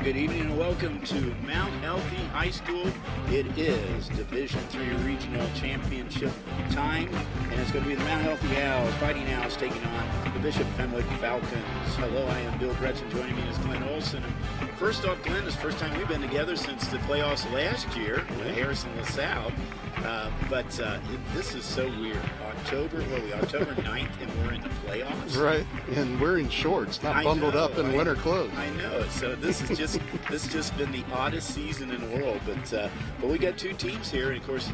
Good evening and welcome to Mount Healthy High School. It is Division III Regional Championship time, and it's going to be the Mount Healthy Owls, Fighting Owls, taking on the Bishop Fenwick Falcons. Hello, I am Bill Gretchen. Joining me is Glenn Olson. First off, Glenn, this is the first time we've been together since the playoffs last year with Harrison LaSalle. But this is so weird. October 9th, and we're in the playoffs. Right, and we're in shorts, not bundled up in winter clothes. I know. So this has just been the oddest season in the world. But we got two teams here, and of course,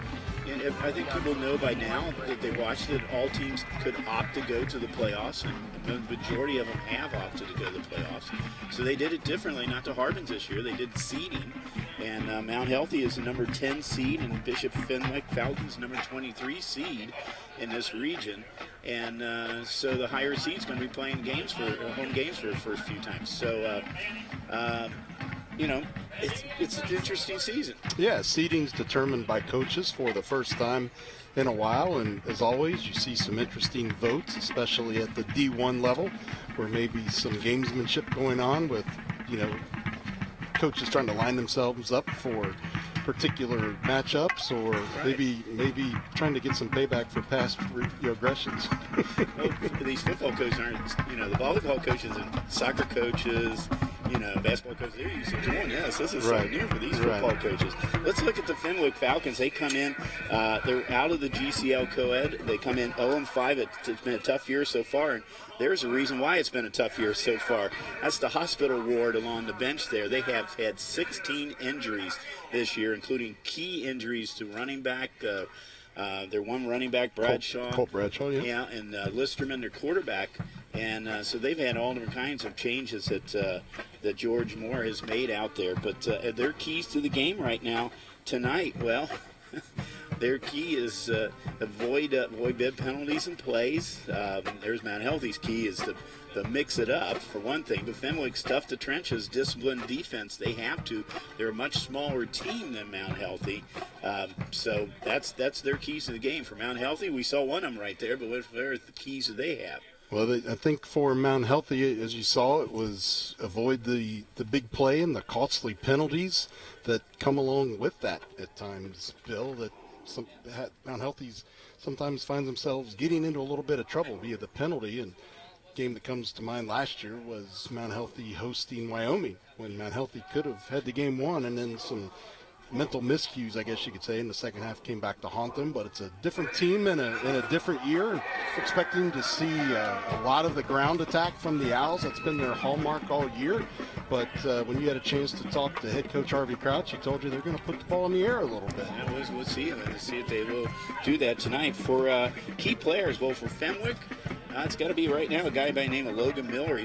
I think people know by now that they watched it. All teams could opt to go to the playoffs, and the majority of them have opted to go to the playoffs. So they did it differently, not to Harbin's this year. They did seeding, and Mount Healthy is the number 10 seed, and Bishop Fenwick Falcons number 23 seed in this region. And so the higher seed's going to be playing home games for the first few times. So, it's an interesting season. Yeah, seeding's determined by coaches for the first time in a while, and as always, you see some interesting votes, especially at the D1 level, where maybe some gamesmanship going on with, coaches trying to line themselves up for particular matchups, or maybe trying to get some payback for past aggressions. Well, these football coaches aren't, the volleyball coaches and soccer coaches, basketball coaches, they're used to doing this. This is something new for these football coaches. Let's look at the Fenwick Falcons. They come in, they're out of the GCL co-ed. They come in 0-5. It's been a tough year so far, and there's a reason why it's been a tough year so far. That's the hospital ward along the bench there. They have had 16 injuries this year, including key injuries to running back. Their one running back, Bradshaw. Colt Bradshaw, yeah. Yeah, and Listerman, their quarterback. And so they've had all different kinds of changes that George Moore has made out there. But their keys to the game right now, tonight, well, their key is avoid bid penalties and plays. There's Mount Healthy's key is to mix it up, for one thing. But Fenwick's tough to trenches, disciplined defense. They have to. They're a much smaller team than Mount Healthy. So that's their keys to the game. For Mount Healthy, we saw one of them right there, but what are the keys that they have? Well, I think for Mount Healthy, as you saw, it was avoid the big play and the costly penalties that come along with that at times, Bill, that Mount Healthy's sometimes finds themselves getting into a little bit of trouble via the penalty. And game that comes to mind last year was Mount Healthy hosting Wyoming, when Mount Healthy could have had the game won, and then some mental miscues, I guess you could say, in the second half came back to haunt them. But it's a different team in a different year, and expecting to see a lot of the ground attack from the Owls. That's been their hallmark all year. But when you had a chance to talk to head coach Harvey Crouch, he told you they're going to put the ball in the air a little bit. Yeah, we'll see. Let's see if they will do that tonight. For key players, well, for Fenwick, it's got to be right now a guy by the name of Logan Miller.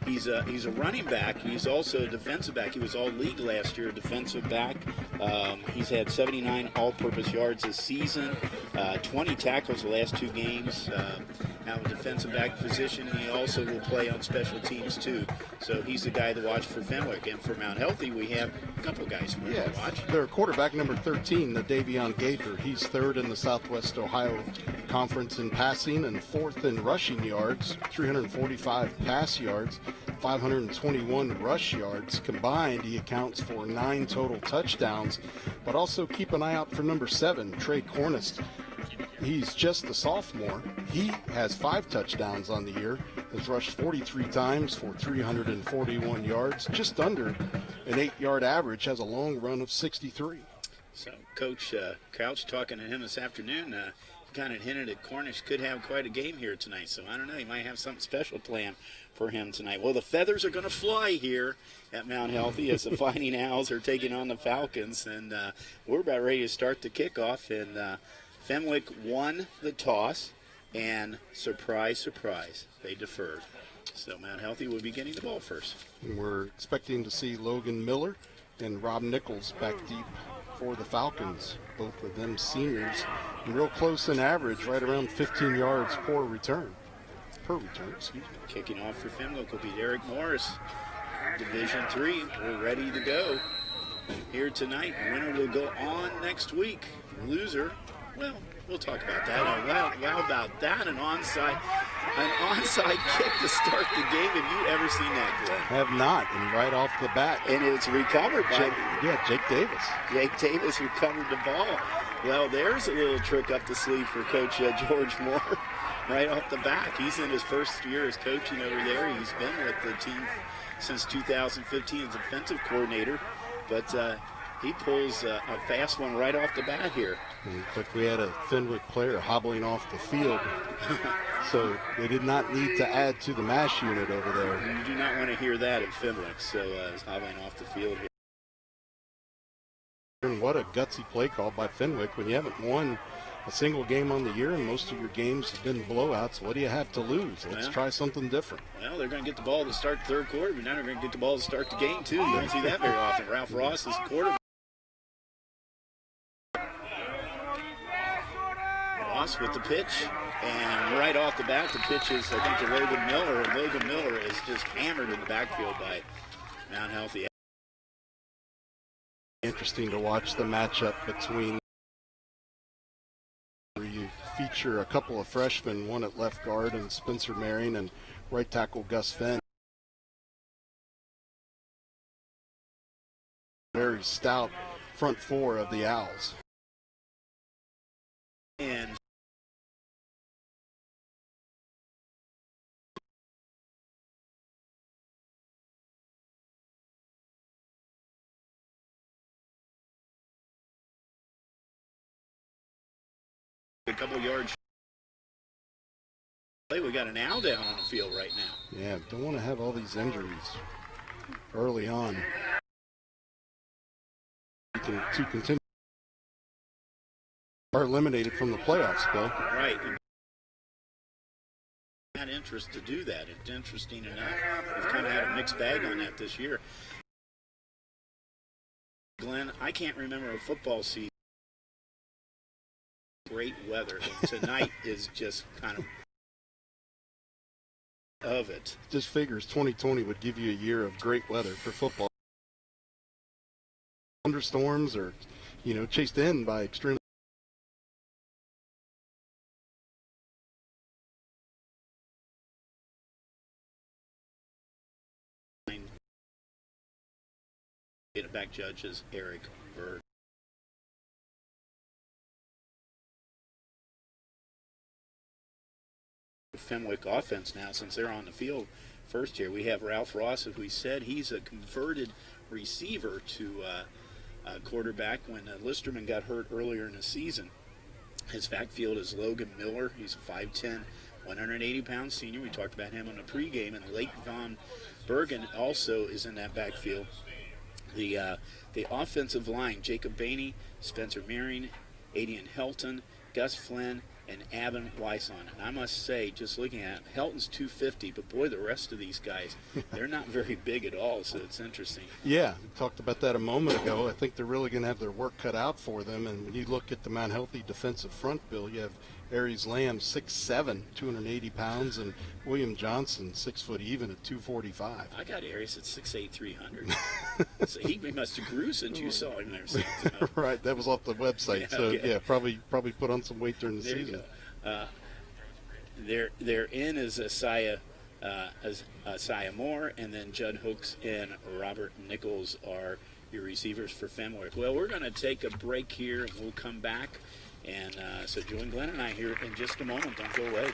He's a running back. He's also a defensive back. He was all-league last year, defensive back. He's had 79 all-purpose yards this season, 20 tackles the last two games. Now a defensive back position, and he also will play on special teams too. So he's the guy to watch for Fenwick. And for Mount Healthy, we have a couple of guys we want to watch. Their quarterback, number 13, Davion Gaither. He's third in the Southwest Ohio Conference in passing and fourth in rushing yards, 345 pass yards, 521 rush yards. Combined, he accounts for 9 total touchdowns. But also keep an eye out for number 7, Trey Cornist. He's just a sophomore. He has 5 touchdowns on the year, has rushed 43 times for 341 yards, just under an 8-yard average, has a long run of 63. So Coach Crouch talking to him this afternoon, kind of hinted at Cornish could have quite a game here tonight. So I don't know, he might have something special planned for him tonight. Well, the feathers are going to fly here at Mount Healthy as the Fighting Owls are taking on the Falcons. And we're about ready to start the kickoff. And Fenwick won the toss, and surprise, surprise, they deferred. So Mount Healthy will be getting the ball first. And we're expecting to see Logan Miller and Rob Nichols back deep for the Falcons. Both of them seniors, and real close in average, right around 15 yards per return. Kicking off for Fenwick will be Derek Morris, Division III. We're ready to go here tonight. Winner will go on next week. Loser Well, we'll talk about that. Wow about that, an onside kick to start the game. Have you ever seen that, Glenn? Have not, and right off the bat. And it's recovered by Jake Davis. Jake Davis recovered the ball. Well, there's a little trick up the sleeve for Coach George Moore right off the bat. He's in his first year as coaching over there. He's been with the team since 2015 as defensive coordinator, but he pulls a fast one right off the bat here. In fact, we had a Fenwick player hobbling off the field, so they did not need to add to the MASH unit over there. You do not want to hear that at Fenwick, so he's hobbling off the field here. And what a gutsy play call by Fenwick when you haven't won a single game on the year and most of your games have been blowouts. What do you have to lose? Let's try something different. Well, they're going to get the ball to start the third quarter, but now they're going to get the ball to start the game, too. You don't see that very often. Ralph Ross is the quarterback. Ross with the pitch, and right off the bat, the pitch is, I think, to Logan Miller, and Logan Miller is just hammered in the backfield by Mount Healthy. Interesting to watch the matchup between where you feature a couple of freshmen, one at left guard and Spencer Marion, and right tackle Gus Fenn. Very stout front four of the Owls. And a couple yards. We got an owl down on the field right now. Yeah, don't want to have all these injuries early on. To continue. Are eliminated from the playoffs, Bill. Right. Had interest to do that. It's interesting enough. We've kind of had a mixed bag on that this year. Glenn, I can't remember a football season. Great weather. Tonight is just kind of it. Just figures 2020 would give you a year of great weather for football. Thunderstorms or, chased in by extreme. Back judges Eric Berg. Fenwick offense now, since they're on the field first here. We have Ralph Ross, as we said. He's a converted receiver to quarterback when Listerman got hurt earlier in the season. His backfield is Logan Miller. He's a 5'10", 180-pound senior. We talked about him on the pregame. And Lake Von Bergen also is in that backfield. The offensive line, Jacob Bainey, Spencer Marion, Adian Helton, Gus Flynn, and Avin Wyson. And I must say, just looking at him, Helton's 250, but boy, the rest of these guys, they're not very big at all, so it's interesting. Yeah, we talked about that a moment ago. I think they're really going to have their work cut out for them. And when you look at the Mount Healthy defensive front, Bill, you have Aries Lamb, 6'7", 280 pounds, and William Johnson, 6 foot even at 245. I got Aries at 6'8", 300. So he must have grew since you saw him there. Right, that was off the website. Yeah, so okay. Yeah, probably put on some weight during the There season. Their in is Isaiah Moore, and then Judd Hooks and Robert Nichols are your receivers for Fenwick. Well, we're going to take a break here, and we'll come back. And so join Glenn and I here in just a moment. Don't go away.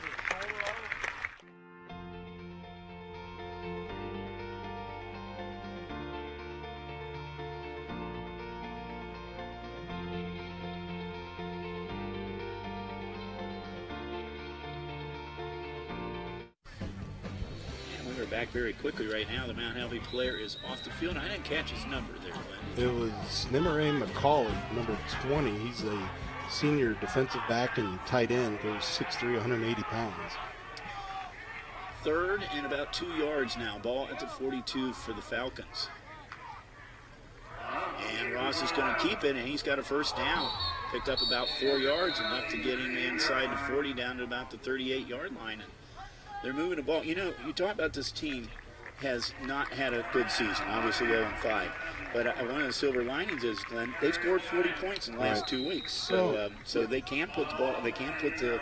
And we're back very quickly right now. The Mount Healthy player is off the field. I didn't catch his number there, Glenn. It was Nimere McCauley, number 20. He's a senior defensive back and tight end, goes 6'3", 180 pounds. Third and about 2 yards now. Ball at the 42 for the Falcons. And Ross is going to keep it, and he's got a first down. Picked up about 4 yards, enough to get him inside the 40 down to about the 38-yard line. And they're moving the ball. You talk about this team has not had a good season, obviously 0-5. But one of the silver linings is, Glenn, they've scored 40 points in the last 2 weeks. So they can put the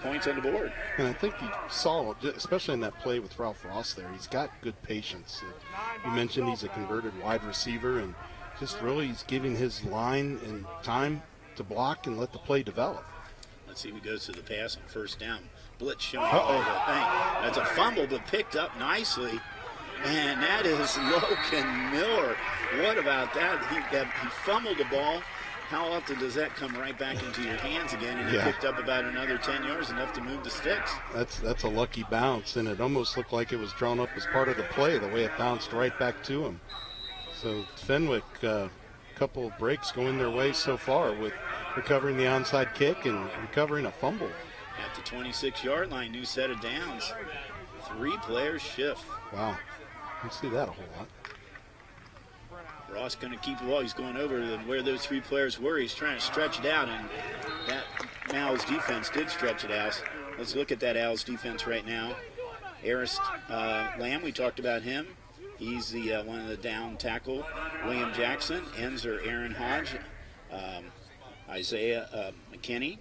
points on the board. And I think you saw, especially in that play with Ralph Ross there, he's got good patience. You mentioned he's a converted wide receiver, and just really he's giving his line and time to block and let the play develop. Let's see if he goes to the pass on first down. Blitz showing all the thing. That's a fumble, but picked up nicely. And that is Logan Miller. What about that? He fumbled the ball. How often does that come right back into your hands again? And he picked up about another 10 yards, enough to move the sticks. That's a lucky bounce, and it almost looked like it was drawn up as part of the play, the way it bounced right back to him. So Fenwick, a couple of breaks going their way so far with recovering the onside kick and recovering a fumble. At the 26-yard line, new set of downs. 3 players shift. Wow. You see that a whole lot. Ross going to keep the ball. He's going over to where those 3 players were. He's trying to stretch it out, and that Owls defense did stretch it out. Let's look at that Owls defense right now. Aris Lamb, we talked about him. He's the one of the down tackle. William Jackson. Ends are Aaron Hodge, Isaiah McKinney,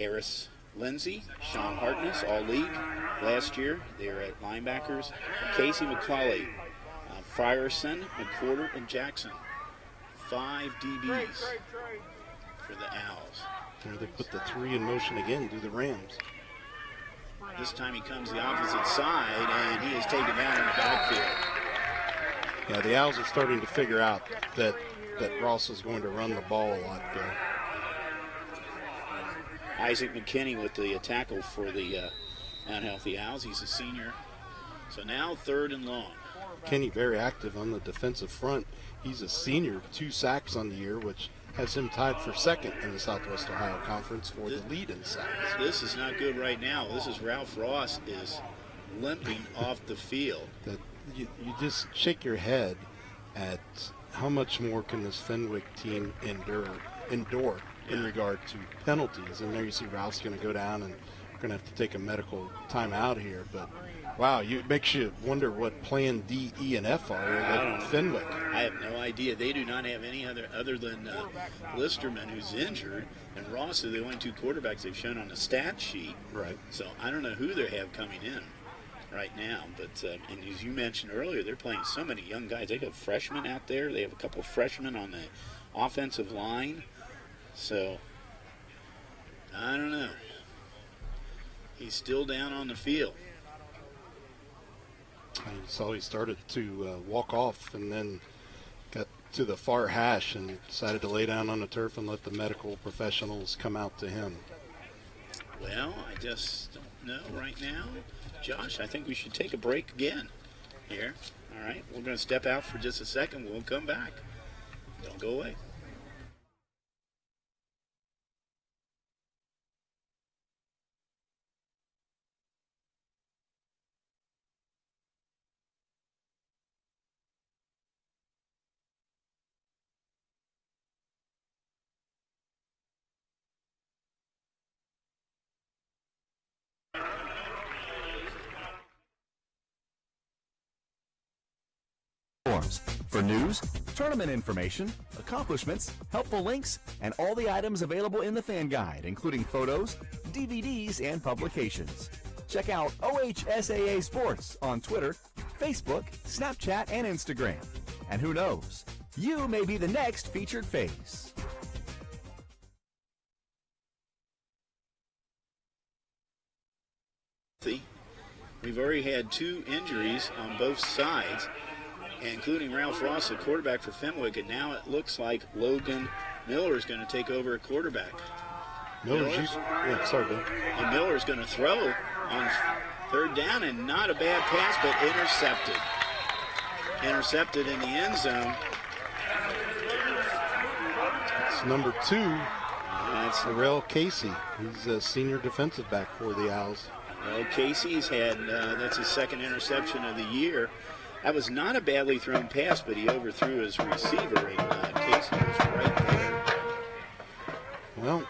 Aris Lindsay, Sean Hartness, all league last year. They're at linebackers. Casey McCauley, Frierson, McWhorter, and Jackson. 5 DBs for the Owls. There they put the 3 in motion again to the Rams. This time he comes the opposite side, and he is taken down in the backfield. Yeah, the Owls are starting to figure out that Ross is going to run the ball a lot there. Isaac McKinney with the tackle for the unhealthy Owls. He's a senior. So now 3rd and long. Kenny very active on the defensive front. He's a senior, 2 sacks on the year, which has him tied for 2nd in the Southwest Ohio Conference for the lead in sacks. This is not good right now. This is Ralph Ross is limping off the field. That you just shake your head at how much more can this Fenwick team endure in regard to penalties. And there you see Ralph's going to go down, and we're going to have to take a medical timeout here. But wow, it makes you wonder what plan D, E, and F are at Fenwick. I have no idea. They do not have any other than Listerman, who's injured, and Ross are the only 2 quarterbacks they've shown on the stat sheet. Right. So I don't know who they have coming in right now. But and as you mentioned earlier, they're playing so many young guys. They have freshmen out there. They have a couple of freshmen on the offensive line. So I don't know. He's still down on the field. I saw he started to walk off and then got to the far hash and decided to lay down on the turf and let the medical professionals come out to him. Well, I just don't know right now. Josh, I think we should take a break again here. All right, we're going to step out for just a second. We'll come back. Don't go away. For news, tournament information, accomplishments, helpful links, and all the items available in the fan guide, including photos, DVDs, and publications. Check out OHSAA Sports on Twitter, Facebook, Snapchat, and Instagram. And who knows, you may be the next featured face. We've already had 2 injuries on both sides, including Ralph Ross, the quarterback for Fenwick, and now it looks like Logan Miller is going to take over at quarterback. Miller's And Miller's going to throw on 3rd down, and not a bad pass, but intercepted. Intercepted in the end zone. It's number 2. That's Terrell Casey. He's a senior defensive back for the Owls. Well, Casey's had, that's his 2nd interception of the year. That was not a badly thrown pass, but he overthrew his receiver, and Casey was right there. Well,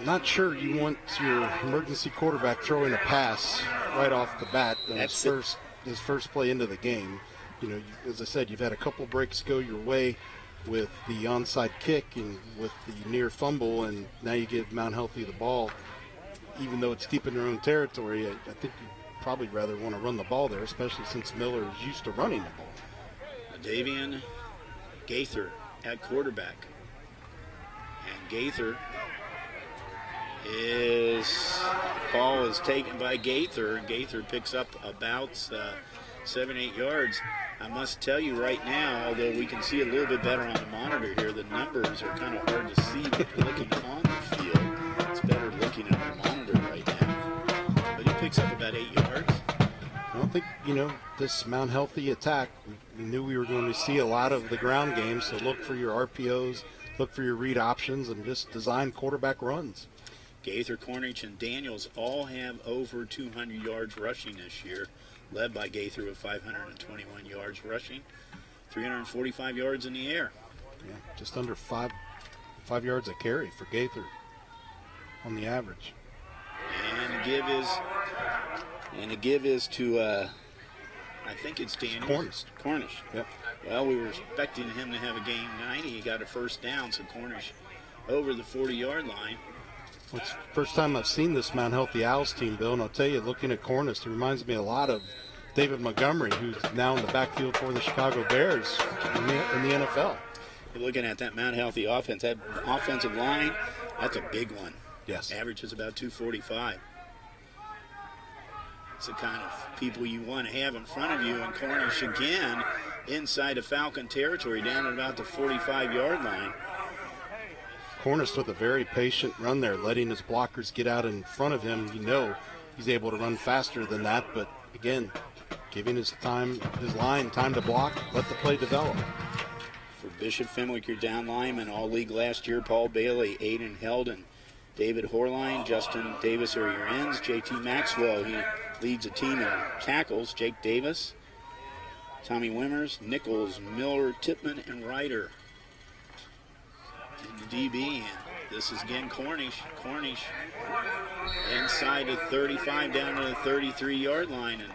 not sure you want your emergency quarterback throwing a pass right off the bat. That's first his first play into the game. You know, as I said, you've had a couple breaks go your way with the onside kick and with the near fumble, and now you give Mount Healthy the ball. Even though it's deep in their own territory, I think you'd probably rather want to run the ball there, especially since Miller is used to running the ball. Davian Gaither at quarterback. And Gaither ball is taken by Gaither. Gaither picks up about 7-8 yards. I must tell you right now, although we can see a little bit better on the monitor here, the numbers are kind of hard to see when you're looking on the field. It's better looking at the monitor right now. But he picks up about 8 yards. I don't think, this Mount Healthy attack, we knew we were going to see a lot of the ground game, so look for your RPOs, look for your read options, and just design quarterback runs. Gaither, Cornish, and Daniels all have over 200 yards rushing this year, led by Gaither with 521 yards rushing, 345 yards in the air. Yeah, just under five yards a carry for Gaither on the average. And the give is to, I think it's Daniels. Cornish. Yep. Well, we were expecting him to have a game 90. He got a first down, so Cornish over the 40-yard line. Well, it's the first time I've seen this Mount Healthy Owls team, Bill, and I'll tell you, looking at Cornish, it reminds me a lot of David Montgomery, who's now in the backfield for the Chicago Bears in the NFL. You're looking at that Mount Healthy offense. That offensive line, that's a big one. Yes. Average is about 245. It's the kind of people you want to have in front of you. And Cornish again inside of Falcon territory down at about the 45-yard line. Cornish with a very patient run there, letting his blockers get out in front of him. He's able to run faster than that, but again, giving his line time to block, let the play develop. For Bishop Fenwick, your down lineman, all league last year, Paul Bailey, Aiden Heldon, David Horline, Justin Davis are your ends. JT Maxwell, he leads a team in tackles. Jake Davis, Tommy Wimmers, Nichols, Miller, Tipman, and Ryder. In the DB, and this is again Cornish. Cornish inside the 35 down to the 33-yard line. And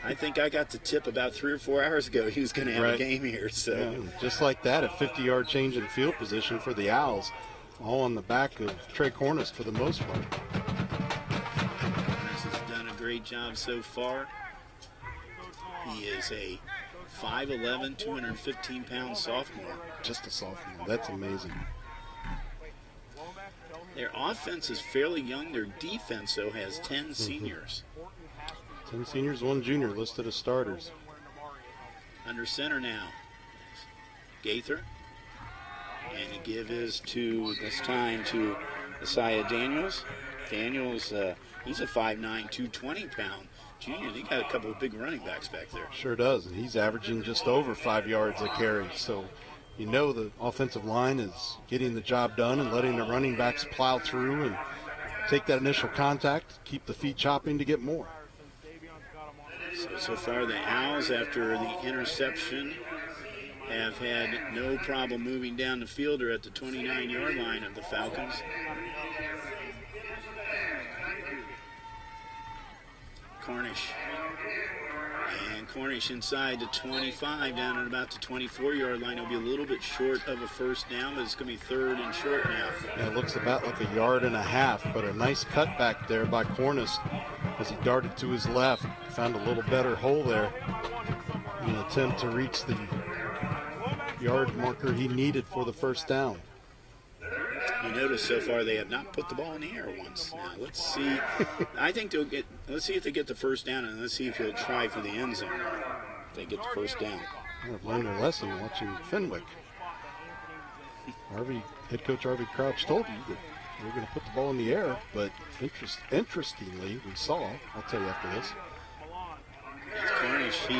I think I got the tip about 3 or 4 hours ago he was going to have a game here. So yeah, just like that, a 50-yard change in field position for the Owls, all on the back of Trey Cornish for the most part. Cornish has done a great job so far. He is a 5'11", 215-pound sophomore. Just a sophomore. That's amazing. Their offense is fairly young. Their defense, though, has 10 seniors. 10 seniors, 1 junior listed as starters. Under center now, Gaither. And the give is this time to Isaiah Daniels. Daniels, he's a 5'9", 220-pound junior. They got a couple of big running backs back there. Sure does, and he's averaging just over 5 yards a carry. So the offensive line is getting the job done and letting the running backs plow through and take that initial contact, keep the feet chopping to get more. So far the Owls, after the interception, have had no problem moving down the field. They're at the 29-yard line of the Falcons. Cornish. And Cornish inside the 25, down at about the 24-yard line. It'll be a little bit short of a first down, but it's going to be 3rd and short now. Yeah, it looks about like 1.5 yards, but a nice cutback there by Cornish as he darted to his left. Found a little better hole there in an attempt to reach the yard marker he needed for the first down. You notice so far they have not put the ball in the air once. Now let's see. I think let's see if they get the first down, and let's see if he'll try for the end zone if they get the first down. I've learned their lesson watching Fenwick. Head coach Harvey Crouch told you that we're going to put the ball in the air, but interestingly, we saw, I'll tell you after this. As Cornish, he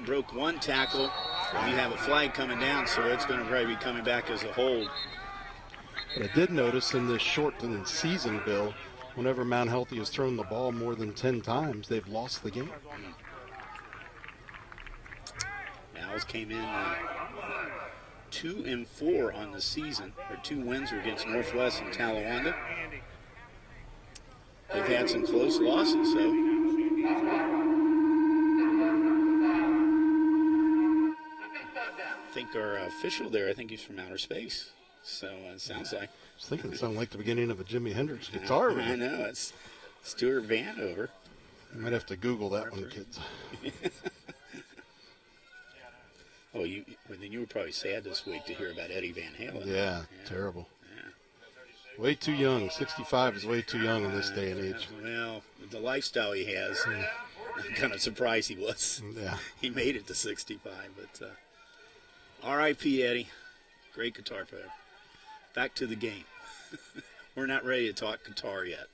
broke one tackle. You have a flag coming down, so it's going to probably be coming back as a hold. But I did notice in this shortened season, Bill, whenever Mount Healthy has thrown the ball more than 10 times, they've lost the game. Owls came in 2-4 on the season. Their 2 wins were against Northwest and Talawanda. They've had some close losses, though. I think our official there, I think he's from outer space. So it sounds like. I was thinking it sounded like the beginning of a Jimi Hendrix guitar. I know, it's Stuart Vanover. You might have to Google that one, kids. Oh, then you were probably sad this week to hear about Eddie Van Halen. Yeah, terrible. Yeah. Way too young. 65 is way too young in this day and age. Well, the lifestyle he has, I'm kind of surprised he was. Yeah. He made it to 65, but R.I.P. Eddie. Great guitar player. Back to the game. We're not ready to talk guitar yet.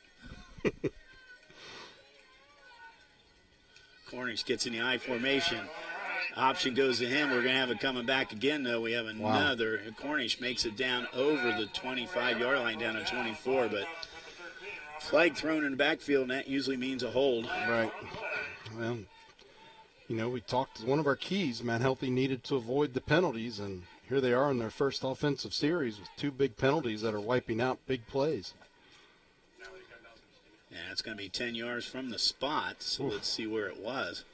Cornish gets in the I formation. Option goes to him. We're going to have it coming back again, though. We have another. Wow. Cornish makes it down over the 25-yard line, down to 24. But flag thrown in the backfield, and that usually means a hold. Right. Well, we talked. One of our keys, man, Healthy needed to avoid the penalties, and here they are in their first offensive series with 2 big penalties that are wiping out big plays. Yeah, it's going to be 10 yards from the spot, so let's see where it was.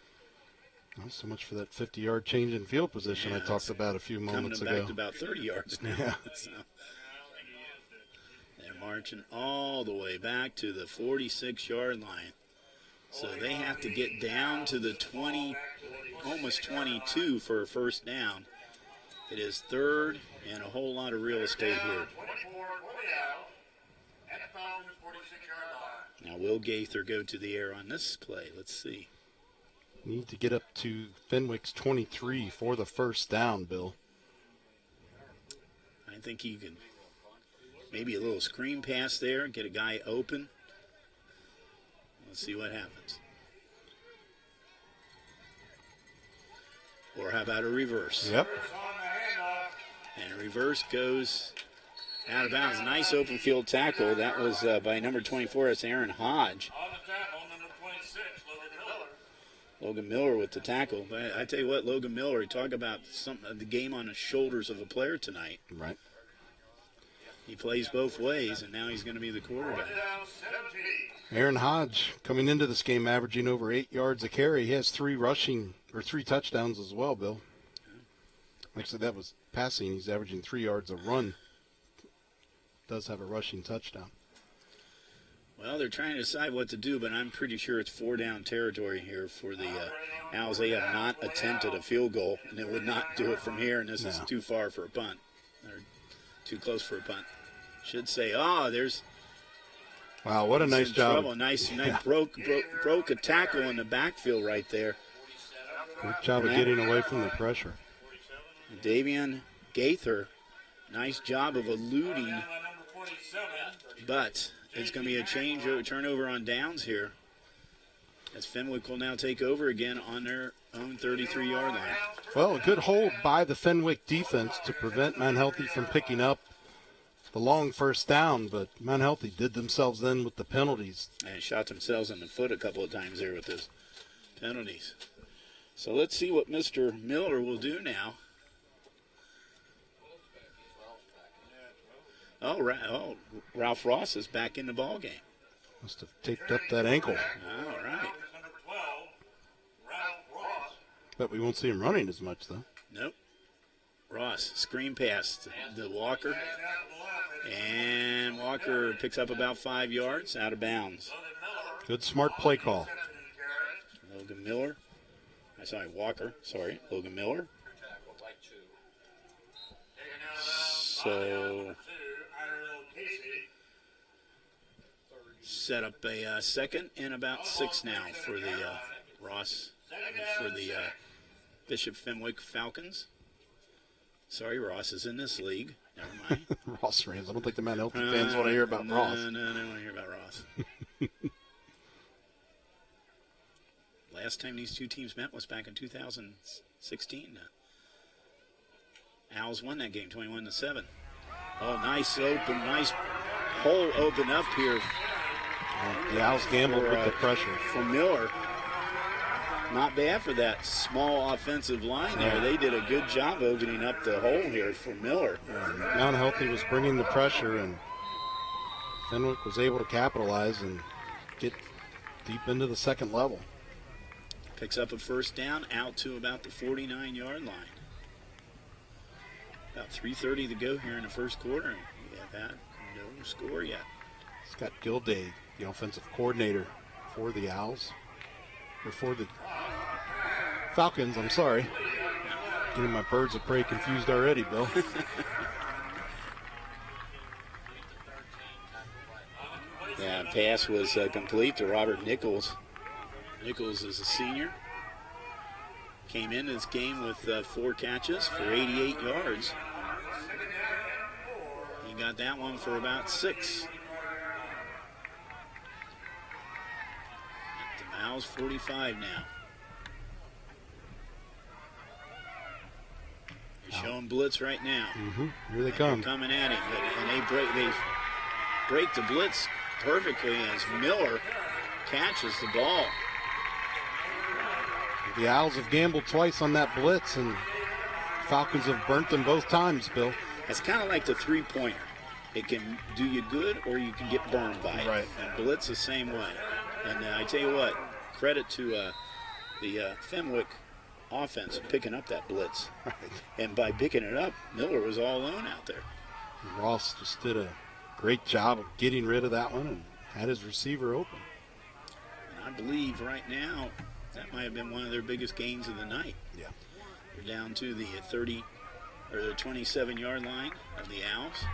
Not so much for that 50-yard change in field position I talked about a few moments ago. Coming back to about 30 yards now. Yeah. So they're marching all the way back to the 46-yard line. So they have to get down to the 20, almost 22 for a first down. It is third and a whole lot of real estate here. Now, will Gaither go to the air on this play? Let's see. Need to get up to Fenwick's 23 for the first down, Bill. I think he could maybe a little screen pass there, get a guy open. Let's see what happens. Or how about a reverse? Yep. And a reverse goes out of bounds. Nice open field tackle. That was by number 24. That's Aaron Hodge. Logan Miller with the tackle. But I tell you what, Logan Miller, talk about the game on the shoulders of a player tonight. Right. He plays both ways, and now he's going to be the quarterback. Aaron Hodge coming into this game averaging over 8 yards a carry. He has 3 touchdowns as well, Bill. Actually, that was passing. He's averaging 3 yards a run. Does have a rushing touchdown. Well, they're trying to decide what to do, but I'm pretty sure it's 4-down territory here for the Owls. They have not attempted a field goal, and they would not do it from here, and this is too far for a punt. Or too close for a punt. Should say, there's... Wow, what a nice job. Trouble. Nice broke a tackle in the backfield right there. Good job of getting away from the pressure. Davian Gaither, nice job of eluding, but it's going to be a turnover on downs here, as Fenwick will now take over again on their own 33-yard line. Well, a good hold by the Fenwick defense to prevent Mount Healthy from picking up the long first down, but Mount Healthy did themselves in with the penalties. And shot themselves in the foot a couple of times there with those penalties. So let's see what Mr. Miller will do now. Ralph Ross is back in the ball game. Must have taped up that ankle. All right. Bet we won't see him running as much, though. Nope. Ross, screen pass to Walker. And Walker picks up about 5 yards out of bounds. Good, smart play call. Logan Miller. Logan Miller. So set up a second and about 6 now for the Bishop Fenwick Falcons. Sorry, Ross is in this league. Never mind. Ross fans. I don't think the Mount Healthy fans want to hear about Ross. No, they don't want to hear about Ross. Last time these two teams met was back in 2016. Owls won that game 21-7. Oh, nice hole open up here. The Owls gambled with the pressure. For Miller. Not bad for that small offensive line there. They did a good job opening up the hole here for Miller. Mount Healthy was bringing the pressure, and Fenwick was able to capitalize and get deep into the second level. Picks up a first down out to about the 49-yard line. About 3:30 to go here in the first quarter. We have had no score yet. Scott Gilday, the offensive coordinator for the Owls, or for the Falcons, I'm sorry. Getting my birds of prey confused already, Bill. Yeah, pass was complete to Robert Nichols. Nichols is a senior. Came in this game with 4 catches for 88 yards. He got that one for about 6. At the Owls 45 now. They're showing blitz right now. Here they come. They're coming at him, and they break the blitz perfectly as Miller catches the ball. The Owls have gambled twice on that blitz, and Falcons have burnt them both times, Bill. It's kind of like the three-pointer. It can do you good or you can get burned by it. Right. And blitz the same way. And I tell you what, credit to the Fenwick offense picking up that blitz. Right. And by picking it up, Miller was all alone out there. Ross just did a great job of getting rid of that one and had his receiver open. And I believe right now that might have been one of their biggest gains of the night. Yeah. They're down to the 30 or the 27-yard line of the Owls.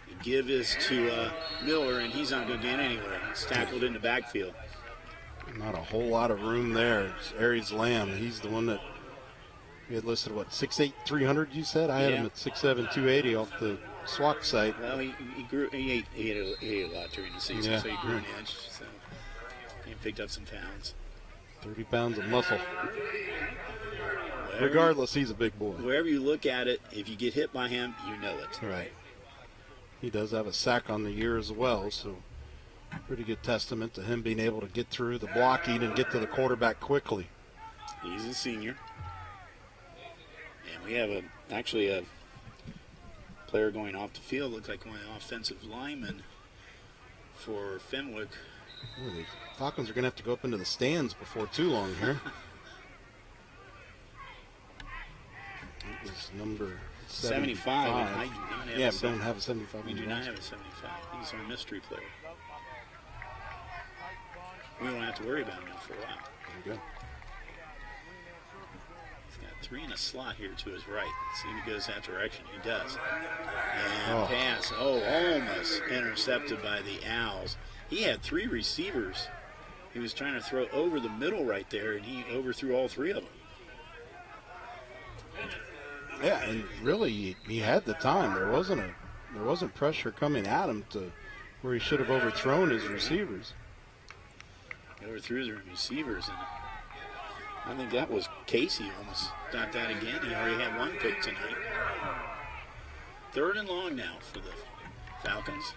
The give is to Miller, and he's not going to get anywhere. He's tackled in the backfield. Not a whole lot of room there. It's Aries Lamb. He's the one that we had listed, what, 6'8", 300, you said? I had him at 6'7", 280 off the SWAC site. Well, he ate a lot during the season, so he grew an inch. So he picked up some pounds. 30 pounds of muscle. Regardless, he's a big boy. Wherever you look at it, if you get hit by him, you know it. Right. He does have a sack on the year as well, so pretty good testament to him being able to get through the blocking and get to the quarterback quickly. He's a senior. And we have actually a player going off the field. Looks like one of the offensive linemen for Fenwick. Ooh, the Falcons are going to have to go up into the stands before too long here. That was number 75. And I do not have we don't have a 75. We do not have a 75. He's our mystery player. We won't have to worry about him for a while. There you go. He's got 3 in a slot here to his right. See if he goes that direction. He does. And pass. Almost intercepted by the Owls. He had 3 receivers. He was trying to throw over the middle right there, and he overthrew all 3 of them. Yeah, and really he had the time. There wasn't pressure coming at him to where he should have overthrown his receivers. He overthrew his receivers, and I think that was Casey almost got that again. He already had 1 pick tonight. 3rd and long now for the Falcons.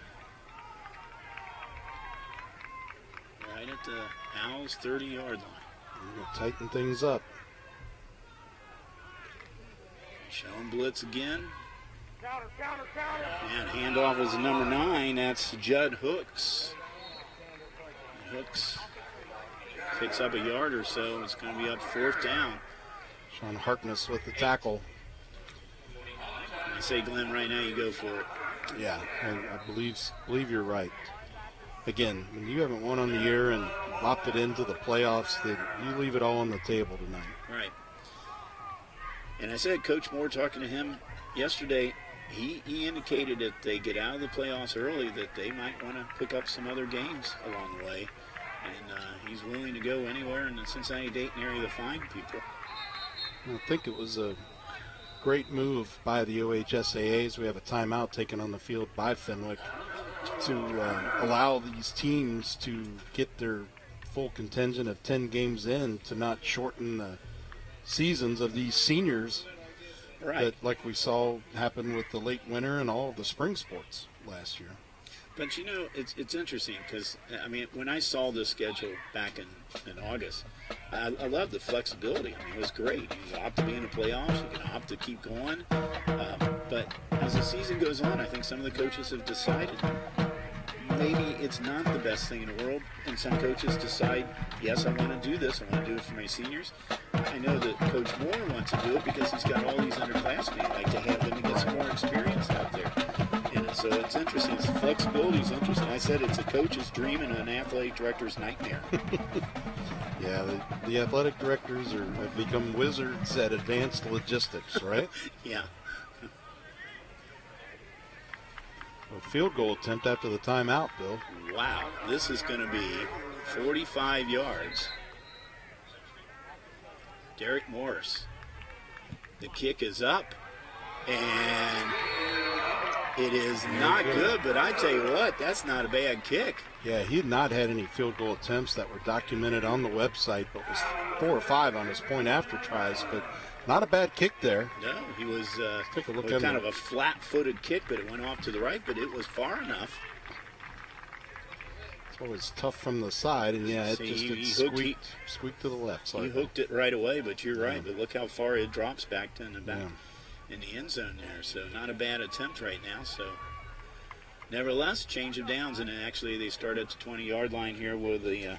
Right at the Owls' 30-yard line. We'll tighten things up. Showing blitz again. And handoff is number 9. That's Judd Hooks. Hooks picks up a yard or so. It's going to be up 4th down. Sean Harkness with the tackle. I say, Glenn, right now you go for it. Yeah, I believe you're right. Again, when you haven't won on the year and opted into the playoffs, that you leave it all on the table tonight. Right. And I said, Coach Moore, talking to him yesterday, he indicated that they get out of the playoffs early, that they might want to pick up some other games along the way. And he's willing to go anywhere in the Cincinnati-Dayton area to find people. I think it was a great move by the OHSAAs. We have a timeout taken on the field by Fenwick to allow these teams to get their full contingent of 10 games in, to not shorten the seasons of these seniors. Right. That, like we saw happen with the late winter and all of the spring sports last year. But, you know, it's interesting because, I mean, when I saw this schedule back in August, I loved the flexibility. I mean, it was great. You can opt to be in the playoffs. You can opt to keep going. But as the season goes on, I think some of the coaches have decided maybe it's not the best thing in the world, and some coaches decide, yes, I want to do this, I want to do it for my seniors. I know that Coach Moore wants to do it because he's got all these underclassmen. He'd like to have them to get some more experience out there. And so it's interesting. It's flexibility is interesting. I said it's a coach's dream and an athletic director's nightmare. Yeah, the athletic directors have become wizards at advanced logistics, right? Yeah. A field goal attempt after the timeout, Bill. Wow, this is going to be 45 yards. Derek Morris. The kick is up, and it is not good, but I tell you what, that's not a bad kick. Yeah, he had not had any field goal attempts that were documented on the website, but was 4 or 5 on his point after tries, but not a bad kick there. No, he was Take a look kind of a flat-footed kick, but it went off to the right, but it was far enough. It's always tough from the side, and yeah, it squeaked to the left. He hooked it right away, but you're right. But look how far it drops back to in the back in the end zone there. So not a bad attempt right now. So nevertheless, change of downs, and actually they start at the 20-yard line here with the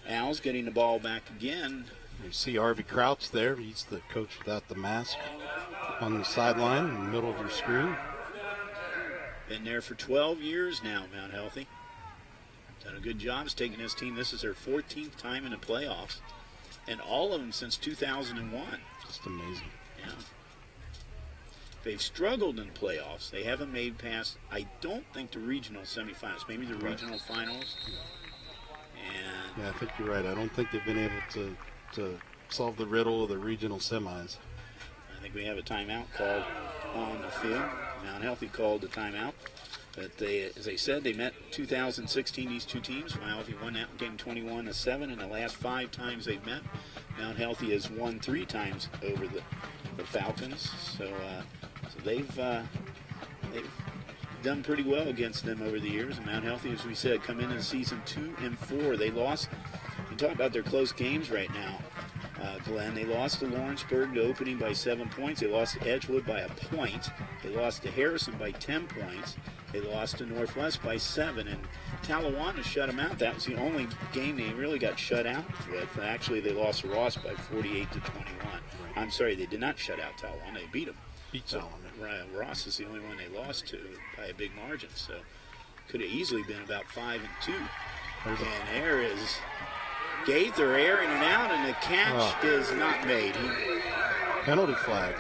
Owls getting the ball back again. You see Harvey Crouch there. He's the coach without the mask on the sideline in the middle of your screen. Been there for 12 years now, Mount Healthy. Done a good job taking his team. This is their 14th time in the playoffs, and all of them since 2001. Just amazing. Yeah. They've struggled in the playoffs. They haven't made past, I don't think, the regional semifinals. Maybe the regional finals. And yeah, I think you're right. I don't think they've been able to solve the riddle of the regional semis. I think we have a timeout called on the field. Mount Healthy called the timeout. But they, as I said, they met 2016, these two teams. Mount Healthy won that game 21-7. In the last 5 times they've met, Mount Healthy has won 3 times over the Falcons. So they've done pretty well against them over the years. And Mount Healthy, as we said, come into the season 2-4. They lost. You talk about their close games right now, Glenn. They lost to Lawrenceburg, the opening, by 7 points. They lost to Edgewood by 1 point. They lost to Harrison by 10 points. They lost to Northwest by 7, and Talawanda shut them out. That was the only game they really got shut out with. Actually, they lost to Ross by 48-21. I'm sorry, they did not shut out Talawanda. They beat them. Ross is the only one they lost to by a big margin. So could have easily been about 5-2. And there is Gaither airing it out, and the catch is not made. Penalty flag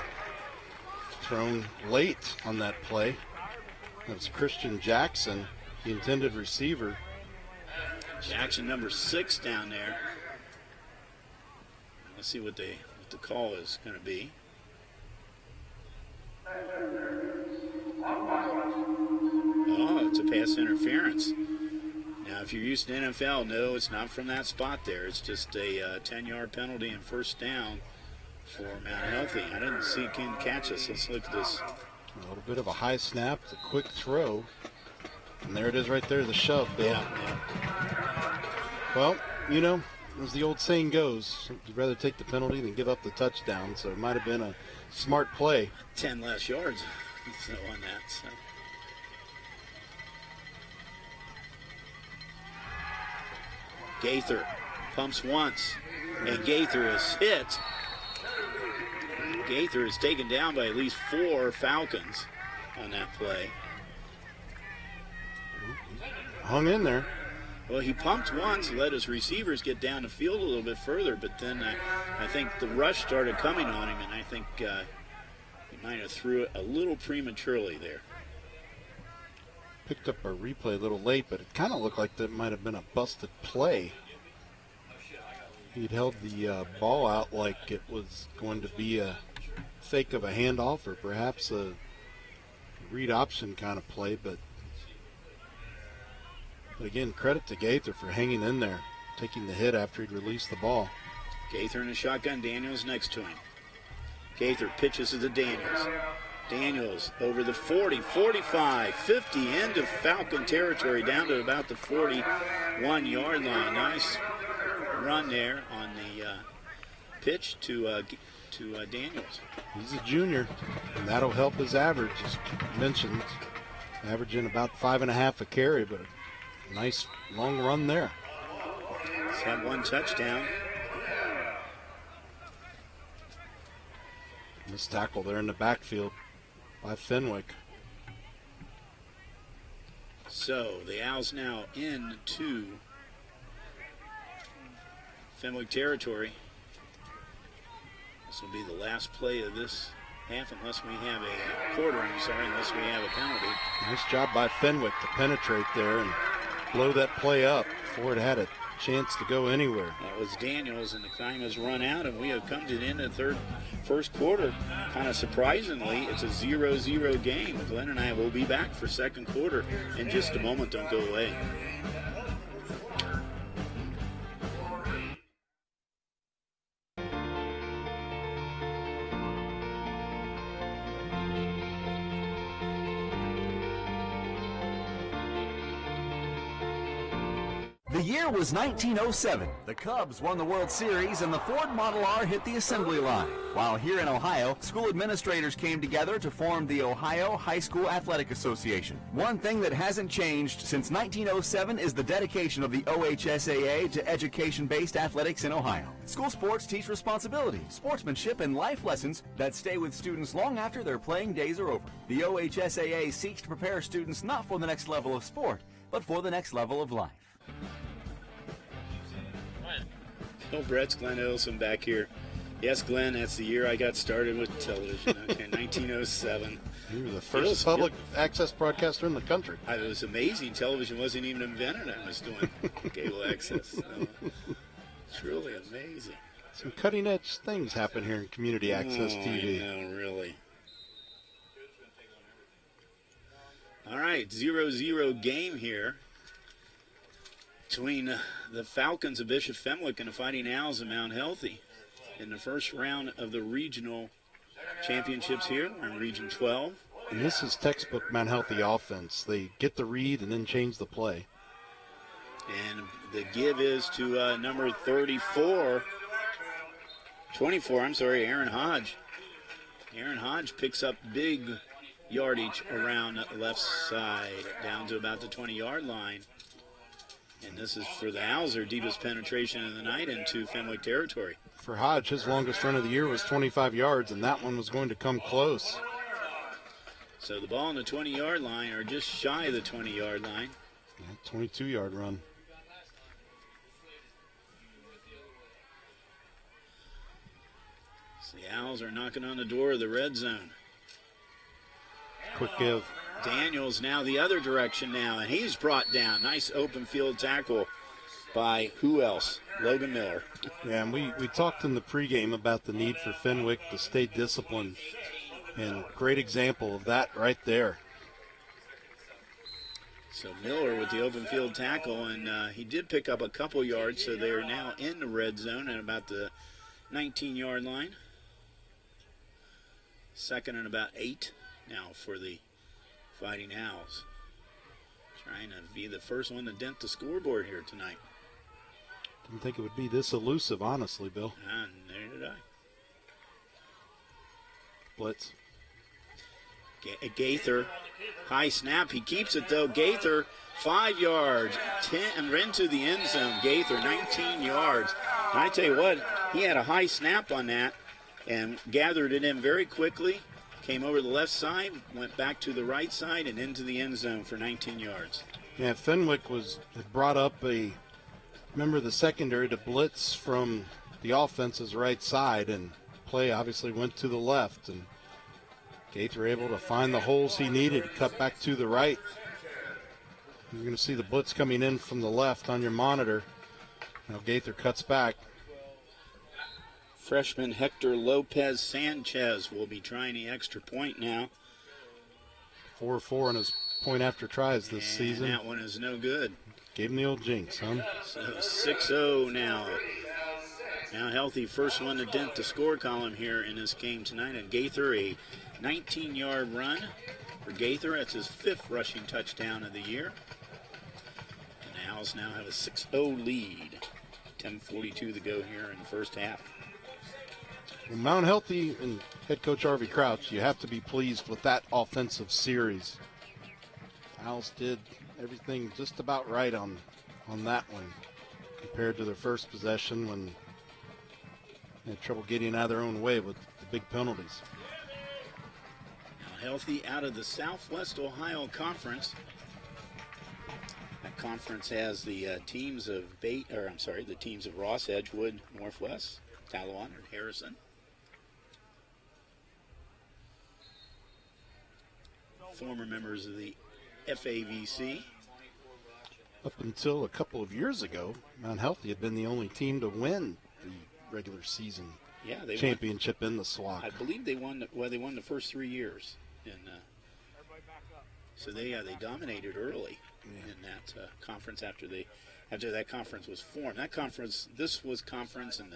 thrown late on that play. That's Christian Jackson, the intended receiver. Jackson, number 6, down there. Let's see what the call is going to be. Oh, it's a pass interference. Now, if you're used to NFL, no, it's not from that spot there. It's just a 10-yard penalty and first down for Mount Healthy. I didn't see him catch us. Let's look at this. A little bit of a high snap, a quick throw. And there it is right there, the shove, Bill. Yeah. Well, you know, as the old saying goes, you'd rather take the penalty than give up the touchdown, so it might have been a smart play. 10 less yards on that. So. Gaither pumps once, and Gaither is hit. Gaither is taken down by at least 4 Falcons on that play. Hung in there. Well, he pumped once, let his receivers get down the field a little bit further, but then I think the rush started coming on him, and I think he might have threw it a little prematurely there. Picked up a replay a little late, but it kind of looked like that might have been a busted play. He'd held the ball out like it was going to be a fake of a handoff or perhaps a read option kind of play, but again, credit to Gaither for hanging in there, taking the hit after he'd released the ball. Gaither in a shotgun, Daniels next to him. Gaither pitches it to Daniels. Daniels over the 40, 45, 50 into Falcon territory, down to about the 41-yard line. Nice run there on the pitch to Daniels. He's a junior, and that'll help his average, as mentioned, averaging about 5.5 a carry, but Nice long run there. He's had one touchdown. This tackle there in the backfield by Fenwick. So the Owls now into Fenwick territory. This will be the last play of this half unless we have a quarter, unless we have a penalty. Nice job by Fenwick to penetrate there and blow that play up before it had a chance to go anywhere. That was Daniels, and the time has run out, and we have come to the end of the first quarter. Kind of surprisingly, it's a 0-0 game. Glenn and I will be back for second quarter in just a moment. Don't go away. The year was 1907. The Cubs won the World Series and the Ford Model R hit the assembly line. While here in Ohio, school administrators came together to form the Ohio High School Athletic Association. One thing that hasn't changed since 1907 is the dedication of the OHSAA to education-based athletics in Ohio. School sports teach responsibility, sportsmanship, and life lessons that stay with students long after their playing days are over. The OHSAA seeks to prepare students not for the next level of sport, but for the next level of life. Oh, Brett's Glenn Olson back here. Yes, Glenn, that's the year I got started with television. Okay, 1907. You were the first public access broadcaster in the country. It was amazing. Television wasn't even invented. I was doing cable access. So it's really amazing. Some cutting edge things happen here in community access TV. I know, really. All right, 0-0 game here between the Falcons of Bishop Fenwick and the Fighting Owls of Mount Healthy in the first round of the regional championships here in Region 12. And this is textbook Mount Healthy offense. They get the read and then change the play. And the give is to number 24, Aaron Hodge. Aaron Hodge picks up big yardage around the left side, down to about the 20-yard line. And this is for the Owls, their deepest penetration of the night into Fenwick territory. For Hodge, his longest run of the year was 25 yards, and that one was going to come close. So the ball on the 20-yard line, or just shy of the 20-yard line. 22-yard run. So the Owls are knocking on the door of the red zone. Quick give. Daniels now the other direction now, and he's brought down. Nice open field tackle by who else? Logan Miller. Yeah, and we talked in the pregame about the need for Fenwick to stay disciplined, and great example of that right there. So Miller with the open field tackle, and he did pick up a couple yards, so they're now in the red zone at about the 19-yard line. Second and about 8 now for the Fighting Owls. Trying to be the first one to dent the scoreboard here tonight. Didn't think it would be this elusive, honestly, Bill. And there did I. Blitz. Gaither, high snap. He keeps it, though. Gaither, 5 yards. 10 and into the end zone. Gaither, 19 yards. And I tell you what, he had a high snap on that and gathered it in very quickly. Came over the left side, went back to the right side, and into the end zone for 19 yards. Yeah, Fenwick had brought up remember the secondary to blitz from the offense's right side, and play obviously went to the left, and Gaither able to find the holes he needed, cut back to the right. You're going to see the blitz coming in from the left on your monitor. Now Gaither cuts back. Freshman Hector Lopez Sanchez will be trying the extra point now. 4-4 on his point after tries this season. That one is no good. Gave him the old jinx, huh? So 6-0 now. Now Healthy, first one to dent the score column here in this game tonight. And Gaither, a 19-yard run for Gaither. That's his 5th rushing touchdown of the year. And the Owls now have a 6-0 lead. 10:42 to go here in the first half. Well, Mount Healthy and head coach Harvey Crouch, you have to be pleased with that offensive series. Owls did everything just about right on that one compared to their first possession when they had trouble getting out of their own way with the big penalties. Now healthy out of the Southwest Ohio Conference. That conference has the teams of the teams of Ross, Edgewood, Northwest, Talawan, and Harrison. Former members of the FAVC. Up until a couple of years ago, Mount Healthy had been the only team to win the regular season championship in the SWAC. I believe they won. They won the first 3 years, and so they dominated early in that conference after that conference was formed. This conference, and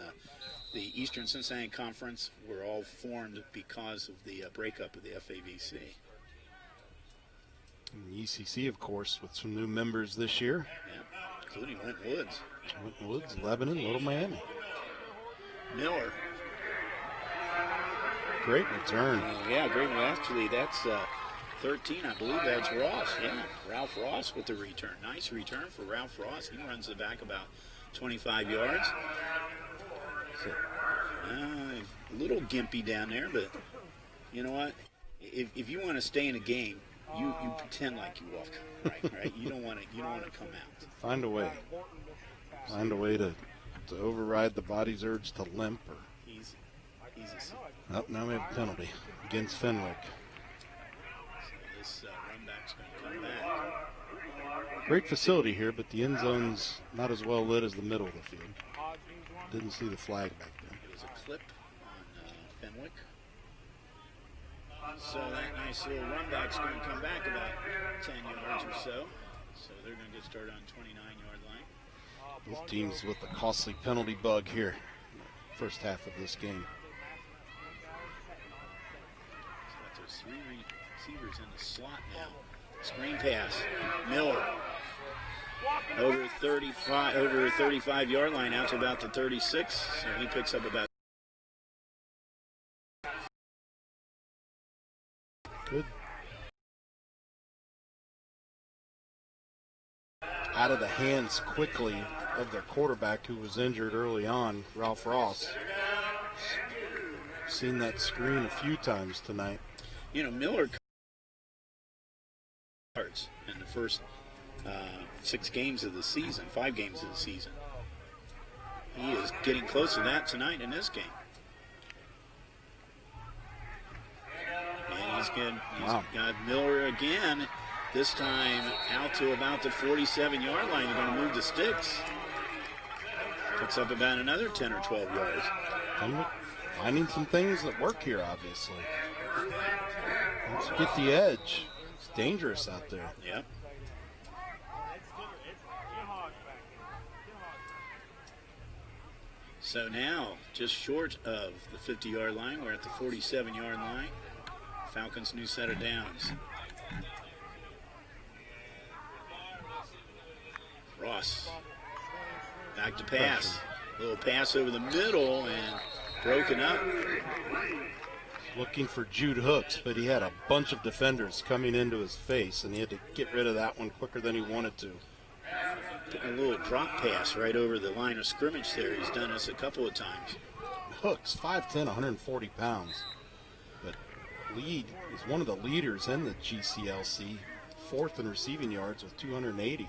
the Eastern Cincinnati Conference were all formed because of the breakup of the FAVC. And the ECC, of course, with some new members this year. Yeah, including Went Woods. Went Woods, Lebanon, Little Miami. Miller. Great return. Yeah, great. Actually, that's 13, I believe. That's Ross. Yeah, Ralph Ross with the return. Nice return for Ralph Ross. He runs the back about 25 yards. So, a little gimpy down there, but you know what? If you want to stay in a game, you pretend like you walk right. You don't want to come out. Find a way to override the body's urge to limp. Or Easy. Now we have a penalty against Fenwick. So this run back's going to come back. Great facility here, but the end zone's not as well lit as the middle of the field. Didn't see the flag back there. It was a clip on Fenwick. So that nice little run back's going to come back about 10 yards or so. So they're going to get started on 29-yard line. Both teams with a costly penalty bug here in the first half of this game. So got those three receivers in the slot now. Screen pass. Miller. Over 35-yard line out to about the 36. So he picks up about. Good. Out of the hands quickly of their quarterback who was injured early on, Ralph Ross. Seen that screen a few times tonight. You know, Miller cards in the first 5 games of the season. He is getting close to that tonight in this game. And he's got Miller again, this time out to about the 47-yard line. They're going to move the sticks. Picks up about another 10 or 12 yards. Finding some things that work here, obviously. Let's get the edge. It's dangerous out there. Yep. So now, just short of the 50-yard line, we're at the 47-yard line. Falcons' new set of downs. Ross, back to pass. Little pass over the middle and broken up. Looking for Jude Hooks, but he had a bunch of defenders coming into his face, and he had to get rid of that one quicker than he wanted to. A little drop pass right over the line of scrimmage there. He's done this a couple of times. Hooks, 5'10", 140 pounds. But is one of the leaders in the GCLC, 4th in receiving yards with 280.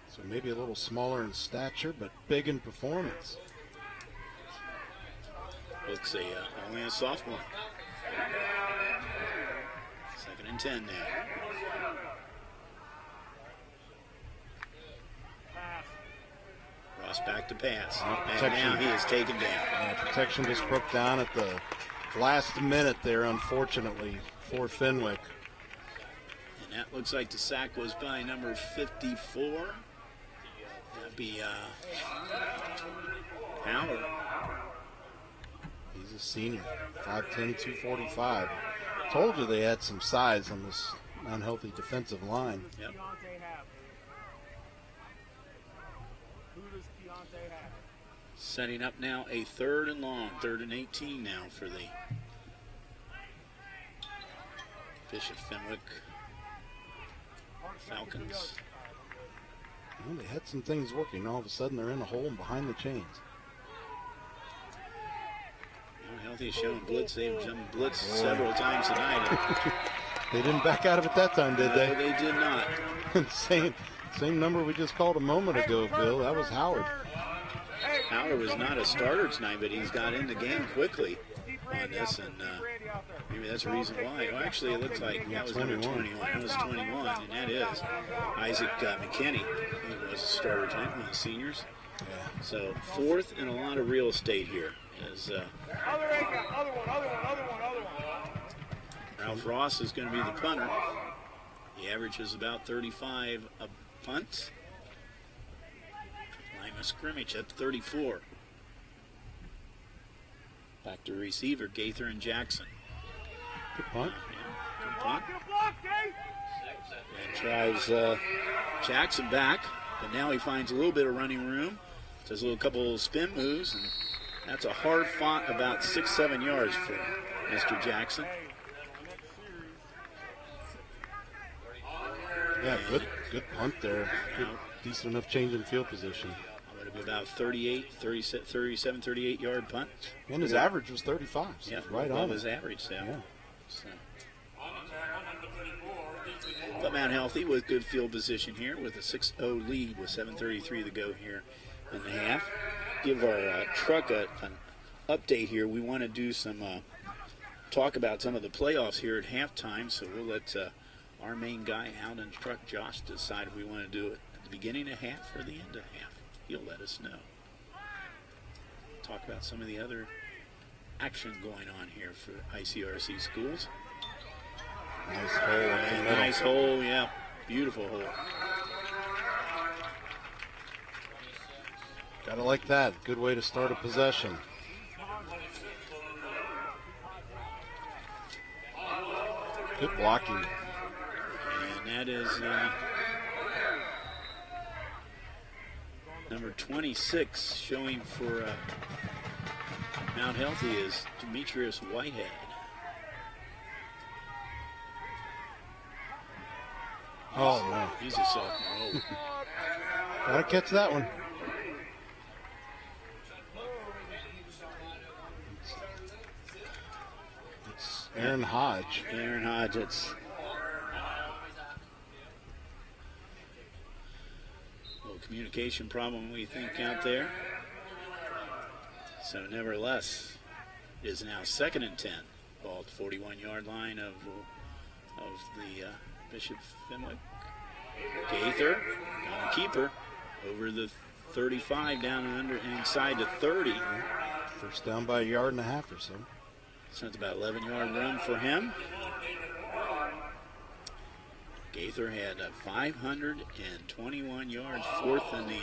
So maybe a little smaller in stature, but big in performance. Looks only a sophomore. 2nd and 10 now. Ross back to pass. And now he is taken down. Protection just broke down at the last minute there, unfortunately, for Fenwick. And that looks like the sack was by number 54. That'd be Howard. He's a senior, 5'10", 245. Told you they had some size on this unhealthy defensive line. Yep. Setting up now a 3rd and long, 3rd and 18 now for the Bishop Fenwick Falcons. Well, they had some things working. All of a sudden, they're in a hole and behind the chains. Mount Healthy is showing blitz. They've done blitz several times tonight. They didn't back out of it that time, did they? No, they did not. Same number we just called a moment ago, Bill. That was Howard. Howard was not a starter tonight, but he's got in the game quickly on this, and maybe that's the reason why. Well, actually, it looks like that was number 21. That was 21, and that is Isaac McKinney. He was a starter tonight, one of the seniors. Yeah. So fourth and a lot of real estate here. As Ralph Ross is going to be the punter. He averages about 35 a punt. Line of scrimmage at 34. Back to receiver, Gaither and Jackson. Good punt. Yeah, good punt. And tries Jackson back, but now he finds a little bit of running room. Does a couple spin moves, and that's a hard fought about 6-7 yards for Mr. Jackson. Yeah, good punt there. Good, decent enough change in field position. Would be about 37, 38 yard punt. And his average was 35. So yeah, right on his average. Yeah. So. But Mount Healthy with good field position here with a 6-0 lead with 7:33 to go here in the half. Give our truck an update here. We want to do some talk about some of the playoffs here at halftime, so we'll let our main guy out in the truck, Josh, decide if we want to do it at the beginning of half or the end of half. He'll let us know. Talk about some of the other action going on here for ICRC schools. Nice hole. Nice hole, yeah. Beautiful hole. Gotta like that. Good way to start a possession. Good blocking. And that is number 26 showing for Mount Healthy is Demetrius Whitehead. Oh, no. He's a sophomore. Gotta catch that one. It's Aaron Hodge. Aaron Hodge, it's a little communication problem, we think, out there. So, nevertheless, it is now 2nd and 10. Ball at the 41-yard line of the Bishop Fenwick. Gaither, got a keeper, over the 35, down and under, inside to 30. First down by 1.5 yards or so. So it's about 11-yard run for him. Gaither had 521 yards, fourth in the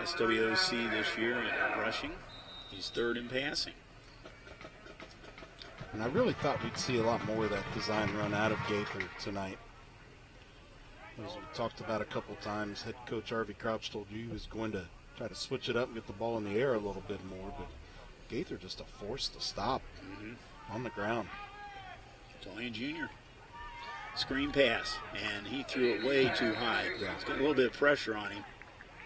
SWOC this year in rushing. He's third in passing. And I really thought we'd see a lot more of that design run out of Gaither tonight. As we talked about a couple times, head coach Harvey Crouch told you he was going to try to switch it up and get the ball in the air a little bit more, but Gaither just a force to stop on the ground. Tollian Jr. Screen pass, and he threw it way too high. Yeah. It's got a little bit of pressure on him.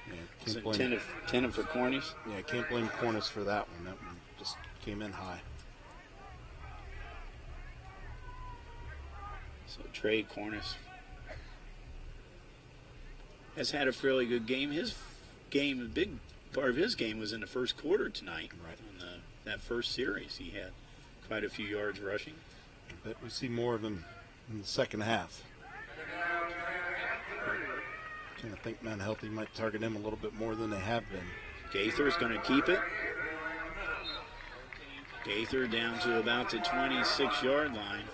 Yeah, It's can't blame, intended for Cornish. yeah, can't blame Cornish for that one. That one just came in high. So Trey Cornish has had a fairly good game. His game, a big part of his game was in the first quarter tonight. Right. On that first series, he had quite a few yards rushing. I bet we see more of him in the second half. I think Mount Healthy might target him a little bit more than they have been. Gaither is going to keep it. Gaither down to about the 26-yard line.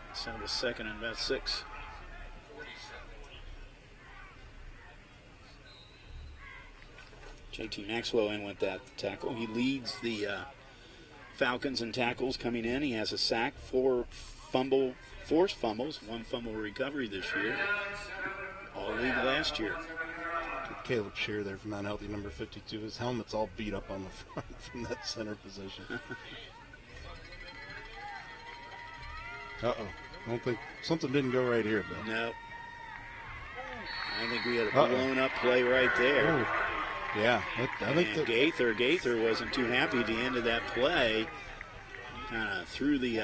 Instead of a second and about 6. JT Maxwell in with that tackle. He leads the Falcons in tackles coming in. He has a sack, 4 forced fumbles, 1 fumble recovery this year. All league last year. Caleb Shear there from Mount Healthy, number 52. His helmet's all beat up on the front from that center position. Uh-oh. I don't think something didn't go right here, Bill. No. I think we had a blown-up play right there. Ooh. Yeah. I think that Gaither wasn't too happy at the end of that play. Kind of threw the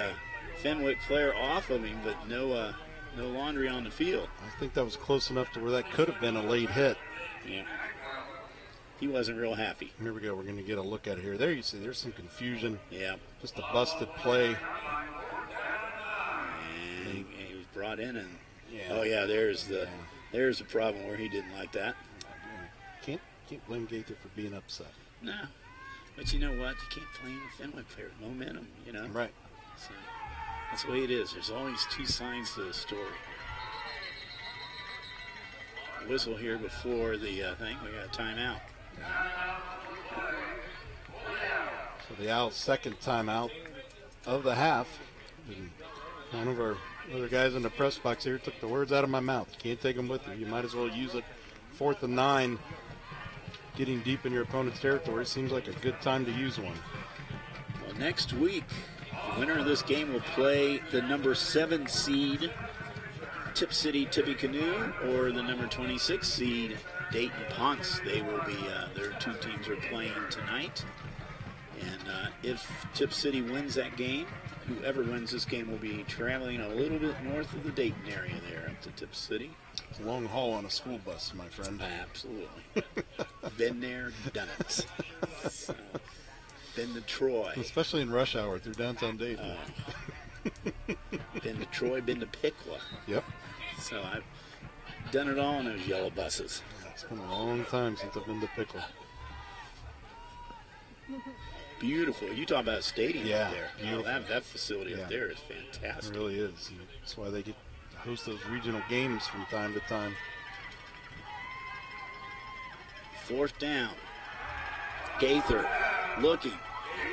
Fenwick player off of him, but no laundry on the field. I think that was close enough to where that could have been a late hit. Yeah. He wasn't real happy. Here we go. We're going to get a look at it here. There you see there's some confusion. Yeah. Just a busted play. And he was brought in and there's the problem where he didn't like that. Can't blame Gaither for being upset. No. But you know what? You can't blame the Fenwick player. Momentum, you know. Right. So that's the way it is. There's always two sides to the story. Whistle here before the thing. We got a timeout. So the Owls' second timeout of the half. And one of our other guys in the press box here took the words out of my mouth. You can't take them with you. You might as well use it. 4th and 9. Getting deep in your opponent's territory seems like a good time to use one. Well, next week, the winner of this game will play the number 7 seed Tip City Tippecanoe or the number 26 seed Dayton Ponce. They will be, their two teams are playing tonight. And if Tip City wins that game, whoever wins this game will be traveling a little bit north of the Dayton area there up to Tip City. It's a long haul on a school bus, my friend. Absolutely. Been there, done it. So, been to Troy. Especially in rush hour through downtown Dayton. Been to Troy, been to Piqua. Yep. So I've done it all on those yellow buses. It's been a long time since I've been to Piqua. Beautiful. You talk about a stadium up there. Beautiful. That facility up there is fantastic. It really is. That's why they get to host those regional games from time to time. 4th down. Gaither looking.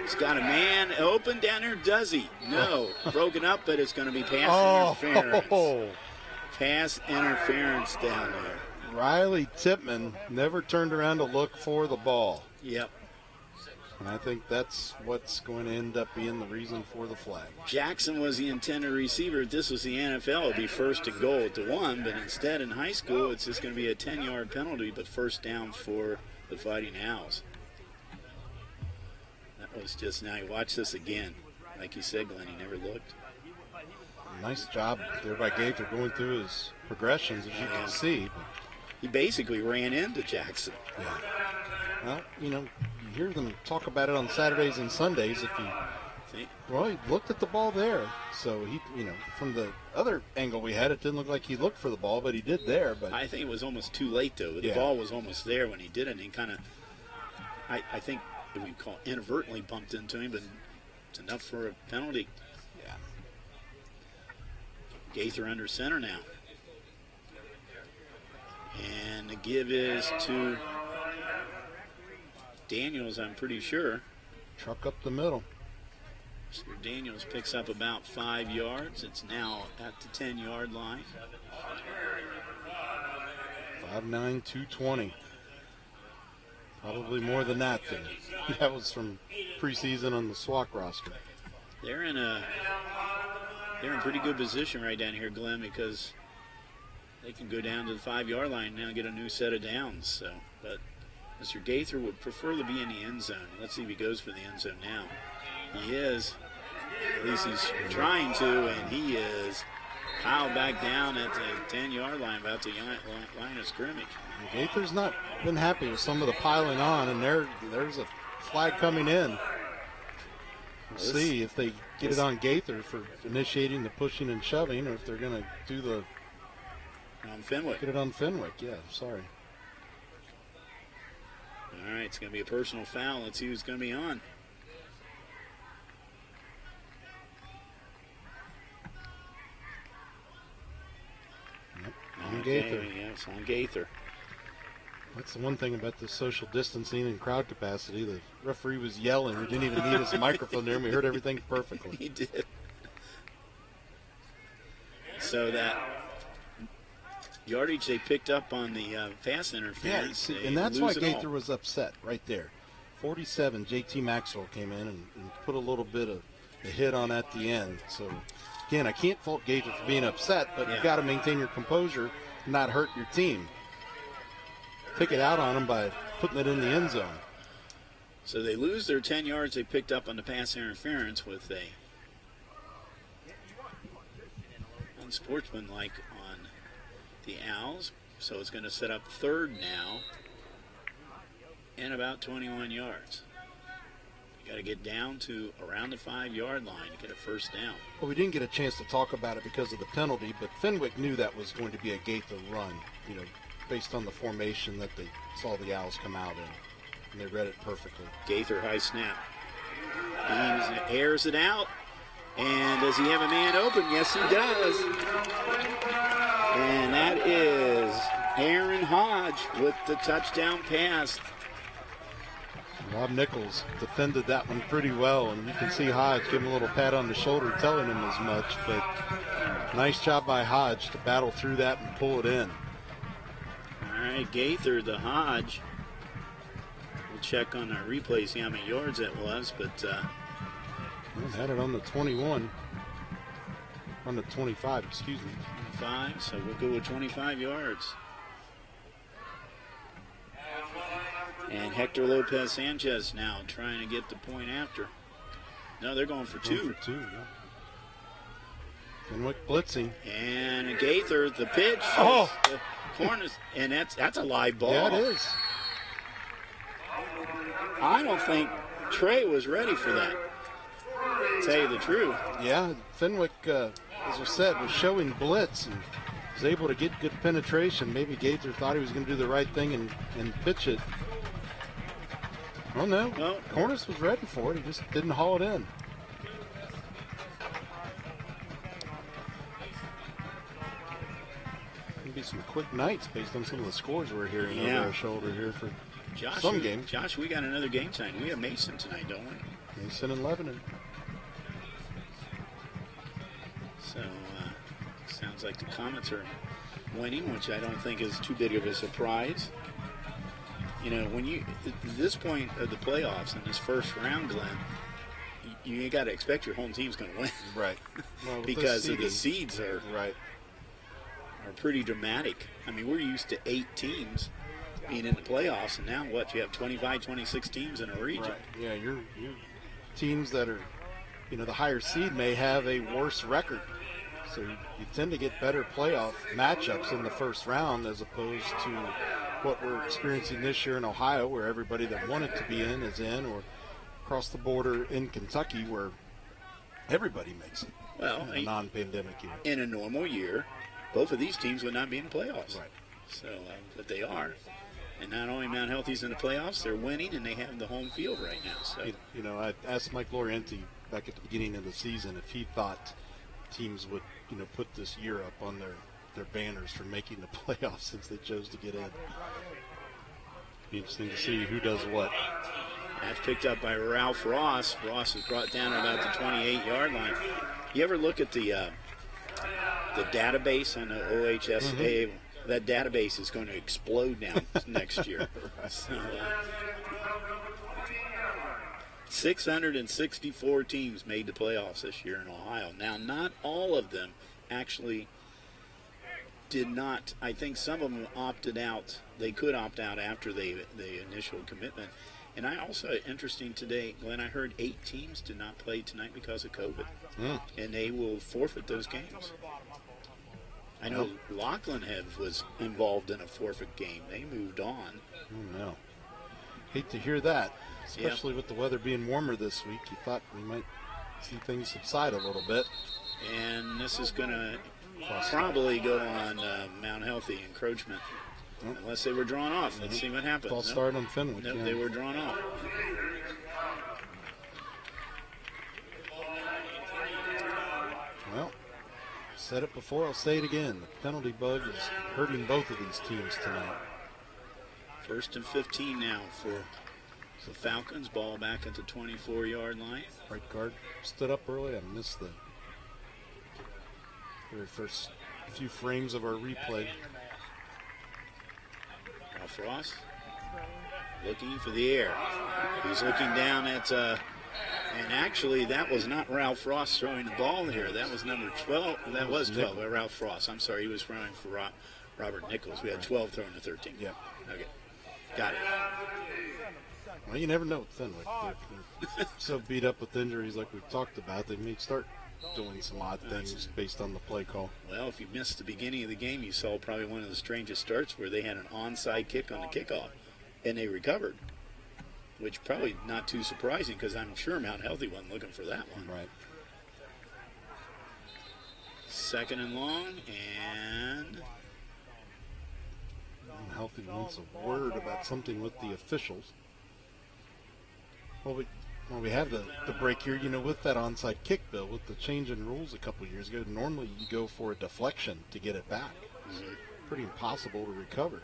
He's got a man open down there. Does he? No. Broken up, but it's going to be pass interference. Pass interference down there. Riley Tipman never turned around to look for the ball. Yep. And I think that's what's going to end up being the reason for the flag. Jackson was the intended receiver. If this was the NFL, it would be 1st and goal at the 1, but instead in high school, it's just going to be a 10-yard penalty, but 1st down for the Fighting Owls. That was just, now you watch this again. Like you said, Glenn, he never looked. Nice job there by Gaither going through his progressions, as you can see. He basically ran into Jackson. Yeah. Well, you hear them talk about it on Saturdays and Sundays. He looked at the ball there. So he, from the other angle we had, it didn't look like he looked for the ball, but he did there. But I think it was almost too late, though. The ball was almost there when he did it. And he kind of, I think we call inadvertently bumped into him, but it's enough for a penalty. Yeah. Gaither under center now. And the give is to Daniels, I'm pretty sure. Truck up the middle. So Daniels picks up about 5 yards. It's now at the 10-yard line. 5'9", 220. Probably more than that, then. That was from preseason on the SWAC roster. They're in pretty good position right down here, Glenn, because they can go down to the 5-yard line now and get a new set of downs. So, but Mr. Gaither would prefer to be in the end zone. Let's see if he goes for the end zone now. He is. At least he's trying to, and he is piled back down at the 10-yard line, about the line of scrimmage. Gaither's not been happy with some of the piling on, and there's a flag coming in. We'll see if they get it on Gaither for initiating the pushing and shoving, or if they're going to do the on Fenwick. Get it on Fenwick, yeah, sorry. All right, it's going to be a personal foul. Let's see who's going to be on. On Gaither. Yeah, it's on Gaither. That's the one thing about the social distancing and crowd capacity. The referee was yelling. We didn't even need his microphone there, and we heard everything perfectly. He did. So that yardage they picked up on the pass interference. Yeah, and that's why Gaither was upset right there. 47, J.T. Maxwell came in and put a little bit of a hit on at the end. So again, I can't fault Gaither for being upset, but you've got to maintain your composure and not hurt your team. Pick it out on them by putting it in the end zone. So they lose their 10 yards they picked up on the pass interference with a unsportsmanlike on the Owls. So it's going to set up third now and about 21 yards. You got to get down to around the 5-yard line to get a first down. Well, we didn't get a chance to talk about it because of the penalty, but Fenwick knew that was going to be a Gaither run, based on the formation that they saw the Owls come out in, and they read it perfectly. Gaither high snap. He airs it out, and does he have a man open? Yes, he does. And that is Aaron Hodge with the touchdown pass. Rob Nichols defended that one pretty well, and you can see Hodge give him a little pat on the shoulder telling him as much, but nice job by Hodge to battle through that and pull it in. All right, Gaither to Hodge. We'll check on our replay, see how many yards that was, but had it on the 21. On the 25, excuse me. 5, so we'll go with 25 yards. And Hector Lopez Sanchez now trying to get the point after. No, they're going for 2. Going for 2, yeah. Fenwick blitzing. And Gaither, the pitch. Oh! The corners, and that's a live ball. Yeah, it is. I don't think Trey was ready for that, to tell you the truth. Yeah, Fenwick, as I said, was showing blitz and was able to get good penetration. Maybe Gaither thought he was going to do the right thing and pitch it. Oh, no. Well, Cornish was ready for it. He just didn't haul it in. Going to be some quick nights based on some of the scores we're hearing over our shoulder here for some games. Josh, we got another game tonight. We have Mason tonight, don't we? Mason and Lebanon. So, sounds like the Comets are winning, which I don't think is too big of a surprise. When you at this point of the playoffs in this first round, Glenn, you got to expect your home team's going to win, right? Well, because of the seeds are pretty dramatic. I mean, we're used to 8 teams being in the playoffs, and now you have 25, 26 teams in a region. Right. Yeah, your teams that are, the higher seed may have a worse record. So you tend to get better playoff matchups in the first round as opposed to what we're experiencing this year in Ohio, where everybody that wanted to be in is in, or across the border in Kentucky, where everybody makes it. Well, in a non-pandemic year. In a normal year, both of these teams would not be in the playoffs. Right. So, but they are. And not only Mount Healthy's in the playoffs, they're winning, and they have the home field right now. So, I asked Mike Lorienti back at the beginning of the season if he thought teams would, put this year up on their banners for making the playoffs since they chose to get in. Be interesting to see who does what. That's picked up by Ralph Ross. Ross is brought down about the 28-yard line. You ever look at the database on the OHSAA? Mm-hmm. That database is going to explode now next year. Right. So, 664 teams made the playoffs this year in Ohio. Now, not all of them actually did not. I think some of them opted out. They could opt out after the initial commitment. And I also, interesting today, Glenn, I heard 8 teams did not play tonight because of COVID. And they will forfeit those games. I know Lachlan was involved in a forfeit game. They moved on. Oh, no. Hate to hear that, especially with the weather being warmer this week. You thought we might see things subside a little bit. And this is going to probably go on Mount Healthy encroachment. Unless they were drawn off. Let's see what happens. False start on Fenwick. Nope, they were drawn off. Well, said it before, I'll say it again. The penalty bug is hurting both of these teams tonight. 1st and 15 now for the Falcons. Ball back at the 24-yard line. Right guard stood up early. I missed the very first few frames of our replay. Ralph Ross looking for the air. He's looking down at And actually, that was not Ralph Frost throwing the ball here. That was number 12. That was 12, Ralph Frost. I'm sorry, he was throwing for Robert Nichols. We had 12 throwing to 13. Yeah. Okay. Got it. Well, you never know with Fenwick. They're so beat up with injuries like we've talked about, they may start doing some odd things based on the play call. Well, if you missed the beginning of the game, you saw probably one of the strangest starts where they had an onside kick on the kickoff, and they recovered, which probably not too surprising because I'm sure Mount Healthy wasn't looking for that one. Right. Second and long, and Mount Healthy wants a word about something with the officials. Well, we have the break here. You know, with that onside kick, Bill, with the change in rules a couple of years ago, normally you go for a deflection to get it back. Mm-hmm. Pretty impossible to recover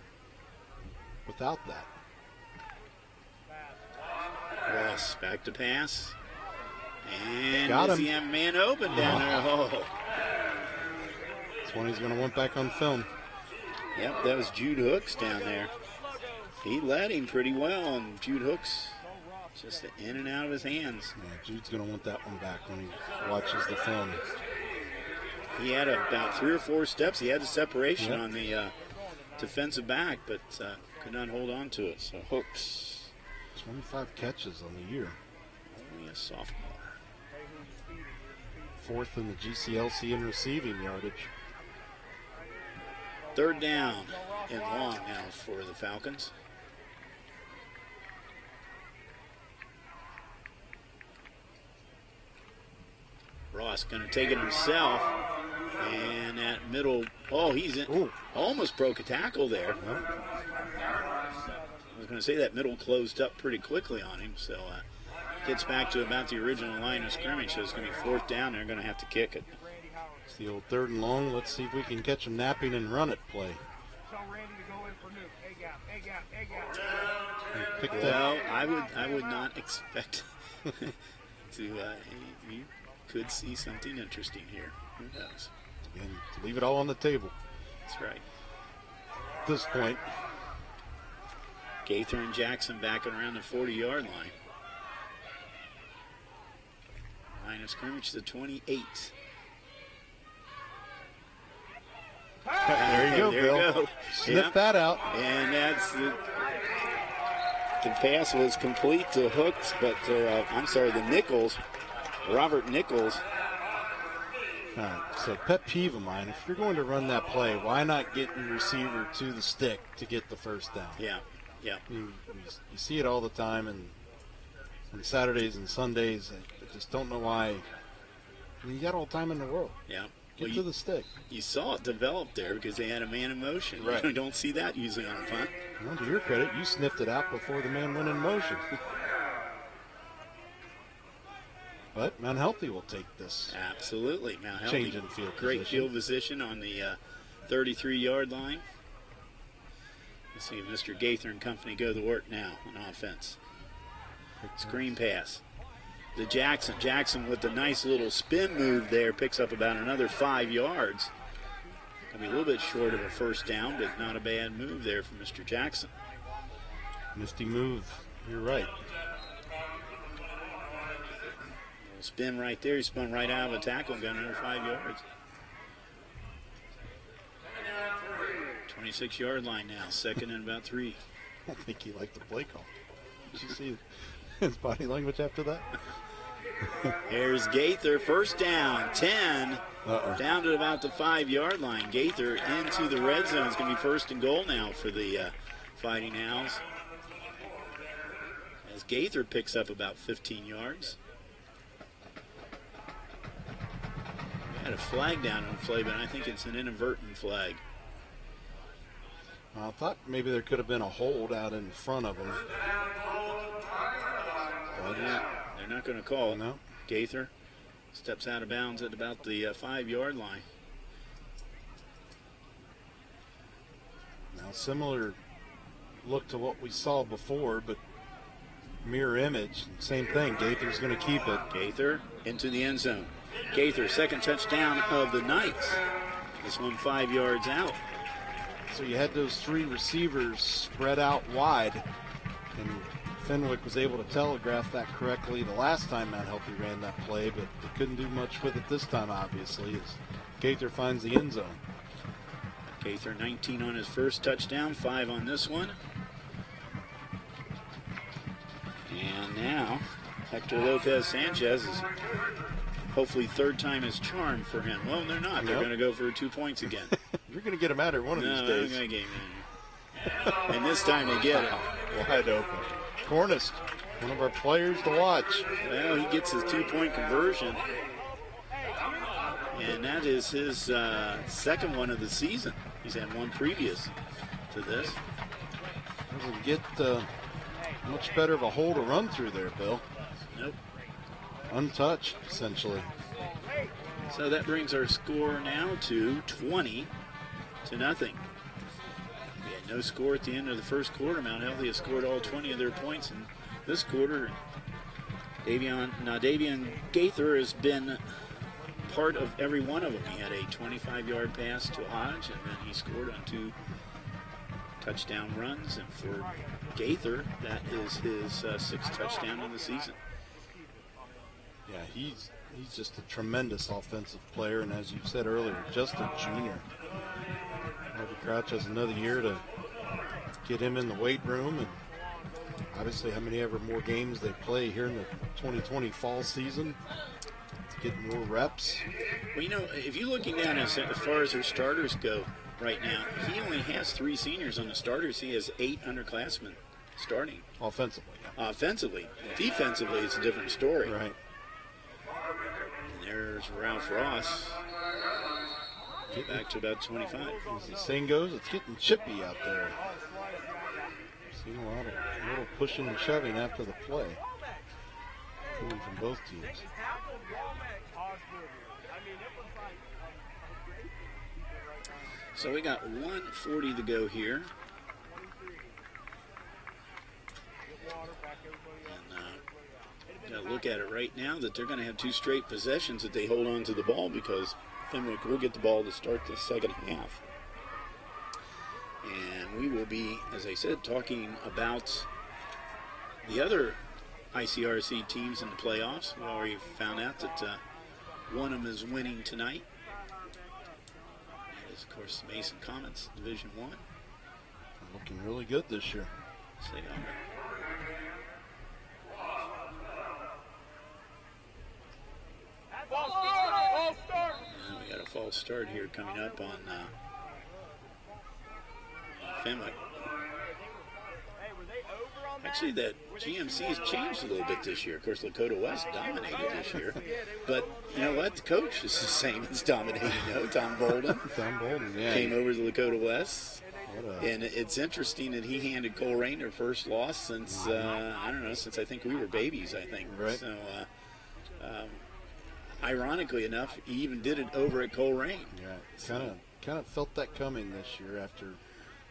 without that. Ross back to pass. And Got does him. he have a man open down there? Oh. That's one he's going to want back on film. Yep, that was Jude Hooks down there. He led him pretty well, and Jude Hooks just in and out of his hands. Yeah, Jude's going to want that one back when he watches the film. He had about 3 or 4 steps. He had the separation Yep. on the defensive back, but could not hold on to it. So Hooks, 25 catches on the year. only a sophomore. 4th in the GCLC in receiving yardage. Third down and long now for the Falcons. Ross going to take it himself. And that middle, he's in. Ooh. Almost broke a tackle there. Well, I was going to say that middle closed up pretty quickly on him. So gets back to about the original line of scrimmage. So it's going to be 4th down. They're going to have to kick it. it's the old 3rd and long. Let's see if we can catch him napping and run it play. Pick that. Well, I would not expect to. You could see something interesting here. Who knows? Again, leave it all on the table That's right. at this point. Gaither and Jackson backing around the 40-yard line. Line of scrimmage to 28. There you go, There Bill. you go. Sniff Yeah. that out. And that's the pass was complete to Hooks, but the Nichols, Robert Nichols. All right, so pet peeve of mine, if you're going to run that play, why not get your receiver to the stick to get the first down? Yeah. You see it all the time, and on Saturdays and Sundays, I just don't know why. I mean, you got all the time in the world. Yeah. Get to the stick. You saw it develop there because they had a man in motion. Right. You don't see that usually on a punt. Well, to your credit, you sniffed it out before the man went in motion. But Mount Healthy will take this. Absolutely. Now, Change in field great position. field position on the 33-yard line. Let's see if Mr. Gaither and company go to work now on offense. Screen pass. To Jackson. Jackson with the nice little spin move there picks up about another 5 yards. Gonna be a little bit short of a first down, but not a bad move there from Mr. Jackson. Nifty move. You're right. Spin right there. He spun right out of a tackle and got another 5 yards. 26-yard line now. 2nd and about 3. I don't think he liked the play call. Did you see his body language after that? Here's Gaither, first down, 10, down to about the 5-yard line. Gaither into the red zone. It's going to be 1st and goal now for the Fighting Owls. As Gaither picks up about 15 yards. We had a flag down on the play, but I think it's an inadvertent flag. I thought maybe there could have been a hold out in front of him. They're not going to call it. No. Gaither steps out of bounds at about the 5-yard line. Now, similar look to what we saw before, but mirror image. Same thing. Gaither's going to keep it. Gaither into the end zone. Gaither, 2nd touchdown of the night. This one 5 yards out. So you had those 3 receivers spread out wide, and Fenwick was able to telegraph that correctly the last time Mount Healthy ran that play, but they couldn't do much with it this time, obviously, as Gaither finds the end zone. Gaither 19 on his first touchdown, 5 on this one. And now Hector Lopez Sanchez is hopefully third time is charm for him. Well, they're not. They're going to go for 2 points again. You're going to get him out here one of these days. I'm going to get him. And this time they get it. Wide open. Cornist, one of our players to watch. Well, he gets his 2-point conversion. And that is his second one of the season. He's had one previous to this. Doesn't get much better of a hole to run through there, Bill. Nope. Untouched, essentially. So that brings our score now to 20-0. We had no score at the end of the first quarter. Mount Healthy has scored all 20 of their points in this quarter. Davian Gaither has been part of every one of them. He had a 25-yard pass to Hodge, and then he scored on 2 touchdown runs. And for Gaither, that is his 6th touchdown in the season. Yeah, he's just a tremendous offensive player, and as you said earlier, just a junior. Harvey Crouch has another year to get him in the weight room, and obviously how many ever more games they play here in the 2020 fall season, get more reps. Well, you know, if you're looking down as far as their starters go right now, he only has 3 seniors on the starters. He has 8 underclassmen starting. Offensively. Offensively. Defensively, it's a different story. Right. And there's Ralph Ross. Get back to about 25. As the saying goes, it's getting chippy out there. Seen a little pushing and shoving after the play. Coming from both teams. So we got 1:40 to go here. And got to look at it right now that they're going to have 2 straight possessions that they hold on to the ball, because Fenwick will get the ball to start the second half. And we will be, as I said, talking about the other ICRC teams in the playoffs. We already found out that one of them is winning tonight. That is, of course, Mason Comets, Division I. Looking really good this year. Yes, they are. We got a false start here coming up on Fenwick. Actually, that GMC has changed a little bit this year. Of course, Lakota West dominated this year. But you know what? The coach is the same as dominating. Tom Bolden. Tom Bolden, yeah. Came over to Lakota West. And it's interesting that he handed Colerain their first loss since, since I think we were babies, I think. Right. So, ironically enough, he even did it over at Colerain. Yeah, kind of felt that coming this year after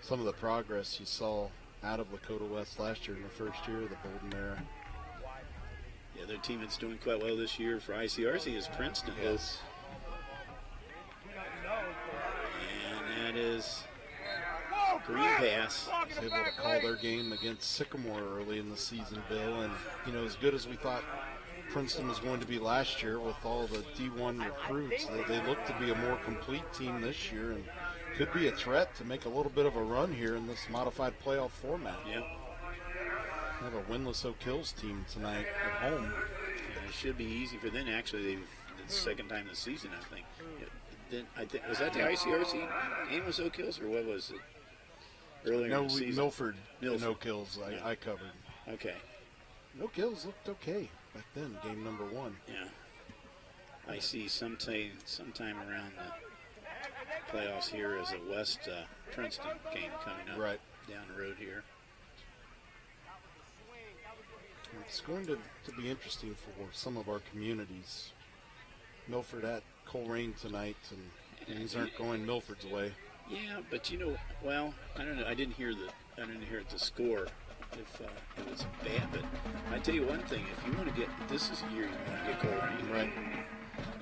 some of the progress you saw out of Lakota West last year in the first year of the Bolden era. The other team that's doing quite well this year for ICRC is Princeton. Yes. And that is green pass. Was able to call their game against Sycamore early in the season, Bill, and as good as we thought Princeton was going to be last year with all the D1 recruits, they look to be a more complete team this year and could be a threat to make a little bit of a run here in this modified playoff format. Yep. We have a winless Oak Hills team tonight at home. And it should be easy for them. Actually, the second time this season, I think. Was that the ICRC game with Oak Hills, or what was it? Earlier in the season? Milford. And Oak Hills I covered. Okay. Oak Hills looked okay back then, game number 1. Yeah. I see sometime around the playoffs here is a West Princeton game coming up down the road here. It's going to be interesting for some of our communities. Milford at Colerain tonight, and things aren't going Milford's way. Yeah, but I don't know. I didn't hear the score if it was bad. But I tell you one thing: if you want to get, this is the year you want to get Colerain. Right.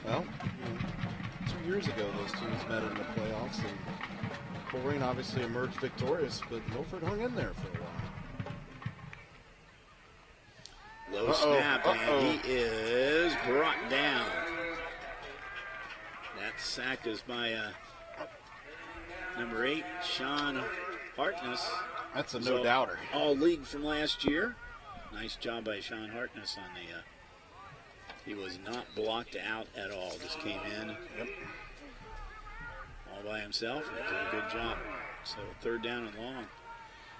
Well, 2 years ago those teams met in the playoffs, and Colerain obviously emerged victorious, but Milford hung in there for a while. And he is brought down. That sack is by number 8, Sean Hartness. That's a no-doubter. All league from last year. Nice job by Sean Hartness on the. He was not blocked out at all. Just came in. Yep. All by himself. And did a good job. So 3rd down and long.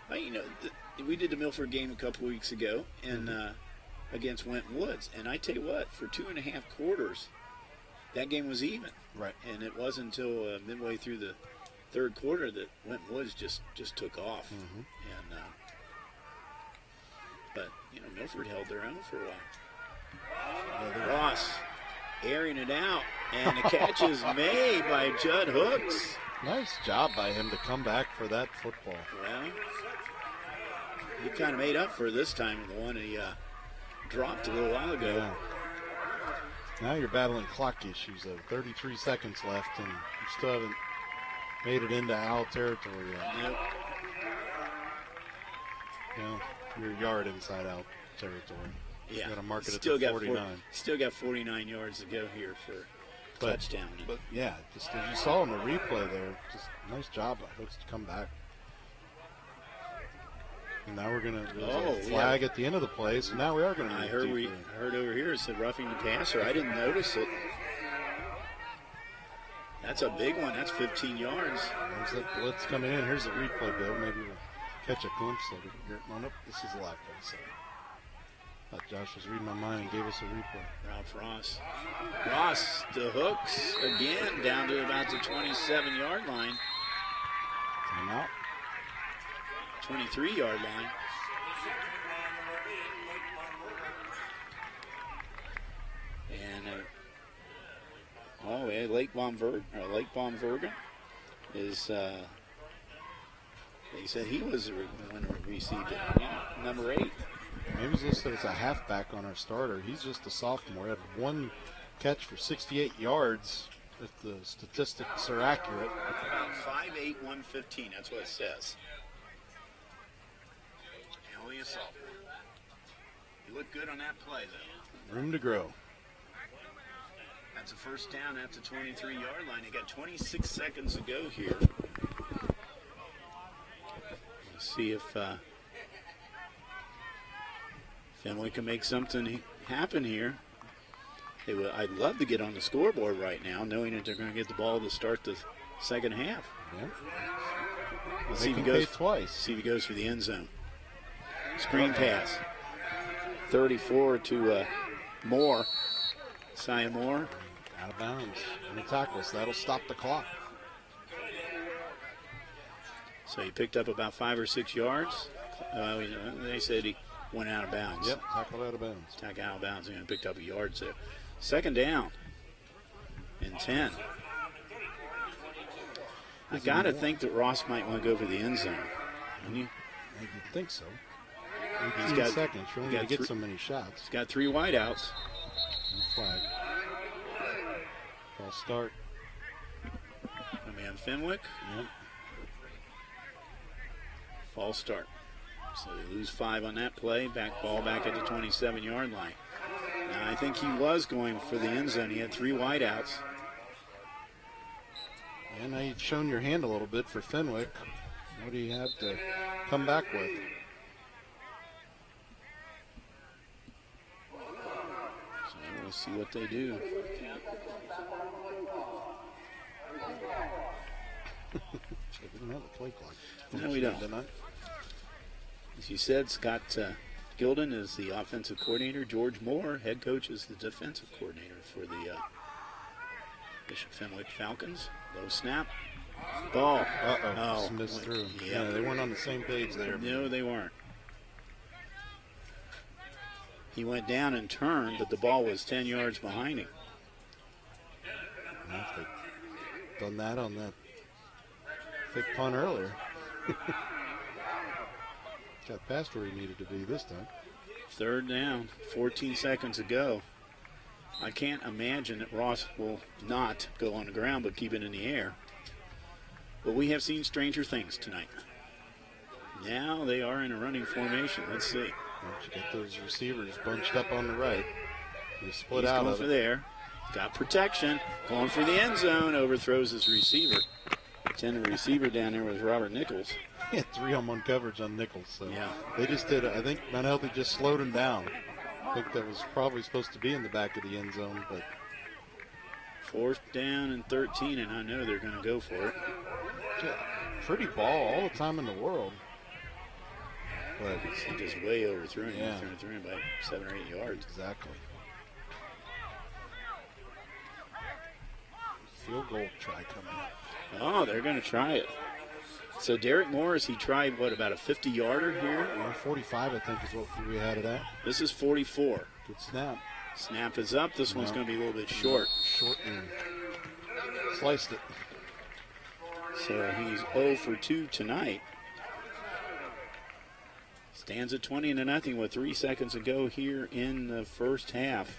Well, you know, we did the Milford game a couple weeks ago, and against Winton Woods. And I tell you what, for 2.5 quarters, that game was even. Right. And it wasn't until midway through the 3rd quarter that Winton Woods just took off. And but you know, Milford held their own for a while. Ross airing it out, and the catch is made by Judd Hooks. Nice job by him to come back for that football. Well, he kind of made up for this time with the one he dropped a little while ago. Yeah. Now you're battling clock issues, though. 33 seconds left, and you still haven't made it into Owl territory yet. Yep. Well, you're a yard inside Owl territory. Yeah. You got to mark it Still at the 49. Still got 49 yards to go here for touchdown. But yeah, just as you saw in the replay there, just nice job by Hooks to come back. And now we're gonna flag at the end of the play, so now we are gonna. I heard over here it said roughing the passer. I didn't notice it. That's a big one. That's 15 yards. There's that blitz coming in. Here's the replay, Bill. Maybe we'll catch a glimpse of it here. No, nope, this is a live play. So thought Josh was reading my mind and gave us a replay. Ralph Ross. Ross to Hooks again down to about the 27-yard line. Timeout. 23-yard line. And Lake Baumvergen is. They said he was the one who received it. Yeah, number 8. Maybe it's listed as a halfback on our starter. He's just a sophomore. Had one catch for 68 yards, if the statistics are accurate. About 5'8", 115. That's what it says. Only a sophomore. He looked good on that play, though. Room to grow. That's a first down at the 23-yard line. They got 26 seconds to go here. Let's see if Fenwick can make something happen here. I'd love to get on the scoreboard right now, knowing that they're going to get the ball to start the second half. Yeah. Let's see if he goes twice. See if he goes for the end zone. Screen pass. 34 to Moore. Sia Moore. Out of bounds. And the tackles. That'll stop the clock. So he picked up about 5 or 6 yards. They said he went out of bounds. Yep, tackled out of bounds. Tackled out of bounds and picked up a yard there. Second down and 10. I got to think that Ross might want to go for the end zone. Wouldn't you? I would think so. He's got seconds. You're only going to get so many shots. He's got 3 wideouts. And flag. False start. Man Fenwick. Yep. False start. So they lose 5 on that play. Ball back at the 27-yard line. Now I think he was going for the end zone. He had 3 wideouts. And now you've shown your hand a little bit for Fenwick. What do you have to come back with? So we'll see what they do. We don't have a play clock. No, we don't. As you said, Scott Gilden is the offensive coordinator. George Moore, head coach, is the defensive coordinator for the Bishop Fenwick Falcons. Low snap. Ball. Just missed through. Yeah, they weren't on the same page there. No, they weren't. He went down and turned, but the ball was 10 yards behind him. Well, if they'd done that on that thick punt earlier. Got past where he needed to be this time. Third down, 14 seconds to go. I can't imagine that Ross will not go on the ground but keep it in the air. But we have seen stranger things tonight. Now they are in a running formation. Let's see. You get those receivers bunched up on the right. You split He's out going of for it. there. Got protection. Going for the end zone. Overthrows his receiver. Intended receiver down there was Robert Nichols. He had 3-on-1 coverage on Nichols. So Yeah. they just did. I think Mount Healthy just slowed him down. I think that was probably supposed to be in the back of the end zone, but 4th down and 13, and I know they're going to go for it. pretty ball all the time in the world. But He just way overthrew him. Yeah. He threw him by 7 or 8 yards. exactly. Field goal try coming up. Oh, they're going to try it. So Derek Morris, he tried, about a 50-yarder here? 145, I think, is what we had it at. This is 44. Good snap. Snap is up. This one's No. going to be a little bit short. Short and sliced it. So he's 0 for 2 tonight. Stands at 20-0 with 3 seconds to go here in the first half.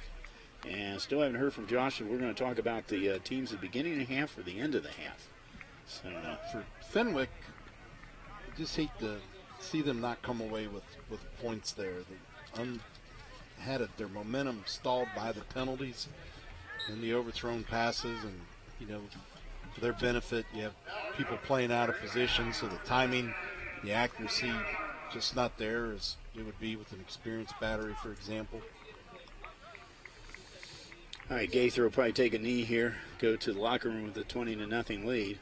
And still haven't heard from Josh. We're going to talk about the teams at the beginning of the half or the end of the half. So For Fenwick, I just hate to see them not come away with points there. They had their momentum stalled by the penalties and the overthrown passes, and for their benefit, you have people playing out of position, so the timing, the accuracy, just not there as it would be with an experienced battery, for example. all right, Gaither will probably take a knee here, go to the locker room with a 20-0 lead.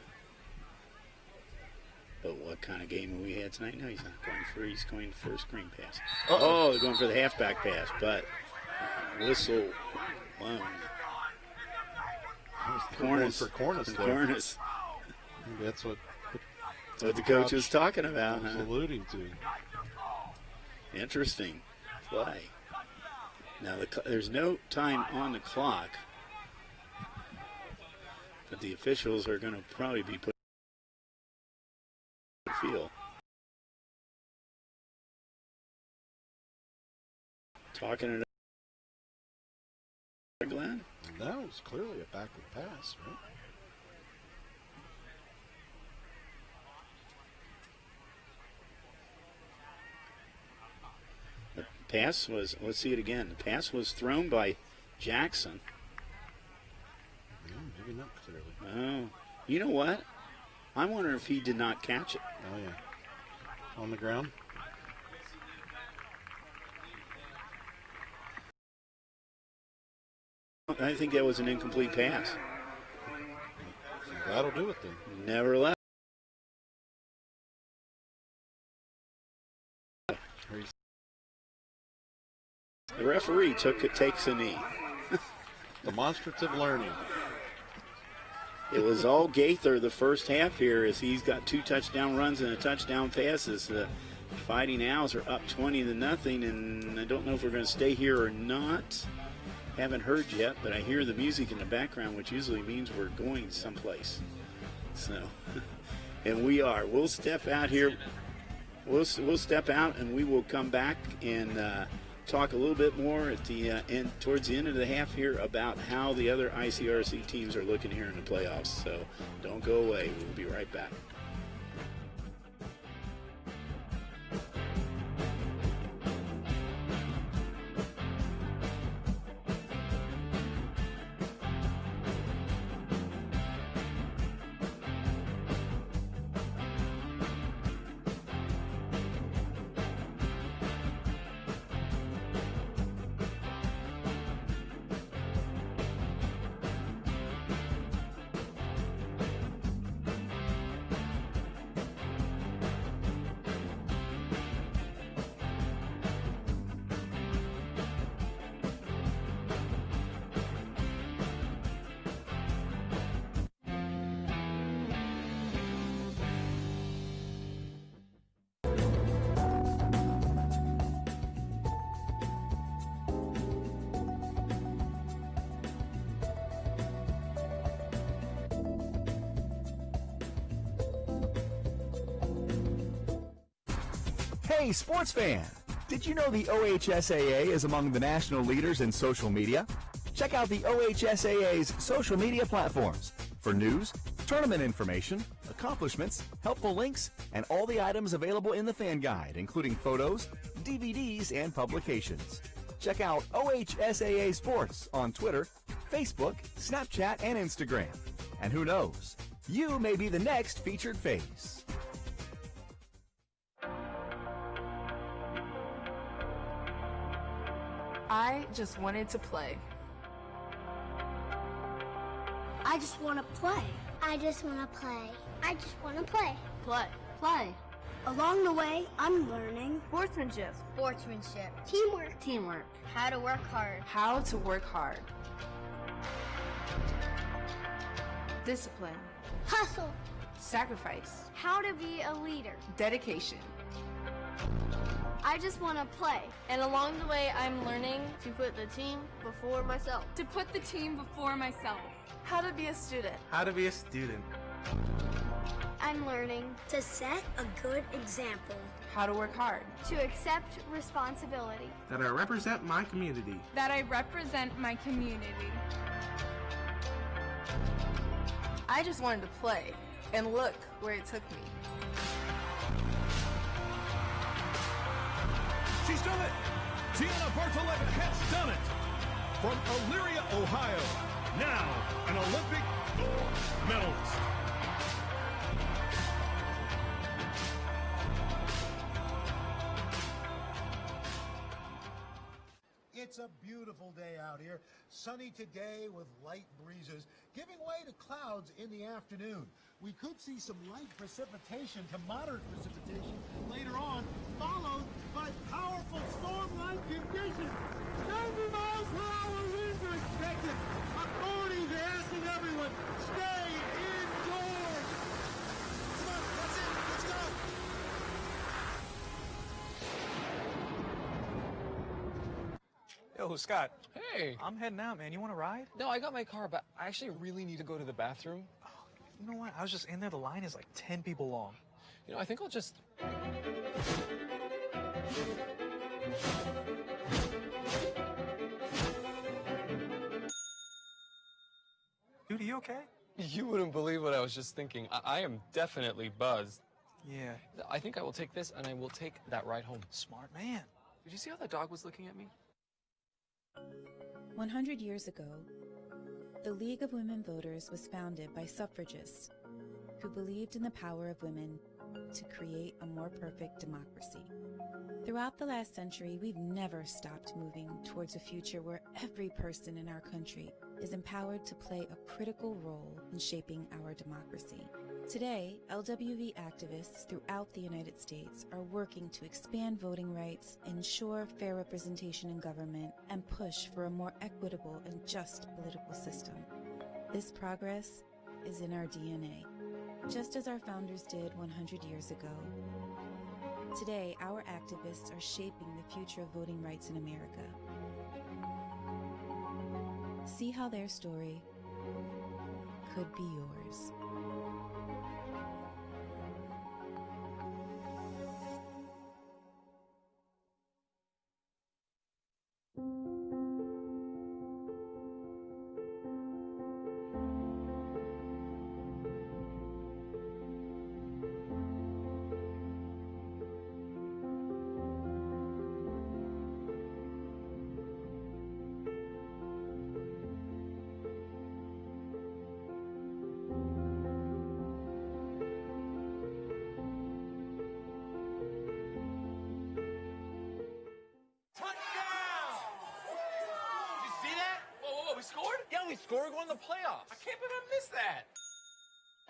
But what kind of game have we had tonight? No, he's not going for. He's going for a screen pass. Oh, they're going for the halfback pass, but whistle blown. Corners for Cornus there. Cornus. Maybe that's what What the coach was talking about, was huh? alluding to. Interesting play. Now, there's no time on the clock, but the officials are going to probably be put on the field. Talking it, Glenn? That was clearly a backward pass, right? The pass was, let's see it again. The pass was thrown by Jackson. No, maybe not clearly. Oh, you know what? I wonder if he did not catch it. Oh, yeah. On the ground? I think that was an incomplete pass. That'll do it then. Nevertheless. The referee takes a knee. Demonstrative learning. It was all Gaither the first half here as he's got 2 touchdown runs and a touchdown passes. The Fighting Owls are up 20-0, and I don't know if we're going to stay here or not. Haven't heard yet, but I hear the music in the background, which usually means we're going someplace. So, and we are. We'll step out here. We'll step out, and we will come back and talk a little bit more at the end, towards the end of the half here, about how the other ICRC teams are looking here in the playoffs. So, don't go away. We'll be right back. Hey, sports fan! Did you know the OHSAA is among the national leaders in social media? Check out the OHSAA's social media platforms for news, tournament information, accomplishments, helpful links, and all the items available in the fan guide, including photos, DVDs, and publications. Check out OHSAA Sports on Twitter, Facebook, Snapchat, and Instagram. And who knows, you may be the next featured face. I just wanted to play. I just want to play. I just want to play. I just want to play. Play. Play. Along the way, I'm learning Sportsmanship. sportsmanship, teamwork, Teamwork. how to work hard, How to work hard. Discipline. hustle, Sacrifice. how to be a leader. Dedication. I just want to play. And along the way, I'm learning to put the team before myself. To put the team before myself. How to be a student. How to be a student. I'm learning to set a good example, How to work hard. to accept responsibility. That I represent my community. That I represent my community. I just wanted to play, and look where it took me. She's done it! Tiana Bartoletta has done it! From Elyria, Ohio, now an Olympic gold medalist. It's a beautiful day out here. Sunny today with light breezes, giving way to clouds in the afternoon. We could see some light precipitation to moderate precipitation later on, followed by powerful storm-like conditions. 90 miles per hour winds are expected. Authorities are asking everyone, stay indoors. Come on, that's it. Let's go. Yo, Scott. Hey. I'm heading out, man. You want to ride? No, I got my car, but I actually really need to go to the bathroom. Oh, you know what? I was just in there. The line is like 10 people long. You know, I think I'll just... Dude, are you okay? You wouldn't believe what I was just thinking. I am definitely buzzed. Yeah. I think I will take this, and I will take that ride home. Smart man. Did you see how that dog was looking at me? 100 years ago, the League of Women Voters was founded by suffragists who believed in the power of women to create a more perfect democracy. Throughout the last century, we've never stopped moving towards a future where every person in our country is empowered to play a critical role in shaping our democracy. Today, LWV activists throughout the United States are working to expand voting rights, ensure fair representation in government, and push for a more equitable and just political system. This progress is in our DNA, just as our founders did 100 years ago. Today, our activists are shaping the future of voting rights in America. See how their story could be yours. We scored, going to the playoffs. I can't believe I missed that.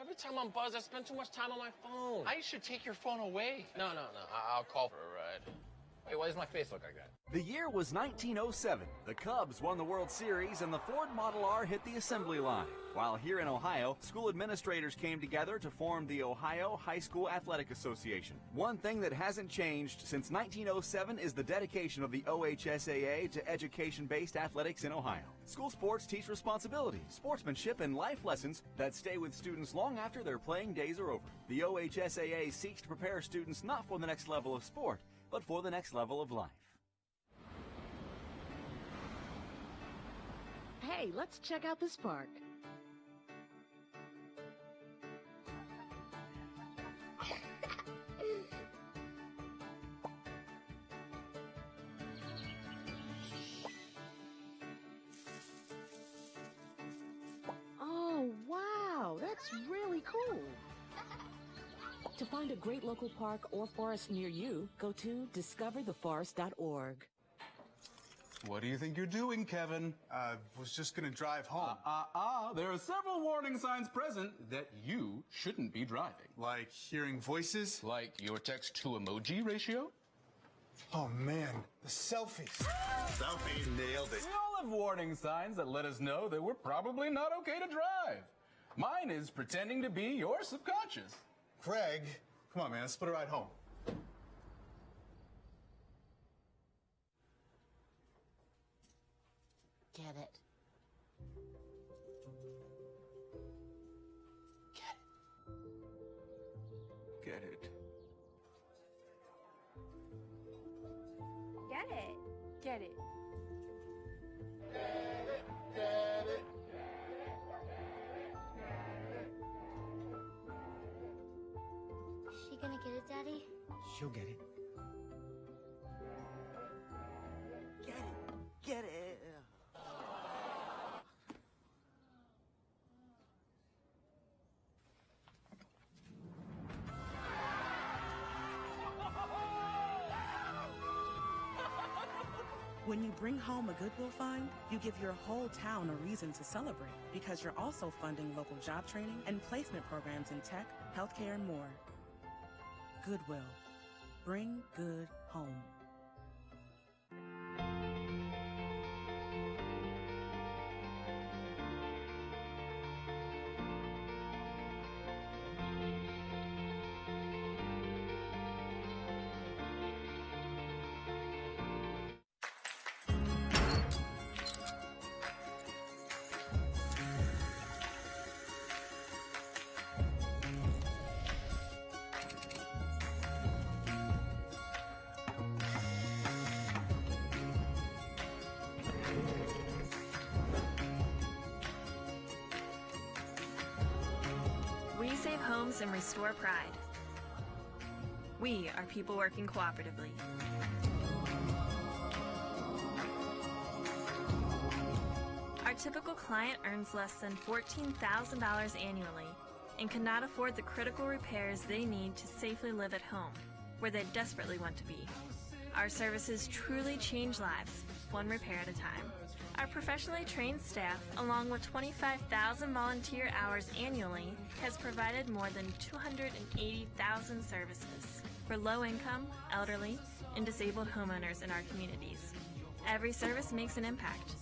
Every time I'm buzzed, I spend too much time on my phone. I should take your phone away. No. I'll call for a ride. Wait, why does my face look like that? The year was 1907. The Cubs won the World Series and the Ford Model R hit the assembly line. While here in Ohio, school administrators came together to form the Ohio High School Athletic Association. One thing that hasn't changed since 1907 is the dedication of the OHSAA to education-based athletics in Ohio. School sports teach responsibility, sportsmanship, and life lessons that stay with students long after their playing days are over. The OHSAA seeks to prepare students not for the next level of sport, but for the next level of life. Hey, let's check out this park. That's really cool. To find a great local park or forest near you, go to discovertheforest.org. What do you think you're doing, Kevin? Was just gonna drive home. There are several warning signs present that you shouldn't be driving. Like hearing voices? Like your text-to-emoji ratio? Oh man, the selfies. Selfies nailed it. We all have warning signs that let us know that we're probably not okay to drive. Mine is pretending to be your subconscious. Craig, come on man, let's split a ride home. Get it. Get it. Get it. Get it. Get it. Is she gonna get it, Daddy? She'll get it. Get it. Get it. When you bring home a Goodwill find, you give your whole town a reason to celebrate because you're also funding local job training and placement programs in tech, healthcare, and more. Goodwill. Bring good home. We save homes and restore pride. We are people working cooperatively. Our typical client earns less than $14,000 annually and cannot afford the critical repairs they need to safely live at home, where they desperately want to be. Our services truly change lives, one repair at a time. Our professionally trained staff, along with 25,000 volunteer hours annually, has provided more than 280,000 services for low-income, elderly, and disabled homeowners in our communities. Every service makes an impact.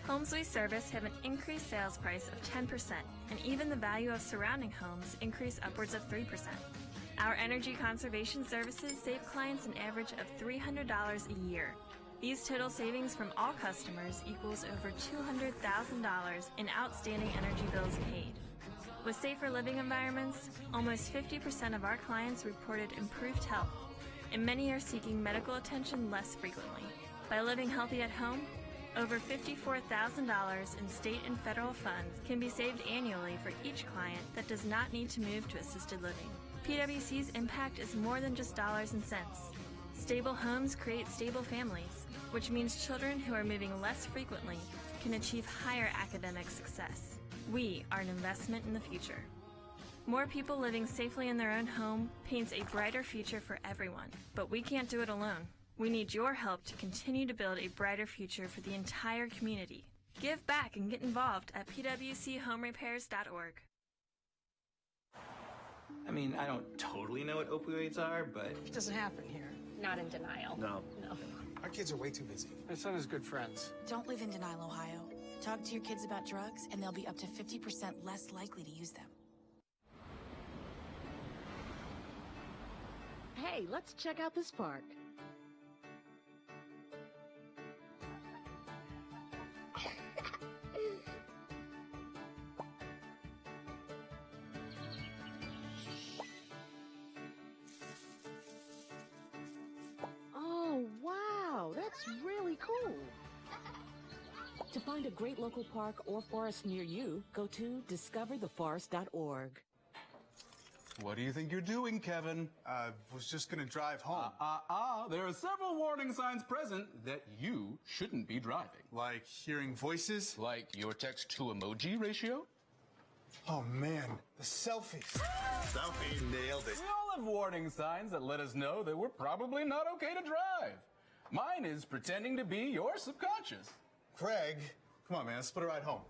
Homes we service have an increased sales price of 10%, and even the value of surrounding homes increase upwards of 3%. Our energy conservation services save clients an average of $300 a year. These total savings from all customers equals over $200,000 in outstanding energy bills paid. With safer living environments, almost 50% of our clients reported improved health, and many are seeking medical attention less frequently. By living healthy at home, over $54,000 in state and federal funds can be saved annually for each client that does not need to move to assisted living. PwC's impact is more than just dollars and cents. Stable homes create stable families, which means children who are moving less frequently can achieve higher academic success. We are an investment in the future. More people living safely in their own home paints a brighter future for everyone, but we can't do it alone. We need your help to continue to build a brighter future for the entire community. Give back and get involved at pwchomrepairs.org. I mean, I don't totally know what opioids are, but... It doesn't happen here. Not in denial. No. Our kids are way too busy. My son has good friends. Don't live in denial, Ohio. Talk to your kids about drugs, and they'll be up to 50% less likely to use them. Hey, let's check out this park. Oh, wow, that's really cool. To find a great local park or forest near you, go to discovertheforest.org. What do you think you're doing, Kevin? Was just gonna drive home. There are several warning signs present that you shouldn't be driving. Like hearing voices? Like your text-to-emoji ratio? Oh, man, the selfies. Selfie nailed it. We all have warning signs that let us know that we're probably not okay to drive. Mine is pretending to be your subconscious. Craig, come on, man, let's split a ride home.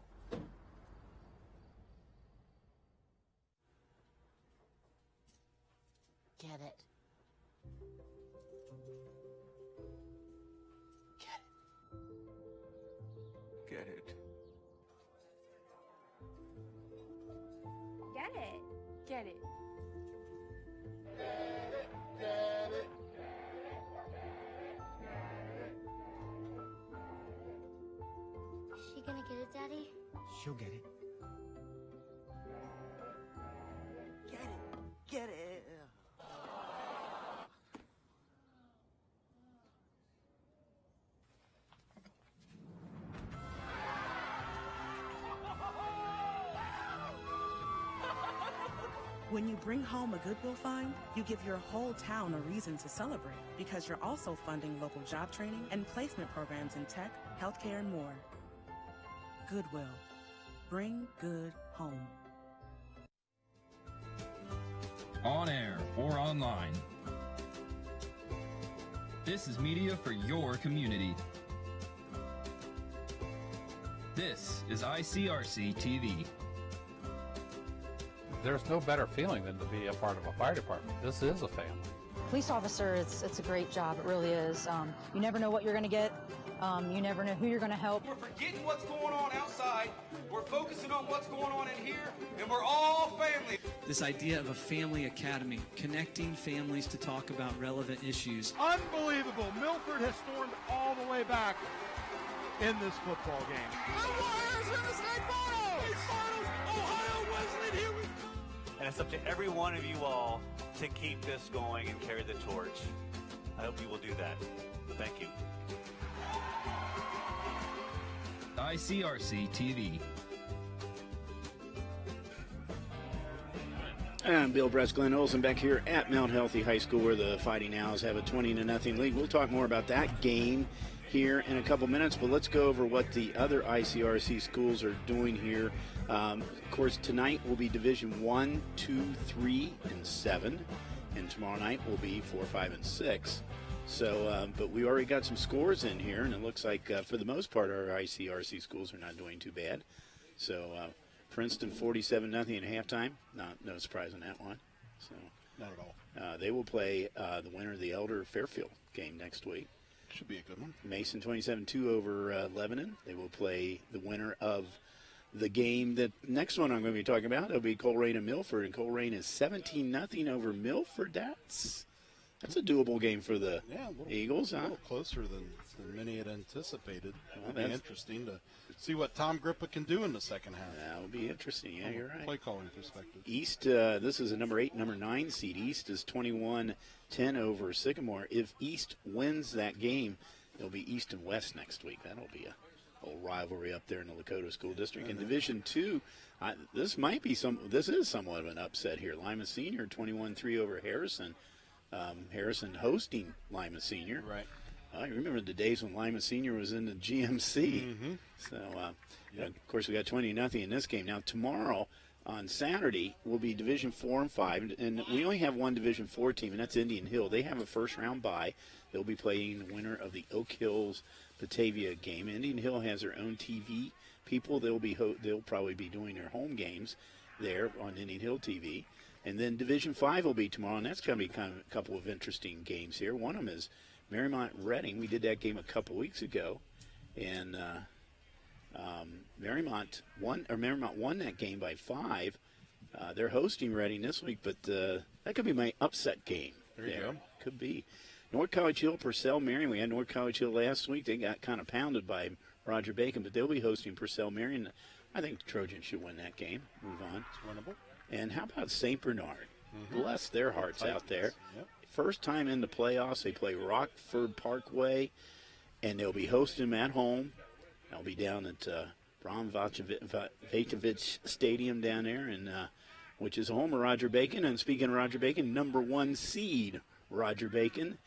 Get it. Get it. Get it. Get it. Is she gonna get it, Daddy? She'll get it. Get it. Get it. When you bring home a Goodwill find, you give your whole town a reason to celebrate because you're also funding local job training and placement programs in tech, healthcare, and more. Goodwill. Bring good home. On air or online. This is media for your community. This is ICRC-TV. There's no better feeling than to be a part of a fire department. This is a family. Police officer, it's a great job. It really is. You never know what you're going to get. You never know who you're going to help. We're forgetting what's going on outside. We're focusing on what's going on in here, and we're all family. This idea of a family academy, connecting families to talk about relevant issues. Unbelievable. Milford has stormed all the way back in this football game. The Warriors in the state finals! State finals! Ohio Wesleyan, here we go! And it's up to every one of you all to keep this going and carry the torch. I hope you will do that. Thank you. ICRC-TV. I'm Bill Bress, Glenn Olson back here at Mount Healthy High School where the Fighting Owls have a 20-0 lead. We'll talk more about that game here in a couple minutes, but let's go over what the other ICRC schools are doing here. Of course, tonight will be Division 1, 2, 3, and 7, and tomorrow night will be 4, 5, and 6. So, but we already got some scores in here, and it looks like for the most part our ICRC schools are not doing too bad. So, Princeton 47-0 at halftime. No surprise on that one. So, not at all. They will play the winner of the Elder Fairfield game next week. Should be a good one. Mason 27-2 over Lebanon. They will play the winner of the game that next one I'm going to be talking about. It'll be Colerain and Milford, and Colerain is 17-0 over Milford. That's a doable game for the Eagles, huh? A little closer than many had anticipated. Well, It'll be interesting to see what Tom Grippa can do in the second half. That will be interesting. Yeah, you're right. Play calling perspective. East, this is a number 8, number 9 seed. East is 21-10 over Sycamore. If East wins that game, it'll be East and West next week. That'll be a whole rivalry up there in the Lakota School District. In Division 2, this is somewhat of an upset here. Lima Senior 21-3 over Harrison. Harrison hosting Lima Senior. Right. I remember the days when Lima Senior was in the GMC. Mm-hmm. So, of course, we got 20-0 in this game. Now, tomorrow on Saturday will be Division 4 and 5, and we only have one Division 4 team, and that's Indian Hill. They have a first-round bye. They'll be playing the winner of the Oak Hills Batavia game. Indian Hill has their own TV people. They'll probably be doing their home games there on Indian Hill TV. And then Division 5 will be tomorrow, and that's going to be kind of a couple of interesting games here. One of them is Marymount Reading. We did that game a couple weeks ago, and Marymount won that game by 5. They're hosting Reading this week, but that could be my upset game. There you go. Could be. North College Hill, Purcell, Marion. We had North College Hill last week. They got kind of pounded by Roger Bacon, but they'll be hosting Purcell, Marion. I think the Trojans should win that game. Move on. It's winnable. And how about St. Bernard? Bless their hearts out there. Yep. First time in the playoffs, they play Rockford Parkway, and they'll be hosting them at home. They'll be down at Bram Vajtovic Stadium down there, and which is home of Roger Bacon. And speaking of Roger Bacon, number 1 seed Roger Bacon,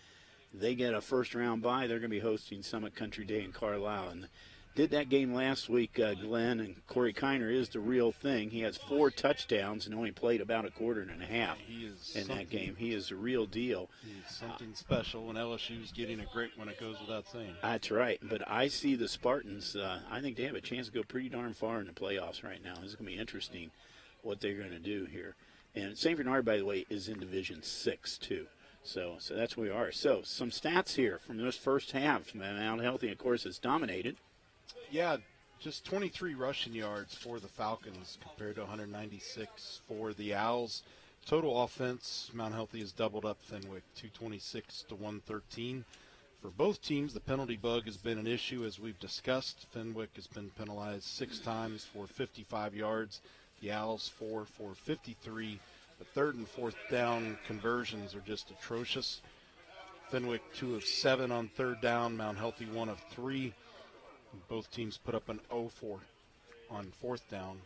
they get a first-round bye. They're going to be hosting Summit Country Day in Carlisle, and did that game last week, Glenn, and Corey Kiner is the real thing. He has 4 touchdowns and only played about a quarter and a half in that game. He is the real deal. He's something special, and LSU's getting a great one. It goes without saying. That's right. But I see the Spartans, I think they have a chance to go pretty darn far in the playoffs right now. It's going to be interesting what they're going to do here. And St. Bernard, by the way, is in Division 6, too. So that's where we are. So some stats here from this first half. Mount Healthy, of course, is dominated. Yeah, just 23 rushing yards for the Falcons compared to 196 for the Owls. Total offense, Mount Healthy has doubled up Fenwick, 226 to 113. For both teams, the penalty bug has been an issue, as we've discussed. Fenwick has been penalized 6 times for 55 yards. The Owls 4 for 53. The 3rd and 4th down conversions are just atrocious. Fenwick 2 of 7 on 3rd down. Mount Healthy 1 of 3. Both teams put up an 0-4 on 4th down.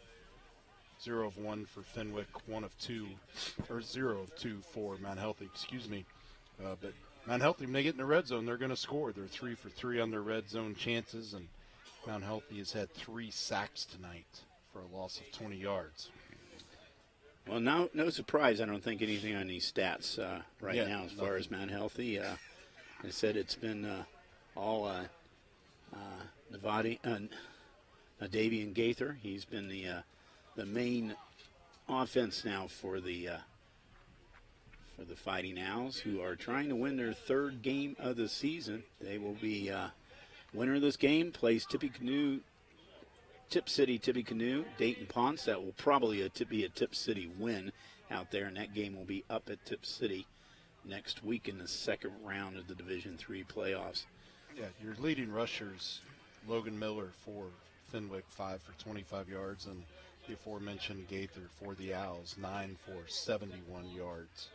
0 of 1 for Fenwick, 0 of 2 for Mount Healthy, but Mount Healthy, when they get in the red zone, they're going to score. They're 3 for 3 on their red zone chances, and Mount Healthy has had 3 sacks tonight for a loss of 20 yards. Well, no surprise, I don't think, anything on these stats now as far as Mount Healthy. I said it's been all Davian Gaither. He's been the main offense now for the Fighting Owls, who are trying to win their 3rd game of the season. They will be winner of this game, plays Tip City Tippecanoe, Dayton Ponce. That will probably be a Tip City win out there, and that game will be up at Tip City next week in the 2nd round of the Division III playoffs. Yeah, your leading rushers, Logan Miller for Fenwick, 5 for 25 yards, and the aforementioned Gaither for the Owls, 9 for 71 yards.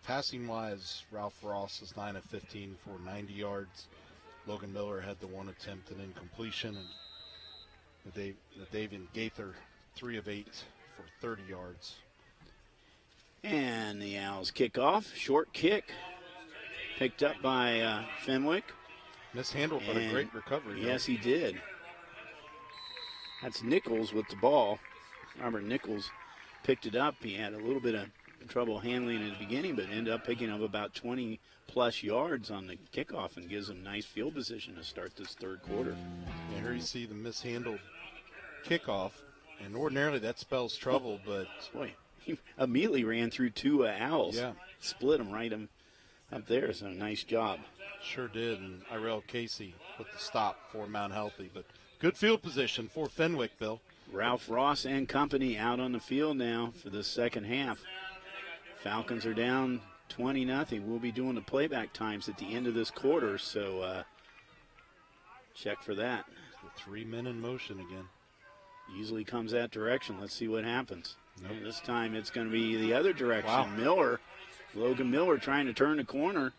Passing-wise, Ralph Ross is 9 of 15 for 90 yards. Logan Miller had the 1 attempt and incompletion, and the Davian Gaither, 3 of 8 for 30 yards. And the Owls kick off. Short kick picked up by Fenwick. Mishandled, but a great recovery. Yes, he did. That's Nichols with the ball. Robert Nichols picked it up. He had a little bit of trouble handling in the beginning, but ended up picking up about 20-plus yards on the kickoff and gives him nice field position to start this 3rd quarter. And here you see the mishandled kickoff, and ordinarily that spells trouble, but boy, he immediately ran through 2 Owls. Yeah. Split them right up there, so nice job. Sure did, and Irel Casey put the stop for Mount Healthy, but good field position for Fenwick, Bill. Ralph Ross and company out on the field now for the 2nd half. Falcons are down 20-0. We'll be doing the playback times at the end of this quarter, so check for that. The 3 men in motion again. Usually comes that direction. Let's see what happens. Nope. This time it's going to be the other direction. Wow. Logan Miller trying to turn the corner.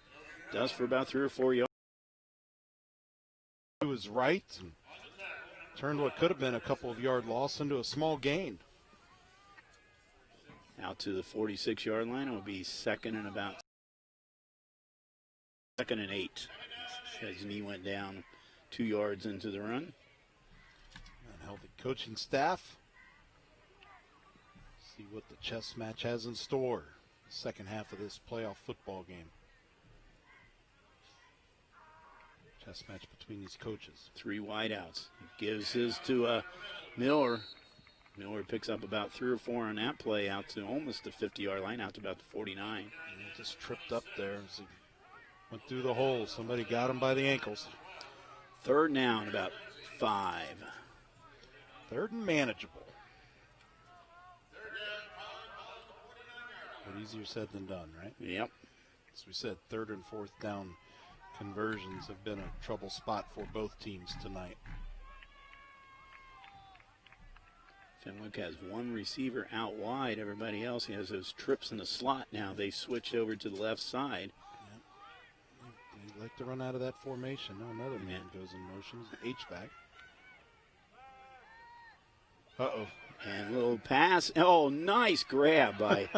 Does for about 3 or 4 yards. He was right and turned what could have been a couple of yard loss into a small gain. Out to the 46-yard line. It will be 2nd and 8. His knee went down 2 yards into the run. And healthy coaching staff. See what the chess match has in store. 2nd half of this playoff football game. Chess match between these coaches. 3 wideouts. Gives his to Miller. Miller picks up about 3 or 4 on that play out to almost the 50-yard line, out to about the 49. And he just tripped up there as he went through the hole. Somebody got him by the ankles. 3rd down, about 5. 3rd and manageable. But easier said than done, right? Yep. As we said, 3rd and 4th down conversions have been a trouble spot for both teams tonight. Fenwick has 1 receiver out wide. Everybody else, he has those trips in the slot now. They switched over to the left side. They like to run out of that formation. No, another man goes in motion. H-back. Uh-oh. And a little pass. Oh, nice grab by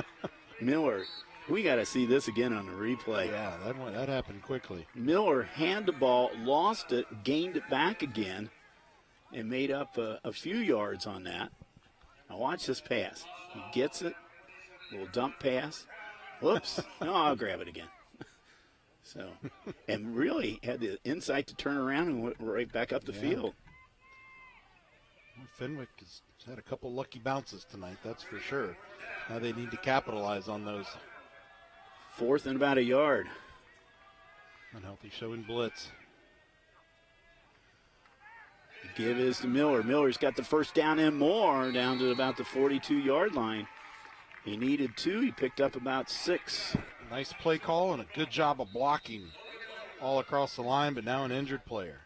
Miller. We got to see this again on the replay. Yeah, that happened quickly. Miller had the ball, lost it, gained it back again. and made up a few yards on that. Now watch this pass. He gets it. Little dump pass. Whoops. No, I'll grab it again. So, and really had the insight to turn around and went right back up the field. Well, Fenwick has had a couple lucky bounces tonight, that's for sure. Now they need to capitalize on those. 4th and about a yard. Unhealthy showing blitz. The give is to Miller. Miller's got the first down and more, down to about the 42-yard line. He needed 2. He picked up about 6. Nice play call and a good job of blocking all across the line, but now an injured player.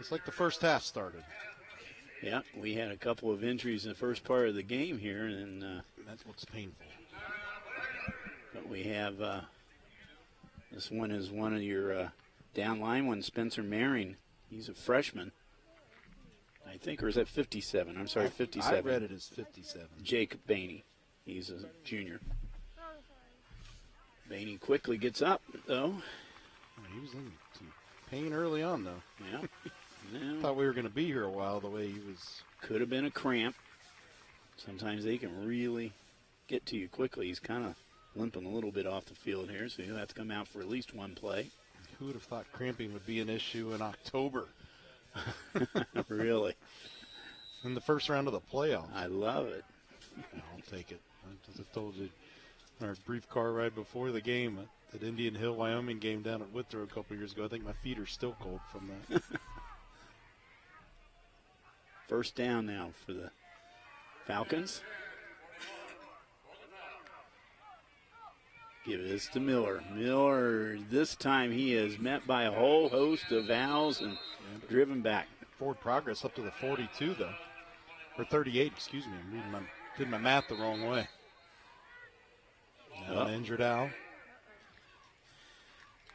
It's like the first half started. Yeah, we had a couple of injuries in the first part of the game here, and that looks painful. But we have this one is one of your down line ones, Spencer Maring. He's a freshman, I think, or is that 57? I'm sorry, 57. I read it as 57. Jake Bainey. He's a junior. Bainey quickly gets up, though. He was in some pain early on, though. Yeah. I thought we were going to be here a while the way he was. Could have been a cramp. Sometimes they can really get to you quickly. He's kind of limping a little bit off the field here, so he'll have to come out for at least one play. Who would have thought cramping would be an issue in October? Really? In the first round of the playoffs. I love it. I'll take it. As I told you, our brief car ride before the game at that Indian Hill, Wyoming game down at Withrow a couple years ago, I think my feet are still cold from that. First down now for the Falcons. Give this to Miller. Miller, this time he is met by a whole host of owls and driven back. Forward progress up to the 42, though. Or 38, excuse me. I'm did my math the wrong way. Now an injured owl.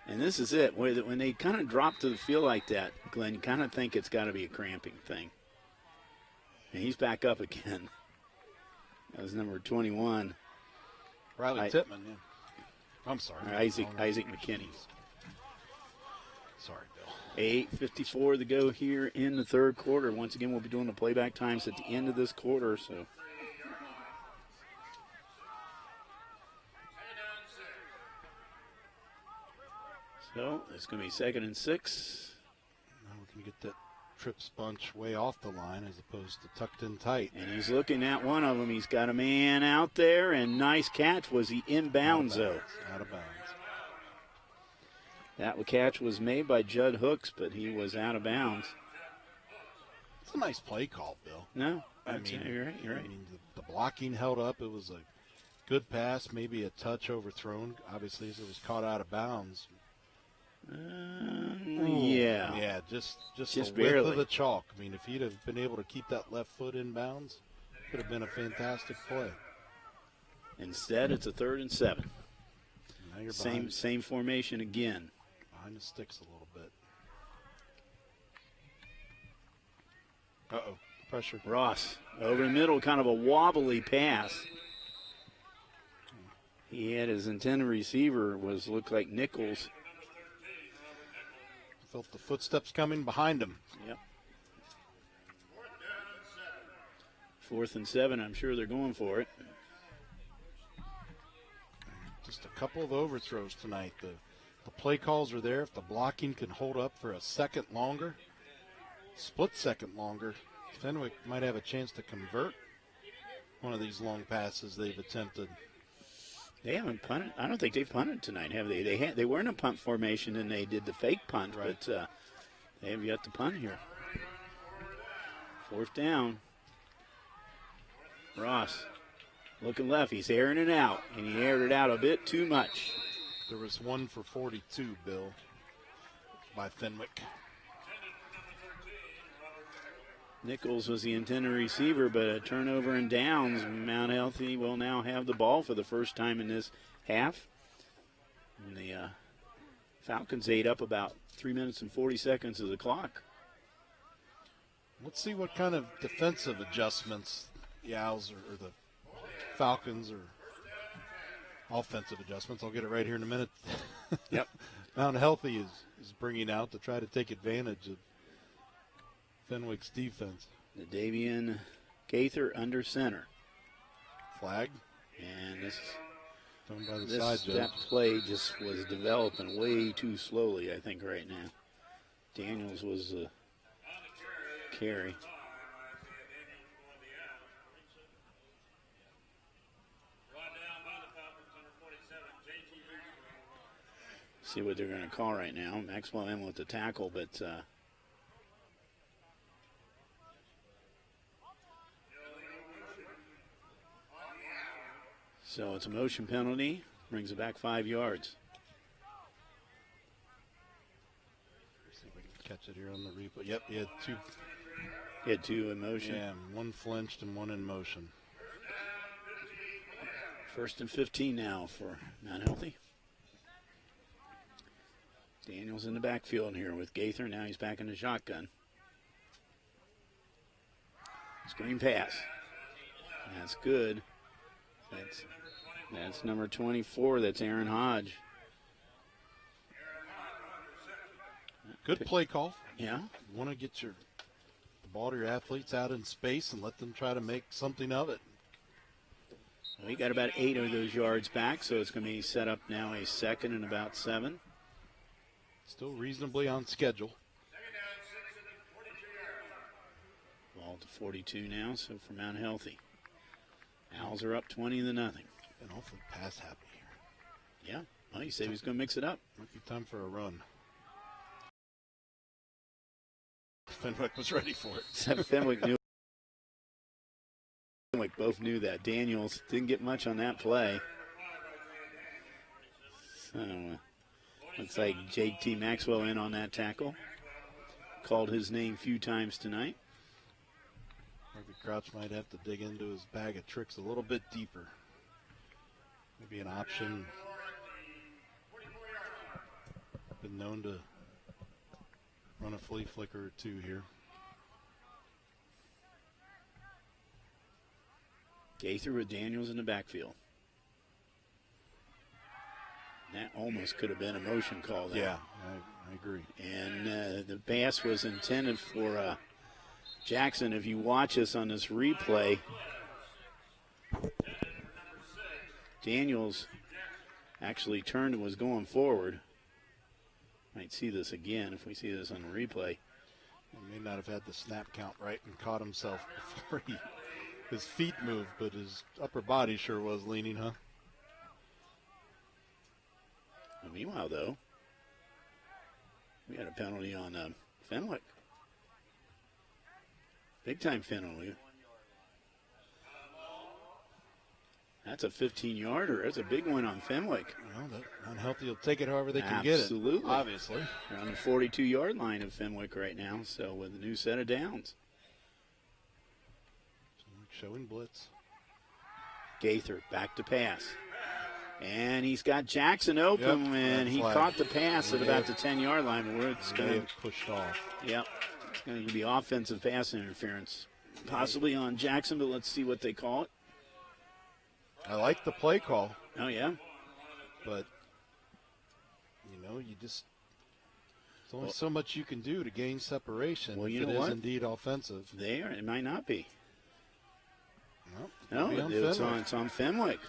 And this is it. When they kind of drop to the field like that, Glenn, you kind of think it's got to be a cramping thing. And he's back up again. That was number 21. Riley Tittman, yeah. I'm sorry. Isaac McKinney. Sorry, Bill. 8:54 to go here in the third quarter. Once again, we'll be doing the playback times at the end of this quarter. So it's going to be 2nd and 6. Now we're going to get that trips bunch way off the line as opposed to tucked in tight. And he's looking at one of them. He's got a man out there, and nice catch. Was he inbounds, though? Out of bounds. That catch was made by Judd Hooks, but he was out of bounds. It's a nice play call, Bill. No, you're right. I mean, the blocking held up. It was a good pass, maybe a touch overthrown. Obviously, as it was caught out of bounds. Yeah. Yeah, just the barely. width of the chalk. I mean, if he'd have been able to keep that left foot in bounds, it could have been a fantastic play. Instead, it's a 3rd and 7. Now you're same formation again. Behind the sticks a little bit. Uh-oh, pressure. Ross over the middle, kind of a wobbly pass. He had his intended receiver looked like Nichols. Felt the footsteps coming behind him. Yep. 4th and 7, I'm sure they're going for it. Just a couple of overthrows tonight. The play calls are there. If the blocking can hold up for a second longer, split second longer, Fenwick might have a chance to convert one of these long passes they've attempted. They haven't punted. I don't think they've punted tonight, have they? They were in a punt formation and they did the fake punt, right. But they have yet to punt here. 4th down. Ross looking left. He's airing it out, and he aired it out a bit too much. There was 1 for 42, Bill, by Fenwick. Nichols was the intended receiver, but a turnover and downs. Mount Healthy will now have the ball for the first time in this half. And the Falcons ate up about 3 minutes and 40 seconds of the clock. Let's see what kind of defensive adjustments the Owls or the Falcons or offensive adjustments. I'll get it right here in a minute. Yep. Mount Healthy is bringing out to try to take advantage of Fenwick's defense. The Davian Gaither under center. Flag. And this by the side judge. That play just was developing way too slowly, I think, right now. Daniels was a carry. See what they're going to call right now. Maxwell in with the tackle, but so it's a motion penalty. Brings it back 5 yards. See if we can catch it here on the replay. Yep, he had two. He had two in motion. Yeah, one flinched and one in motion. 1st and 15 now for Mount Healthy. Daniels in the backfield here with Gaither. Now he's back in the shotgun. Screen pass. That's good. That's number 24. That's Aaron Hodge. Good play call. Yeah. You want to get the ball to your athletes out in space and let them try to make something of it. Well, he got about 8 of those yards back, so it's going to be set up now a 2nd and about 7. Still reasonably on schedule. Ball to 42 now, so for Mount Healthy. Owls are up 20-0. And hopefully pass happy here. Yeah. Well, he said he was going to mix it up. Might be time for a run. Fenwick was ready for it. Fenwick knew. Fenwick both knew that. Daniels didn't get much on that play. So, looks like J.T. Maxwell in on that tackle. Called his name a few times tonight. Maybe Crouch might have to dig into his bag of tricks a little bit deeper. Maybe an option. Been known to run a flea flicker or two here. Gaither with Daniels in the backfield. That almost could have been a motion call there. Yeah, I agree. And the pass was intended for Jackson. If you watch us on this replay, Daniels actually turned and was going forward. Might see this again if we see this on the replay. He may not have had the snap count right and caught himself before his feet moved, but his upper body sure was leaning, huh? Well, meanwhile, though, we got a penalty on Fenwick. Big-time penalty. That's a 15-yarder. That's a big one on Fenwick. Well, that Unhealthy will take it however they can get it. Absolutely. Obviously. They're on the 42-yard line of Fenwick right now, so with a new set of downs. Showing blitz. Gaither back to pass. And he's got Jackson open, and he caught the pass at about the 10-yard line, but where it's going to pushed off. Yep. It's going to be offensive pass interference, possibly on Jackson, but let's see what they call it. I like the play call. Oh, yeah. But, there's only so much you can do to gain separation. Well, you if know it what? is indeed offensive. It might not be. No, it's on Fenwick.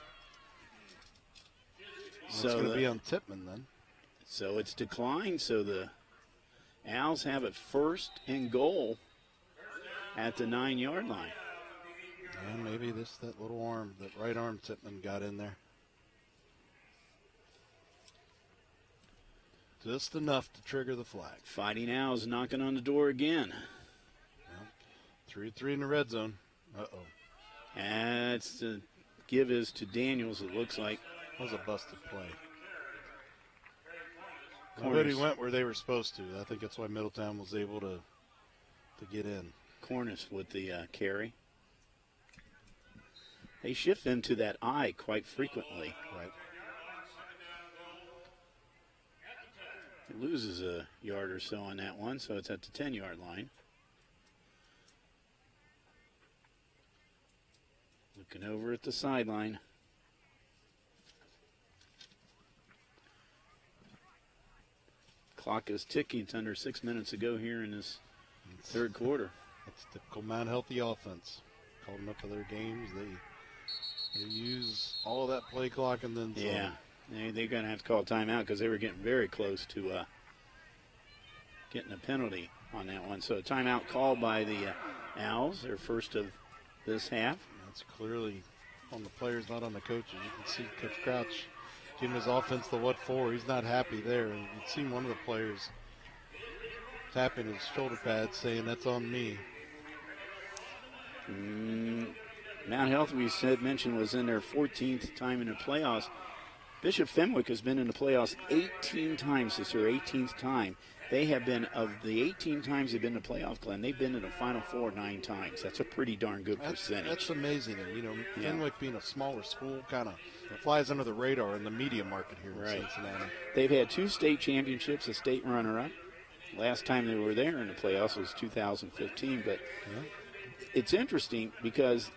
So it's going to be on Tippmann then. So it's declined. So the Owls have it 1st and goal at the 9-yard line. And maybe that little arm, that right arm Tippmann got in there. Just enough to trigger the flag. Fighting Owls knocking on the door again. 3-3 in the red zone. Uh-oh. That's the give is to Daniels, it looks like. That was a busted play. Nobody went where they were supposed to. I think that's why Middletown was able to get in. Cornish with the carry. They shift into that I quite frequently. Right. It loses a yard or so on that one, so it's at the 10-yard line. Looking over at the sideline. Clock is ticking. It's under 6 minutes to go here in this third quarter. That's typical Mount Healthy offense. Called them up to their games. They use all of that play clock and then some. Yeah, they're going to have to call timeout because they were getting very close to getting a penalty on that one. So a timeout called by the Owls, their first of this half. That's clearly on the players, not on the coaches. You can see Coach Crouch giving his offense the what for. He's not happy there. And you'd seen one of the players tapping his shoulder pad saying, "That's on me." Mount Healthy, we mentioned, was in their 14th time in the playoffs. Bishop Fenwick has been in the playoffs 18 times. This is their 18th time. They have been, of the 18 times they've been in the playoff, Glenn, they've been in the Final Four 9 times. That's a pretty darn good percentage. That's amazing. And, Fenwick being a smaller school kind of flies under the radar in the media market here in Cincinnati. They've had 2 state championships, a state runner-up. Last time they were there in the playoffs was 2015. But it's interesting because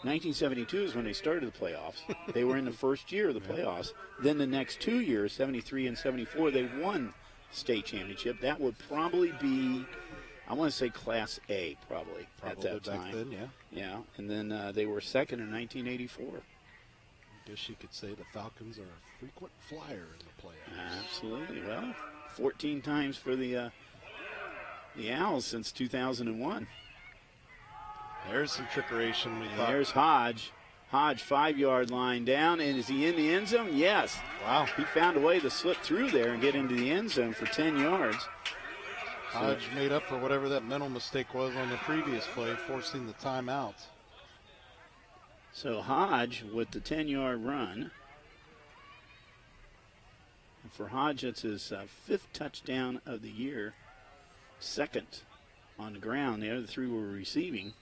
1972 is when they started the playoffs. They were in the first year of the playoffs. Then the next 2 years, 73 and 74, they won state championship. That would probably be, I want to say Class A, probably at that time. Back then, yeah. And then they were second in 1984. I guess you could say the Falcons are a frequent flyer in the playoffs. Absolutely. Well, 14 times for the Owls since 2001. There's some trickeration. There's Hodge. Hodge, 5-yard line down, and is he in the end zone? Yes. Wow. He found a way to slip through there and get into the end zone for 10 yards. Hodge made up for whatever that mental mistake was on the previous play, forcing the timeout. So Hodge with the 10-yard run. And for Hodge, that's his 5th touchdown of the year, 2nd on the ground. The other 3 were receiving.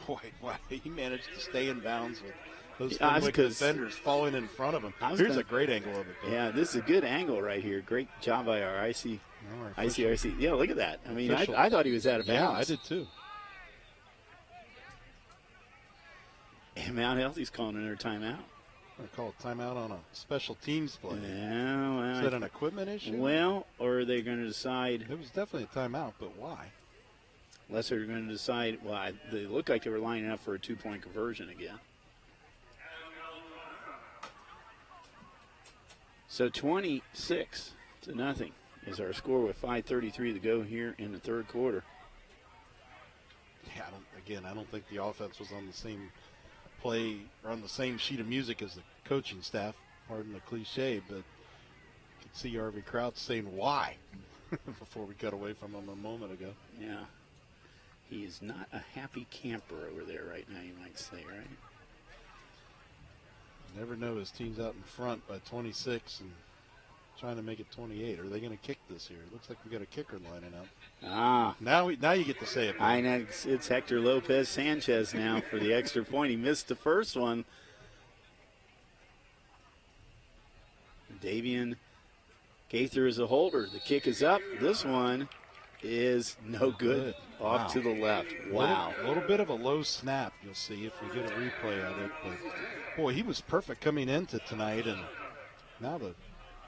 Boy, he managed to stay in bounds with those Fenwick defenders falling in front of him. Here's a great angle of it, though. Yeah, this is a good angle right here. Great job by our ICRC. Yeah, look at that. I mean, I thought he was out of bounds. Yeah, I did too. And Mount Healthy's calling another timeout. I call a timeout on a special teams play. Yeah, well, is that an equipment issue? Well, or are they going to decide? It was definitely a timeout, but why? Unless they're going to decide, well, they look like they were lining up for a 2-point conversion again. So 26-0 is our score with 5:33 to go here in the third quarter. Yeah, I don't think the offense was on the same play or on the same sheet of music as the coaching staff. Pardon the cliche, but you could see Harvey Crouch saying why before we got away from him a moment ago. Yeah. He is not a happy camper over there right now, you might say, right? You never know. His team's out in front by 26 and trying to make it 28. Are they going to kick this year? It looks like we got a kicker lining up. Now you get to say it. I know. It's Hector Lopez Sanchez now for the extra point. He missed the first one. Davian Gaither is a holder. The kick is up. This one is no good. Off to the left. Wow. A little bit of a low snap, you'll see if we get a replay of it. But, boy, he was perfect coming into tonight, and now the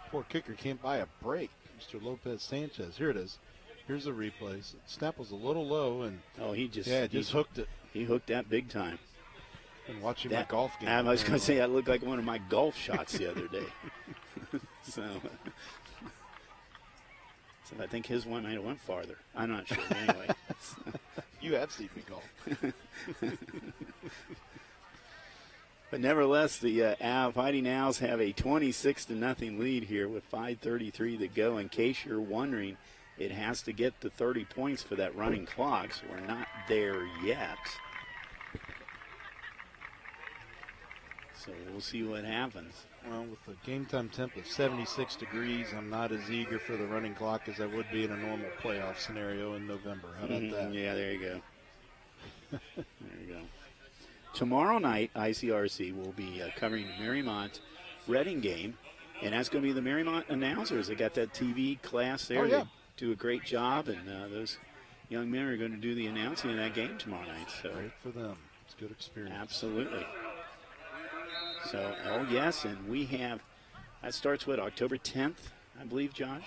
poor kicker can't buy a break. Mr. Lopez Sanchez. Here it is. Here's the replay. Snap was a little low, and he just hooked it. He hooked that big time. Been watching my golf game. I was going to say that looked like one of my golf shots the other day. So I think his one might have went farther. I'm not sure. Anyway. You have seen me golf. But nevertheless, the Fighting Owls have a 26-0 lead here with 5:33 to go. In case you're wondering, it has to get to 30 points for that running clock, so we're not there yet. So we'll see what happens. Well, with the game time temp of 76 degrees, I'm not as eager for the running clock as I would be in a normal playoff scenario in November. How about that? Yeah, there you go. There you go. Tomorrow night, ICRC will be covering the Marymount Reading game, and that's going to be the Marymount announcers. They got that TV class there. They do a great job, and those young men are going to do the announcing of that game tomorrow night. So great for them. It's a good experience. Absolutely. So, yes, and we have, that starts with October 10th, I believe, Josh?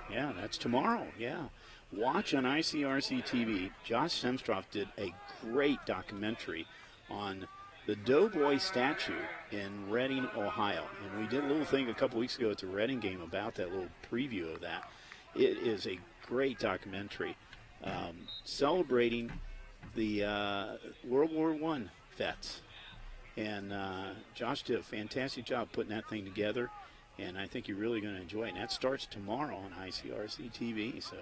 Yeah, that's tomorrow, yeah. watch on ICRC-TV. Josh Semstroff did a great documentary on the Doughboy statue in Reading, Ohio. And we did a little thing a couple weeks ago at the Reading game about that, little preview of that. It is a great documentary celebrating the World War I vets. And Josh did a fantastic job putting that thing together, and I think you're really going to enjoy it. And that starts tomorrow on ICRC-TV, so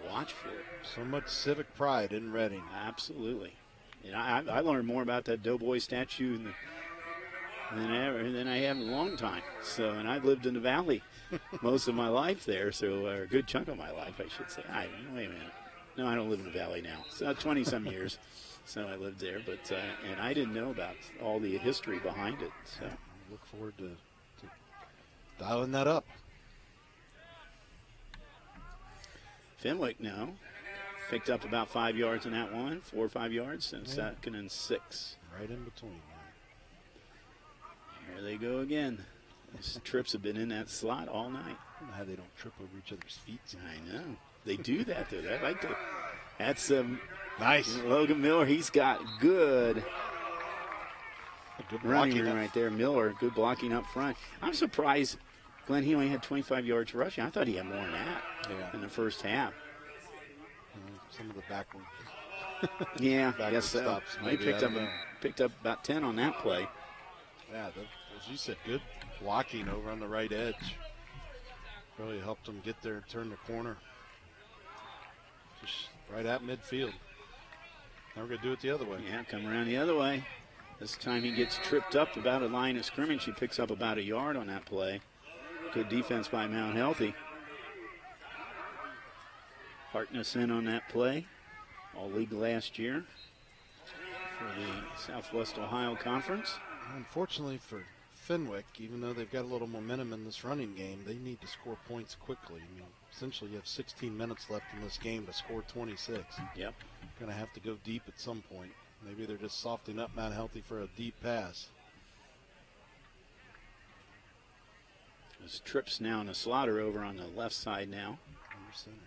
watch for it. So much civic pride in Reading. Absolutely. And I learned more about that Doughboy statue than I have in a long time. So, and I've lived in the Valley most of my life there, so a good chunk of my life, I should say. Wait a minute. No, I don't live in the Valley now. So 20-some years. So I lived there, but and I didn't know about all the history behind it. So look forward to dialing that up. Fenwick now picked up about 5 yards in that one, 4 or 5 yards, and second and 6. Right in between. There they go again. These trips have been in that slot all night. I don't know how they don't trip over each other's feet. I know. They do that, though. They like to. That's nice. Logan Miller, he's got good running room right there. Miller, good blocking up front. I'm surprised, Glenn, he only had 25 yards rushing. I thought he had more than that in the first half. Some of the backward. Yeah, I guess so. Stops, he picked up about 10 on that play. Yeah, as you said, good blocking over on the right edge. Really helped them get there and turn the corner. Just right at midfield. Now we're going to do it the other way. Yeah, come around the other way. This time he gets tripped up about a line of scrimmage. He picks up about a yard on that play. Good defense by Mount Healthy. Harkness in on that play. All league last year for the Southwest Ohio Conference. Unfortunately for Fenwick, even though they've got a little momentum in this running game, they need to score points quickly. I mean, essentially you have 16 minutes left in this game to score 26. Yep. Going to have to go deep at some point. Maybe they're just softening up Mount Healthy for a deep pass. There's trips now in the slaughter over on the left side now. Under center.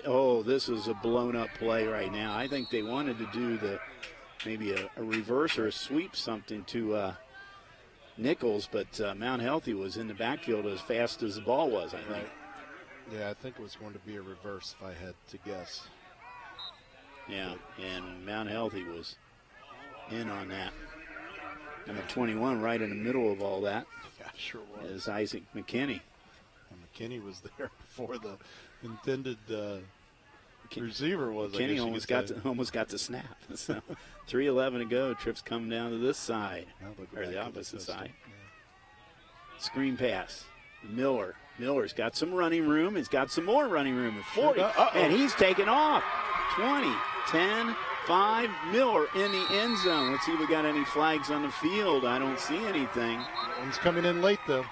Oh, this is a blown-up play right now. I think they wanted to do maybe a reverse or a sweep something to Nichols, but Mount Healthy was in the backfield as fast as the ball was, I think. Right. Yeah, I think it was going to be a reverse if I had to guess. Yeah, and Mount Healthy was in on that. And the 21 right in the middle of all that. Yeah, sure was. Is Isaac McKinney. And McKinney was there before the intended receiver was. McKinney almost got the snap. So 3:11 to go. Trips coming down to this side, or the opposite side. Yeah. Screen pass. Miller's got some running room. He's got some more running room at 40, and he's taken off. 20, 10, 5. Miller in the end zone. Let's see if we got any flags on the field. I don't see anything. One's coming in late though.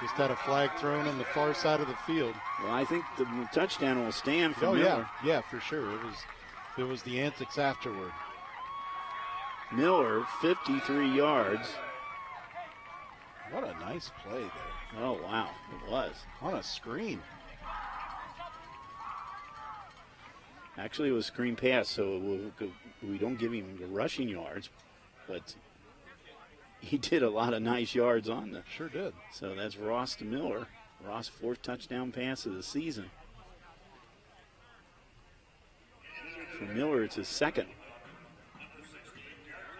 Just had a flag thrown on the far side of the field. Well, I think the touchdown will stand for Miller. Yeah, for sure. It was the antics afterward. Miller, 53 yards. What a nice play there. Oh, wow, it was. On a screen. Actually, it was screen pass, so we don't give him the rushing yards, but he did a lot of nice yards on them. Sure did. So that's Ross to Miller. Ross' 4th touchdown pass of the season. For Miller, it's his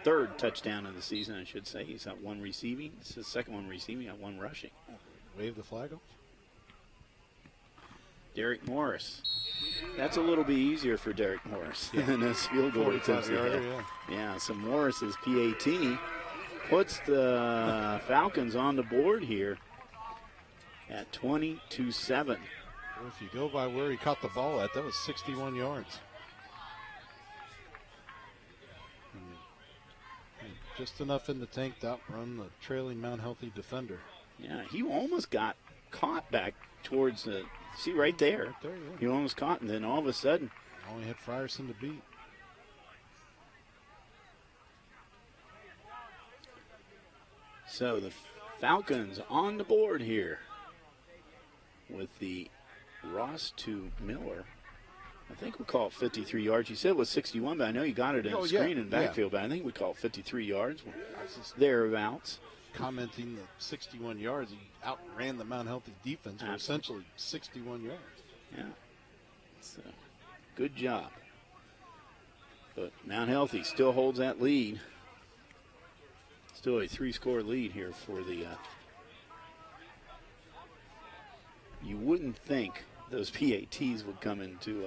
3rd touchdown of the season, I should say. He's got 1 receiving. It's his 2nd one receiving, got 1 rushing. Wave the flag off. Derek Morris. That's a little bit easier for Derek Morris than those field goal attempts. Yeah, so Morris's PAT puts the Falcons on the board here at 22-7. Well, if you go by where he caught the ball at, that was 61 yards. And just enough in the tank to outrun the trailing Mount Healthy defender. Yeah, he almost got caught back towards the, see right there. Right there, yeah. He almost caught, and then all of a sudden. Only had Frierson to beat. So the Falcons on the board here with the Ross to Miller. I think we call it 53 yards. You said it was 61, but I know you got it in the screen and backfield, but I think we call it 53 yards. Thereabouts. Commenting that 61 yards, he outran the Mount Healthy defense for essentially 61 yards. Yeah. So, good job. But Mount Healthy still holds that lead. Still a 3-score lead here for the. You wouldn't think those PATs would come into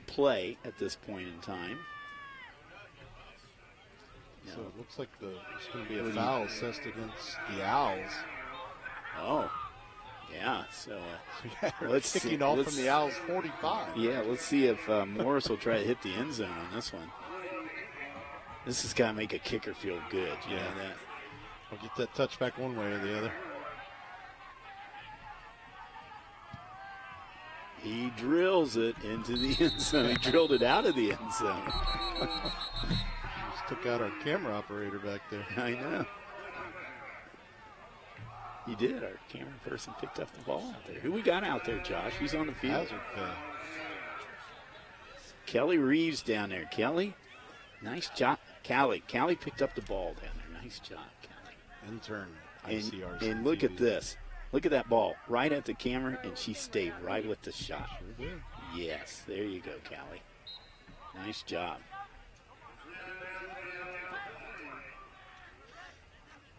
play at this point in time. So it looks like there's going to be a foul assessed against the Owls. Oh, yeah. So let's kicking off from the Owls 45. Yeah, let's see if Morris will try to hit the end zone on this one. This has got to make a kicker feel good. You know that. I'll get that touchback one way or the other. He drills it into the end zone. He drilled it out of the end zone. Just took out our camera operator back there. I know. He did. Our camera person picked up the ball out there. Who we got out there, Josh? Who's on the field? Hazard pay. Kelly Reeves down there. Kelly, nice job. Callie picked up the ball down there. Nice job, Kelly. Intern, ICRC-TV. And look at this. Look at that ball right at the camera, and she stayed right with the shot. Sure did. Yes, there you go, Callie. Nice job.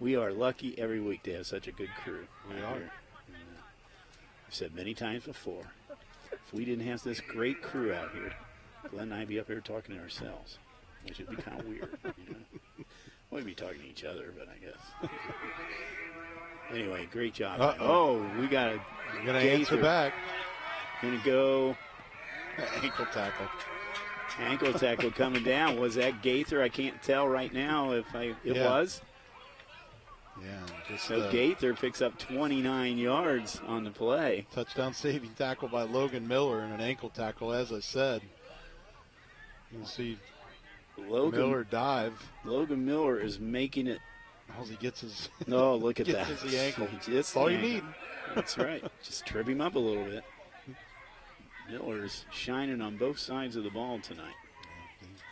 We are lucky every week to have such a good crew. We are. I've said many times before, if we didn't have this great crew out here, Glenn and I'd be up here talking to ourselves, which would be kind of weird. You know? We'd be talking to each other, but I guess. Anyway, great job. Oh, we got a. You're going to answer back. Going to go. Ankle tackle. Ankle tackle coming down. Was that Gaither? I can't tell right now if it was. Yeah. So Gaither picks up 29 yards on the play. Touchdown saving tackle by Logan Miller and an ankle tackle, as I said. You can see Miller dive. Logan Miller is making it. All he gets is look at that. Is the ankle. That's all you need. That's right. Just trip him up a little bit. Miller's shining on both sides of the ball tonight.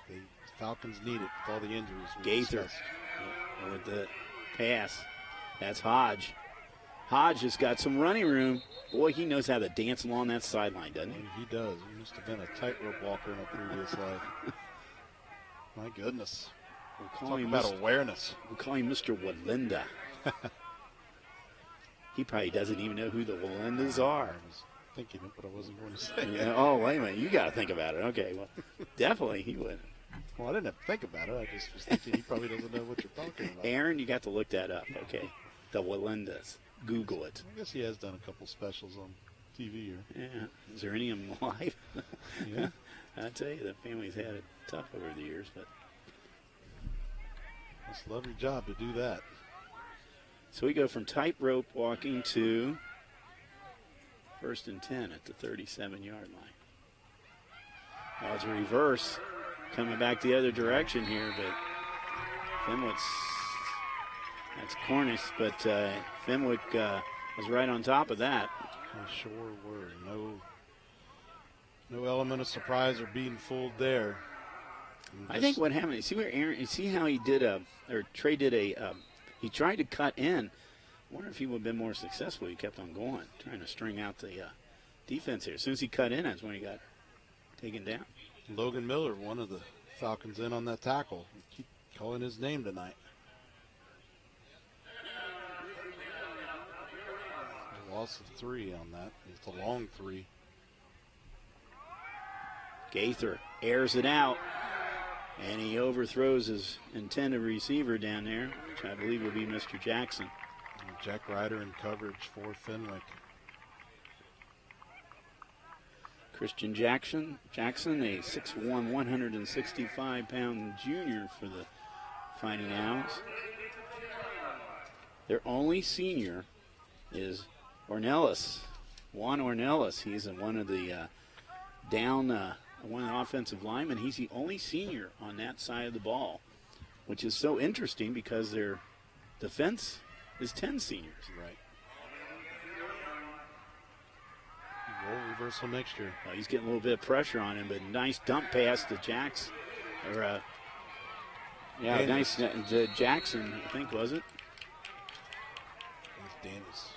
The Falcons need it with all the injuries. Gaither with the pass. That's Hodge. Hodge has got some running room. Boy, he knows how to dance along that sideline, doesn't he? He does. He must have been a tightrope walker in a previous life. My goodness. We'll Talk about awareness. We'll call him Mr. Walinda. He probably doesn't even know who the Walindas are. I was thinking it, but I wasn't going to say it. Oh, wait a minute. You got to think about it. Okay, well, definitely he would. Well, I didn't have to think about it. I just was thinking he probably doesn't know what you're talking about. Aaron, you got to look that up, okay? The Walindas. Google it. I guess he has done a couple specials on TV here. Yeah. Is there any of them live? Yeah. I tell you, the family's had it tough over the years, but. It's a lovely job to do that. So we go from tightrope walking to 1st and 10 at the 37-yard line. Well, it's a reverse coming back the other direction here, but Fenwick's, that's Cornish, but Fenwick was right on top of that. They sure were. No element of surprise or being fooled there. I think what happened, you see where Aaron, you see how he did Trey did he tried to cut in. I wonder if he would have been more successful. He kept on going, trying to string out the defense here. As soon as he cut in, that's when he got taken down. Logan Miller, one of the Falcons in on that tackle. We keep calling his name tonight. A loss of 3 on that. It's a long 3. Gaither airs it out. And he overthrows his intended receiver down there, which I believe will be Mr. Jackson. Jack Ryder in coverage for Fenwick. Christian Jackson, a 6'1", 165-pound junior for the Fighting Owls. Their only senior is Ornelas, Juan Ornelas. He's one of the one of the offensive linemen. He's the only senior on that side of the ball, which is so interesting because their defense is 10 seniors. Right. Role reversal next year. Well, he's getting a little bit of pressure on him, but nice dump pass to Jackson. Nice to Jackson, I think, was it?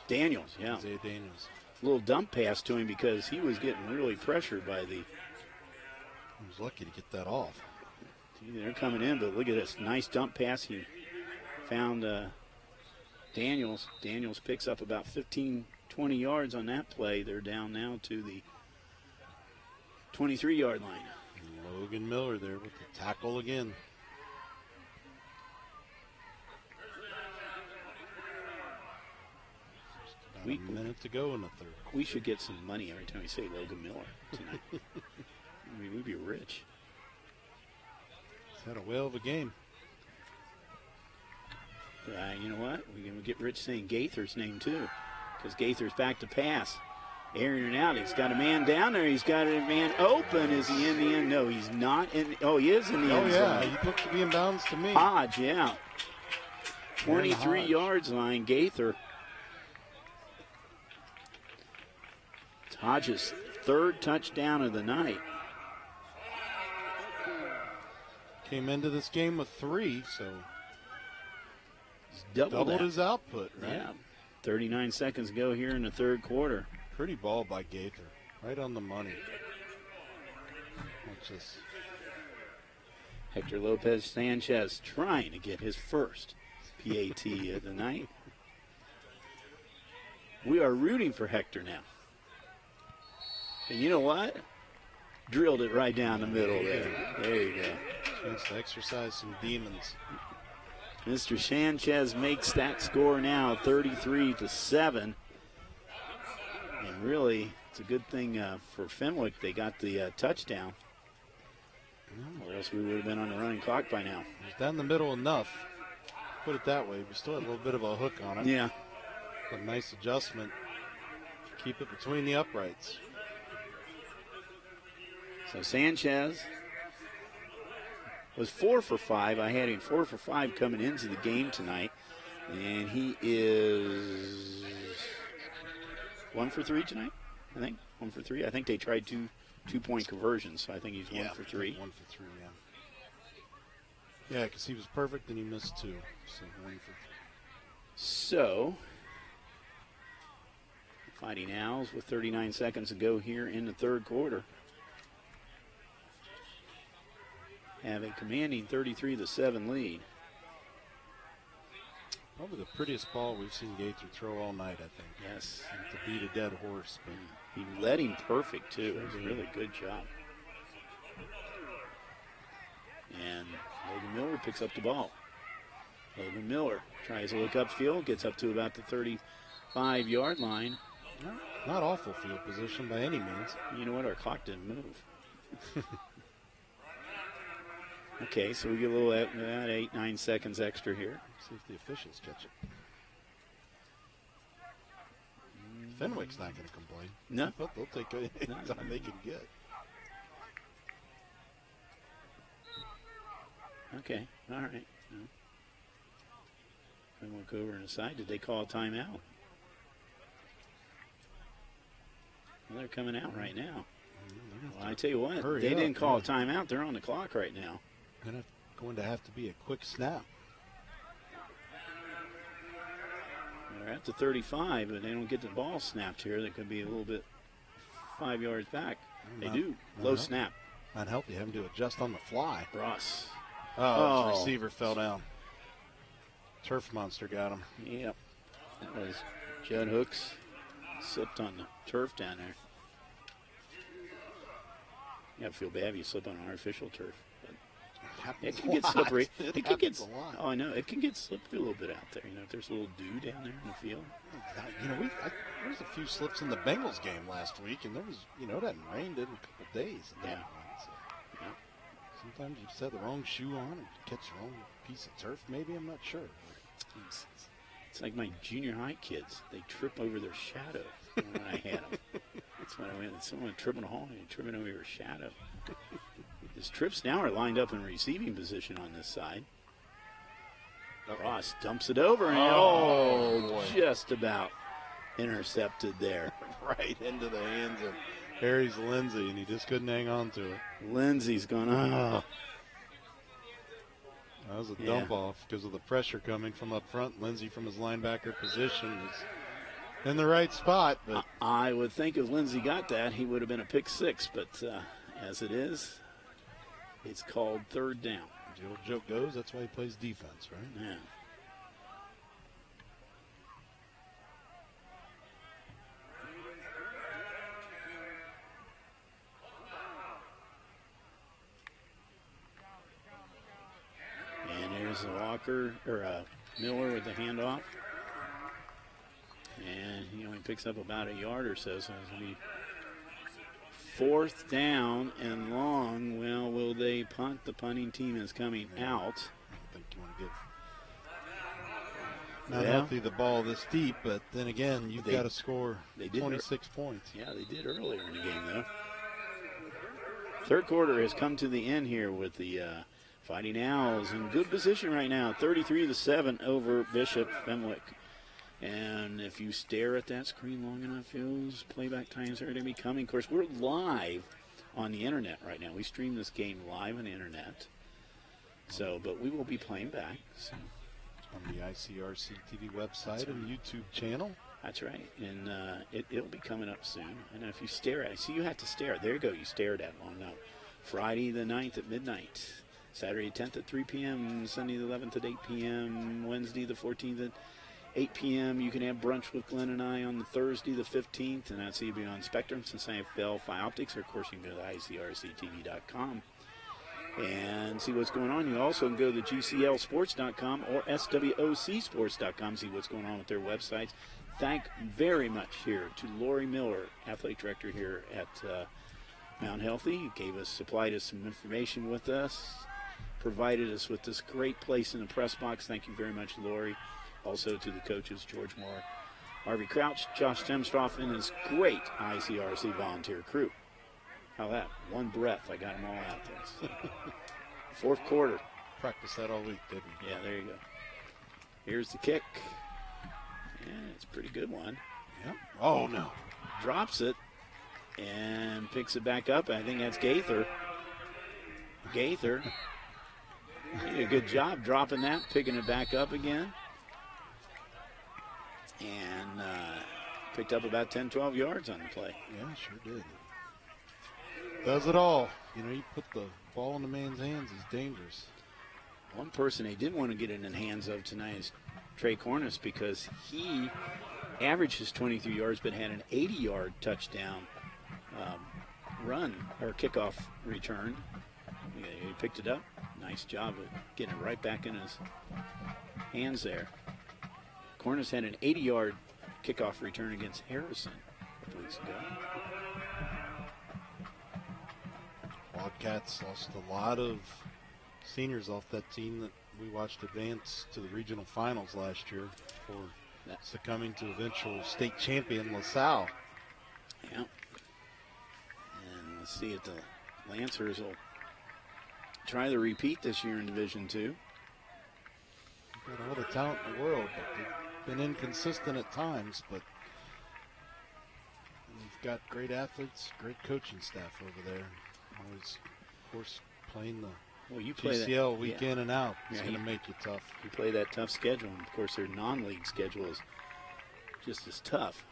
Daniels, yeah. Isaiah Daniels. Little dump pass to him because he was getting really pressured by the. He was lucky to get that off. They're coming in, but look at this nice dump pass. He found Daniels. Daniels picks up about 15, 20 yards on that play. They're down now to the 23-yard line. Logan Miller there with the tackle again. A minute to go in the third. We should get some money every time we say Logan Miller tonight. I mean, we'd be rich. He's had a whale of a game. You know what? We're going to get rich saying Gaither's name too, because Gaither's back to pass. Airing it out. He's got a man down there. He's got a man open. Is he in the end? No, he's not. Oh, he is in the end zone. Oh, yeah. He looked to be in bounds to me. Hodge, yeah. 23 yards line, Gaither. Hodge's third touchdown of the night. Came into this game with 3, so he's doubled his output, right? Yeah. 39 seconds ago here in the third quarter. Pretty ball by Gaither. Right on the money. Watch this. Hector Lopez Sanchez trying to get his first PAT of the night. We are rooting for Hector now. And you know what? Drilled it right down the middle there. There you go. Chance to exercise some demons. Mr. Sanchez makes that score now, 33-7. And really, it's a good thing for Fenwick they got the touchdown. Or else we would have been on the running clock by now. It was down the middle enough. Put it that way. We still had a little bit of a hook on it. Yeah. A nice adjustment. Keep it between the uprights. So Sanchez was 4 for 5. I had him 4 for 5 coming into the game tonight. And he is 1 for 3 tonight, I think. 1 for 3. I think they tried two-point conversions, so I think he's 1 for 3. 1 for 3, yeah. Yeah, because he was perfect and he missed 2. So 1 for 3. So, Fighting Owls with 39 seconds to go here in the third quarter have a commanding 33-7 lead. Probably the prettiest ball we've seen Gaither throw all night, I think. Yes. To beat a dead horse. But he led him perfect, too. It was a really good job. And Logan Miller picks up the ball. Logan Miller tries to look upfield, gets up to about the 35-yard line. Not awful field position by any means. You know what? Our clock didn't move. Okay, so we get a little 8-9 seconds extra here. See if the officials catch it. Fenwick's not going to complain. No. But they'll take any time they can get. Okay, all right. No. Fenwick over on the side. Did they call a timeout? Well, they're coming out right now. Well, I tell you what, they didn't call a timeout. They're on the clock right now. Going to have to be a quick snap. They're at the 35, but they don't get the ball snapped here. They could be a little bit 5 yards back. They do. Low snap. Not healthy. Having to adjust on the fly. Ross. Oh, his receiver fell down. Turf monster got him. Yep. That was Judd Hooks. Slipped on the turf down there. You gotta feel bad if you slip on an artificial turf. It can get slippery. It can get. Oh, I know. It can get slippery a little bit out there. You know, if there's a little dew down there in the field. You know, there was a few slips in the Bengals game last week, and there was, it hadn't rained in a couple of days. At that point, so. Yeah. Sometimes you just have the wrong shoe on and catch the wrong piece of turf. Maybe, I'm not sure. It's like my junior high kids. They trip over their shadow when I had them. That's what I went. Someone tripping a hole and tripping over your shadow. His trips now are lined up in receiving position on this side. Ross dumps it over, and just about intercepted there. right into the hands of Harry's Lindsay, and he just couldn't hang on to it. Lindsay's going, oh. That was a dump off because of the pressure coming from up front. Lindsay from his linebacker position was in the right spot. But I would think if Lindsay got that, he would have been a pick six. But as it is, it's called third down. The old joke goes, that's why he plays defense, right? Yeah. And here's a Walker, or Miller with the handoff. And he only picks up about a yard or so, so it's going to be fourth down and long. Well, will they punt? The punting team is coming out. I think you want to give not healthy the ball this deep, but then again, you've got to score 26 points. Yeah, they did earlier in the game, though. Third quarter has come to the end here with the Fighting Owls in good position right now, 33-7 over Bishop Fenwick. And if you stare at that screen long enough, those playback times are going to be coming. Of course, we're live on the internet right now. We stream this game live on the internet. So, but we will be playing back. So. On the ICRC-TV website and YouTube channel. That's right. And it'll be coming up soon. And if you stare at it, see, you have to stare. There you go. You stare at it long enough. Friday the 9th at midnight. Saturday 10th at 3 p.m. Sunday the 11th at 8 p.m. Wednesday the 14th at 8 p.m. You can have brunch with Glenn and I on the Thursday the 15th, and that's either on Spectrum, Cincinnati Bell, Optics, or of course you can go to ICRC-TV.com and see what's going on. You also can go to GCLSports.com or SWOCSports.com, see what's going on with their websites. Thank very much here to Lori Miller, Athletic Director here at Mount Healthy. He supplied us some information with us, provided us with this great place in the press box. Thank you very much, Lori. Also to the coaches, George Moore, Harvey Crouch, Josh Stemstroff, and his great ICRC volunteer crew. How that? One breath, I got them all out there. Fourth quarter. Practice that all week, didn't we? Yeah, there you go. Here's the kick. And it's a pretty good one. Yep. Oh, no. Drops it and picks it back up. I think that's Gaither. Gaither. He did a good job dropping that, picking it back up again. And picked up about 10, 12 yards on the play. Yeah, sure did. Does it all. You know, you put the ball in the man's hands is dangerous. One person they didn't want to get it in the hands of tonight is Trey Cornish, because he averages 23 yards but had an 80-yard touchdown run or kickoff return. He picked it up. Nice job of getting it right back in his hands there. Cornish had an 80-yard kickoff return against Harrison a couple weeks ago. Wildcats lost a lot of seniors off that team that we watched advance to the regional finals last year before succumbing to eventual state champion LaSalle. Yeah. And let's see if the Lancers will try to repeat this year in Division II. Got all the talent in the world, but they've been inconsistent at times. But we've got great athletes, great coaching staff over there. Always, of course, playing the GCL week in and out. It's going to make you tough. You play that tough schedule, and of course their non-league schedule is just as tough.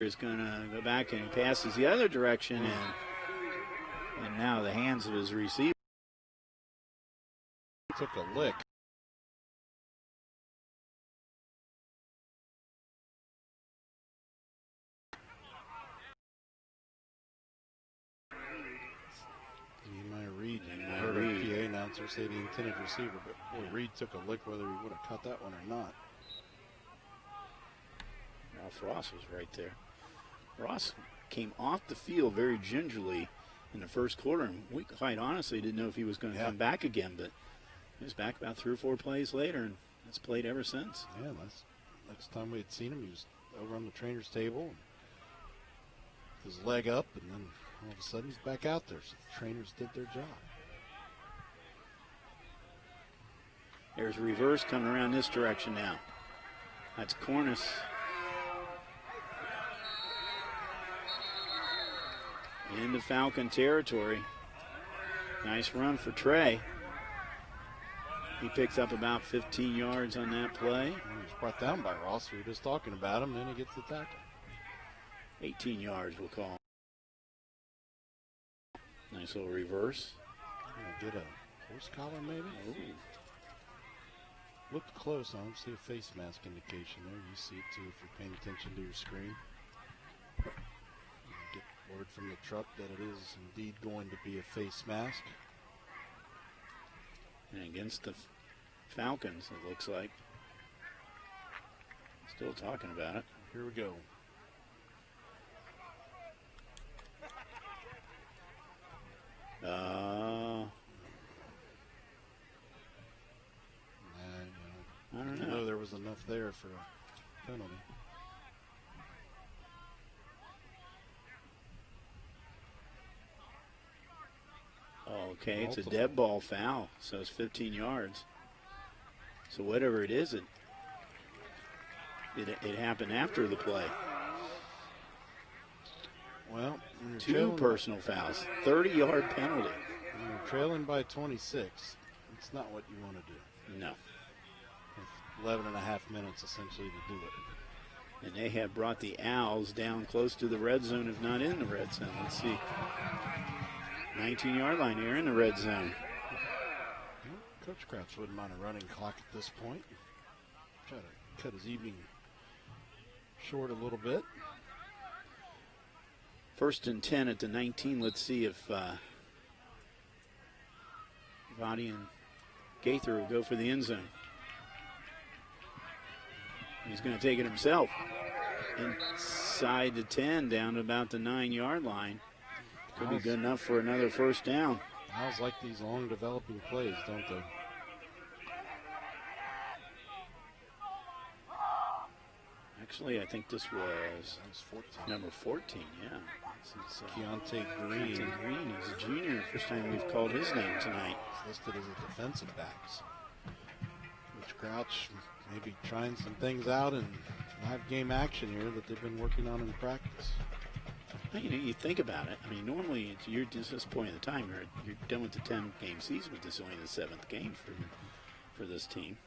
Is going to go back and he passes the other direction, and now the hands of his receiver. Took a lick. I heard a PA announcer say the intended receiver, but boy, Reed took a lick whether he would have caught that one or not. Ralph Ross was right there. Ross came off the field very gingerly in the first quarter, and we quite honestly didn't know if he was going to come back again, but he was back about 3 or 4 plays later, and has played ever since. Yeah, next time we had seen him, he was over on the trainer's table, and his leg up, and then all of a sudden he's back out there. So the trainers did their job. There's reverse coming around this direction now. That's Cornice. Into Falcon territory. Nice run for Trey. He picks up about 15 yards on that play. He was brought down by Ross. We were just talking about him. Then he gets the tackle. 18 yards, we'll call. Nice little reverse. Get a horse collar, maybe? Ooh. Looked close. I don't see a face mask indication there. You see it, too, if you're paying attention to your screen. Get word from the truck that it is indeed going to be a face mask. And against the Falcons, it looks like. Still talking about it. Here we go. I don't know. know. There was enough there for a penalty. Okay, it's a dead ball foul, so it's 15 yards. So whatever it is, it happened after the play. Well, two personal fouls, 30-yard penalty. When you're trailing by 26, it's not what you want to do. No. 11 and a half minutes essentially to do it. And they have brought the Owls down close to the red zone, if not in the red zone. Let's see. 19-yard line here in the red zone. Coach Kratz wouldn't mind a running clock at this point. Try to cut his evening short a little bit. 1st and 10 at the 19. Let's see if Vadi and Gaither will go for the end zone. He's going to take it himself. Inside the 10, down to about the 9-yard line. Could be good enough for another first down. Owls like these long developing plays, don't they? Actually, I think this was 14. Number 14, yeah. This is Keontae Green. Keontae Green. He's a junior. First time we've called his name tonight. He's listed as a defensive back. Coach Crouch maybe trying some things out in live game action here that they've been working on in practice. Well, you think about it. I mean, normally you're just at this point in the time you're done with the 10-game season, but this is only the 7th game for this team.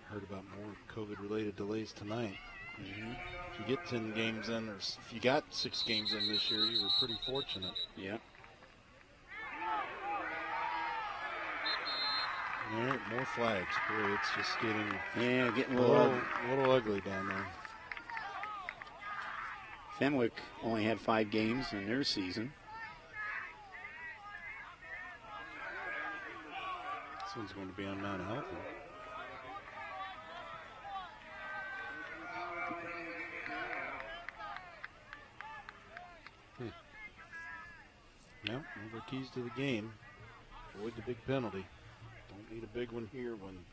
Heard about more COVID-related delays tonight. Mm-hmm. If you get 10 games in, or if you got 6 games in this year, you were pretty fortunate. Yep. All right, more flags. Boy, it's just getting getting a little ugly down there. Fenwick only had 5 games in their season. This one's going to be on Mount Healthy. No, no keys to the game. Avoid the big penalty. Don't need a big one here when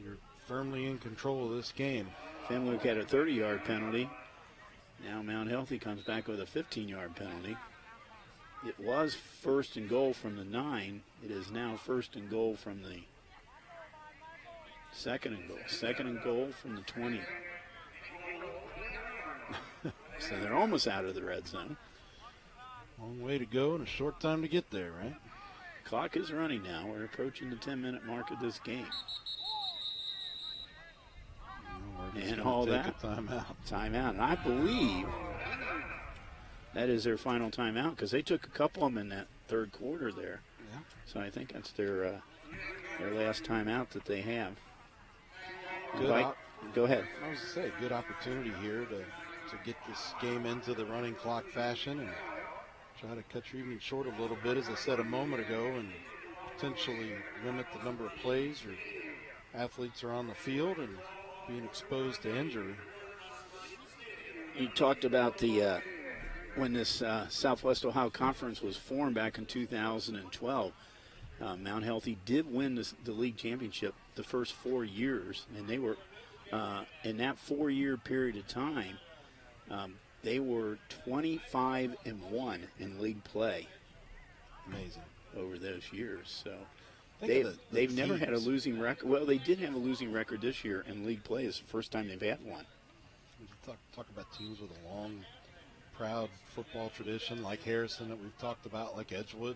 you're firmly in control of this game. Fenwick had a 30-yard penalty. Now Mount Healthy comes back with a 15-yard penalty. It was 1st and goal from the 9. It is now 1st and goal from the 2nd and goal. 2nd and goal from the 20. So they're almost out of the red zone. Long way to go and a short time to get there, right? Clock is running now. We're approaching the 10-minute mark of this game. And all that. Timeout. And I believe that is their final timeout because they took a couple of them in that third quarter there. Yeah. So I think that's their last timeout that they have. Go ahead. I was going to say, good opportunity here to get this game into the running clock fashion and try to cut your evening short a little bit, as I said a moment ago, and potentially limit the number of plays or athletes are on the field and being exposed to injury. You talked about the when this Southwest Ohio Conference was formed back in 2012. Mount Healthy did win the league championship the first 4 years, and they were in that 4-year period of time. They were 25-1 in league play. Amazing. over those years. So Think they've the never had a teams. losing record. Well, they did have a losing record this year in league play. It's the first time they've had one. Talk about teams with a long, proud football tradition like Harrison that we've talked about, like Edgewood.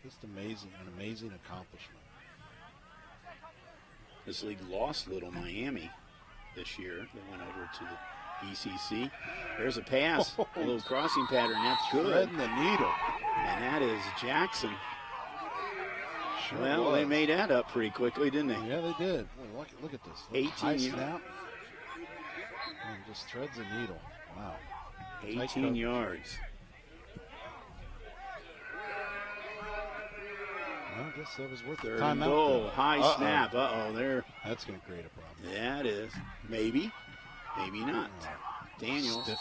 Just amazing, an amazing accomplishment. This league lost Little Miami this year. They went over to the ECC. There's a pass, a little crossing pattern. That's good. Threading the needle. And that is Jackson. Sure Well, was. they made that up pretty quickly, didn't they? Yeah, they did. Boy, look at this. 18 High yards. snap. And just threads the needle. Wow. 18 yards. Well, I guess that was worth the Third and timeout. goal. though. High snap. There. That's going to create a problem. Yeah, it is. Maybe. Maybe not. Daniels. Stiff.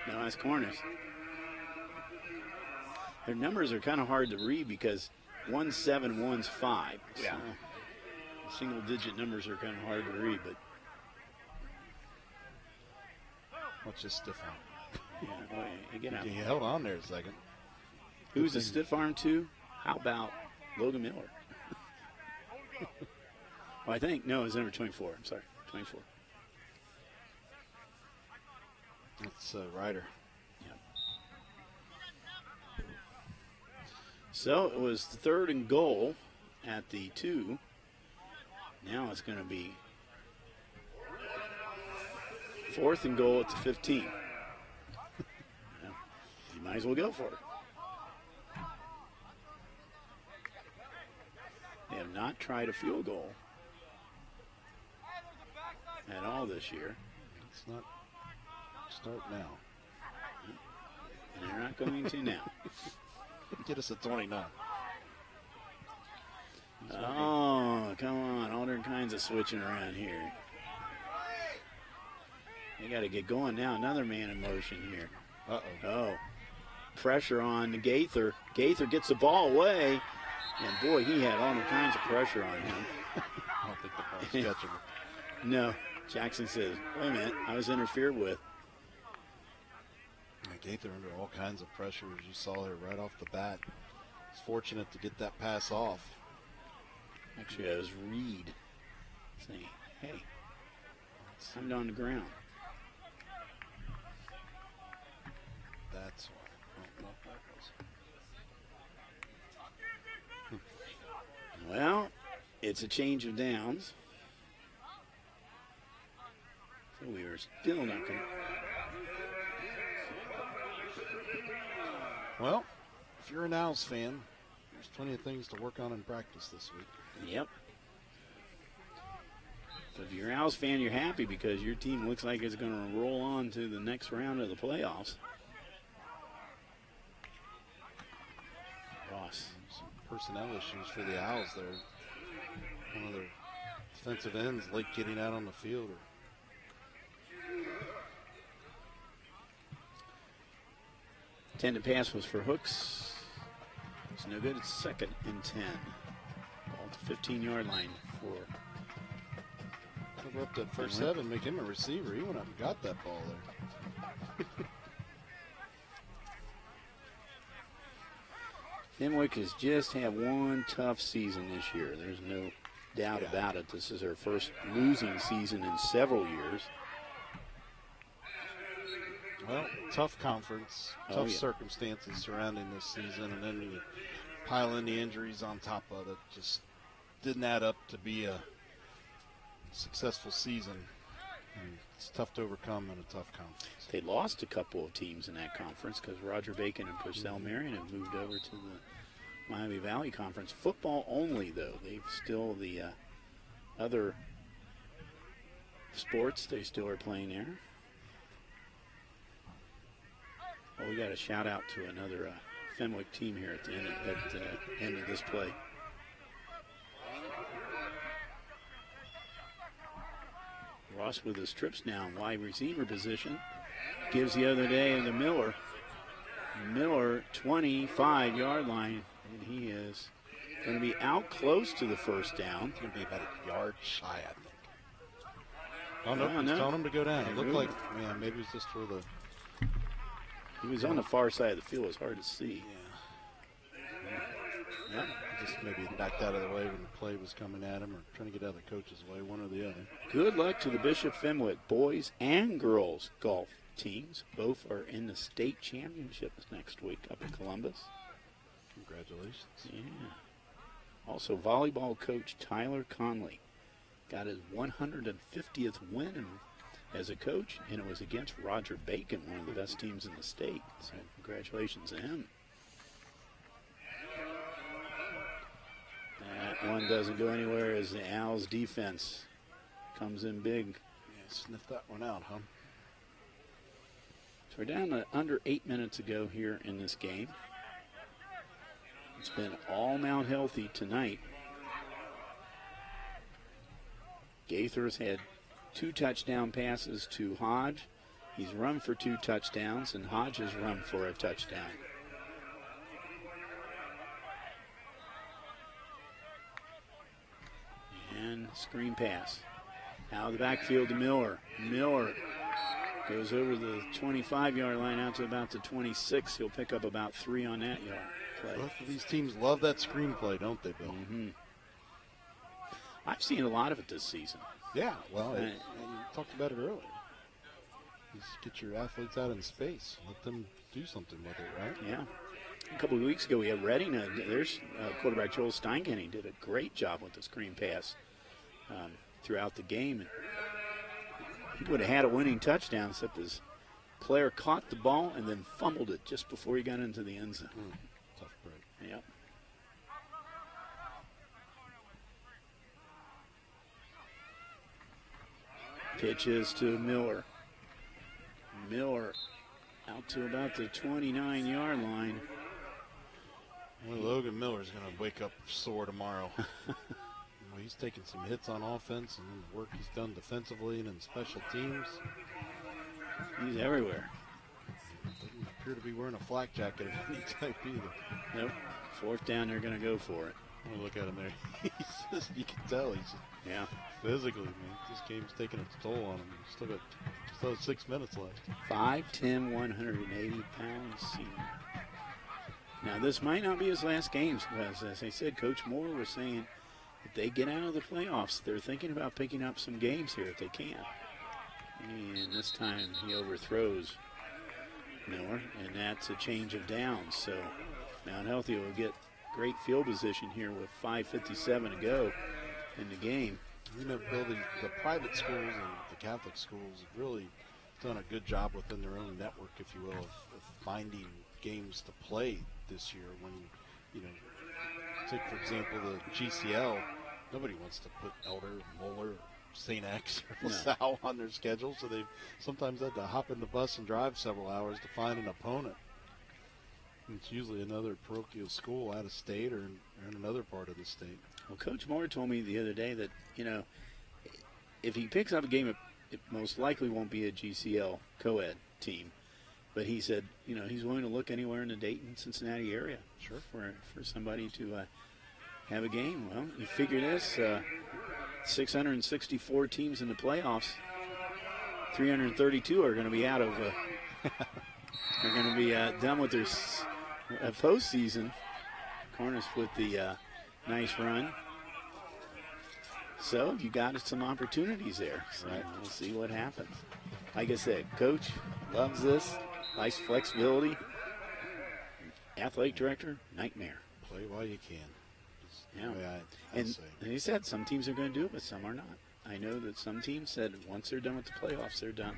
No, that's corners. Their numbers are kind of hard to read because 1, 7, 1's 5. Yeah. So single-digit numbers are kind of hard to read, but Let's just stiff arm. yeah, you get out. He held on there a second. Who's a stiff arm to? How about Logan Miller? I think, no, it's number 24. I'm sorry, 24. That's Ryder. So it was the 3rd and goal at the 2. Now it's going to be 4th and goal at the 15. Well, you might as well go for it. They have not tried a field goal at all this year. Let's not start now. And they're not going to now. Get us a 29. Oh, come on. All different kinds of switching around here. They got to get going now. Another man in motion here. Uh-oh. Oh. Pressure on Gaither. Gaither gets the ball away. And, boy, he had all kinds of pressure on him. I don't think the ball's catchable. No. Jackson says, wait a minute. I was interfered with. Gaither under all kinds of pressure, as you saw there right off the bat. He's fortunate to get that pass off. Actually, that was Reed saying, hey, I'm on the ground. That's why. Well, it's a change of downs. So we are still not going to. Well, if you're an Owls fan, there's plenty of things to work on in practice this week. Yep. So if you're an Owls fan, you're happy because your team looks like it's going to roll on to the next round of the playoffs. Ross. Some personnel issues for the Owls there. One of their defensive ends late getting out on the field. Intended pass was for Hooks. It's no good. It's 2nd and 10. Ball at the 15-yard line for. Cover up that first 7, make him a receiver. He went up and got that ball there. Fenwick has just had one tough season this year. There's no doubt about it. This is their first losing season in several years. Well, tough conference, tough circumstances surrounding this season, and then you pile in the injuries on top of it. Just didn't add up to be a successful season. And it's tough to overcome in a tough conference. They lost a couple of teams in that conference because Roger Bacon and Purcell Marion have moved over to the Miami Valley Conference. Football only, though. They've still the other sports, they still are playing there. Well, we got a shout out to another Fenwick team here at the end of this play. Ross with his trips now in wide receiver position. Gives the other day to Miller. Miller, 25-yard line, and he is going to be out close to the first down. Going to be about a yard shy, I think. Oh, no, he's telling him to go down. It looked like, maybe it's just for the... He was on the far side of the field. It's hard to see. Yeah. Yep. Just maybe backed out of the way when the play was coming at him, or trying to get out of the coach's way, one or the other. Good luck to the Bishop Fenwick boys and girls golf teams. Both are in the state championships next week up in Columbus. Congratulations. Yeah. Also, volleyball coach Tyler Conley got his 150th win as a coach, and it was against Roger Bacon, one of the best teams in the state. So congratulations to him. That one doesn't go anywhere as the Owls defense comes in big. Yeah, sniff that one out, huh? So we're down to under 8 minutes ago here in this game. It's been all Mount Healthy tonight. Gaither's had 2 touchdown passes to Hodge. He's run for 2 touchdowns, and Hodge has run for a touchdown. And screen pass. Out of the backfield to Miller. Miller goes over the 25-yard line out to about the 26. He'll pick up about 3 on that yard play. Both of these teams love that screenplay, don't they, Bill? Mm-hmm. I've seen a lot of it this season. Yeah, well, and you talked about it earlier. Just get your athletes out in space. Let them do something with it, right? Yeah. A couple of weeks ago, we had Reading. There's quarterback Joel Steinkenny did a great job with the screen pass throughout the game. He would have had a winning touchdown, except his player caught the ball and then fumbled it just before he got into the end zone. Tough break. Yep. Pitches to Miller. Miller out to about the 29-yard line. Well, Logan Miller's going to wake up sore tomorrow. He's taken some hits on offense, and the work he's done defensively and in special teams. He's everywhere. Doesn't appear to be wearing a flak jacket of any type either. Nope. 4th down, they're going to go for it. I'm going to look at him there. You can tell he's physically, man. This game's taking its toll on him. Still 6 minutes left. 5'10", 180 pounds senior. Now, this might not be his last game. As I said, Coach Moore was saying if they get out of the playoffs, they're thinking about picking up some games here if they can. And this time he overthrows Miller, and that's a change of downs. So Mount Healthy will get great field position here with 5:57 to go in the game. You know, Bill, the private schools and the Catholic schools have really done a good job within their own network, if you will, of finding games to play this year. When, you know, take, for example, the GCL, nobody wants to put Elder, Moeller, St. X, or LaSalle on their schedule, so they've sometimes had to hop in the bus and drive several hours to find an opponent. It's usually another parochial school out of state or in another part of the state. Well, Coach Moore told me the other day that, you know, if he picks up a game, it most likely won't be a GCL co-ed team. But he said, you know, he's willing to look anywhere in the Dayton, Cincinnati area for somebody to have a game. Well, you figure this, 664 teams in the playoffs, 332 are going to be out of, are going to be done with their postseason. Cornish with the nice run. So you got some opportunities there. So we'll see what happens. Like I said, Coach loves this. Nice flexibility. Athletic director, nightmare. Play while you can. Yeah. And he said some teams are going to do it, but some are not. I know that some teams said once they're done with the playoffs, they're done.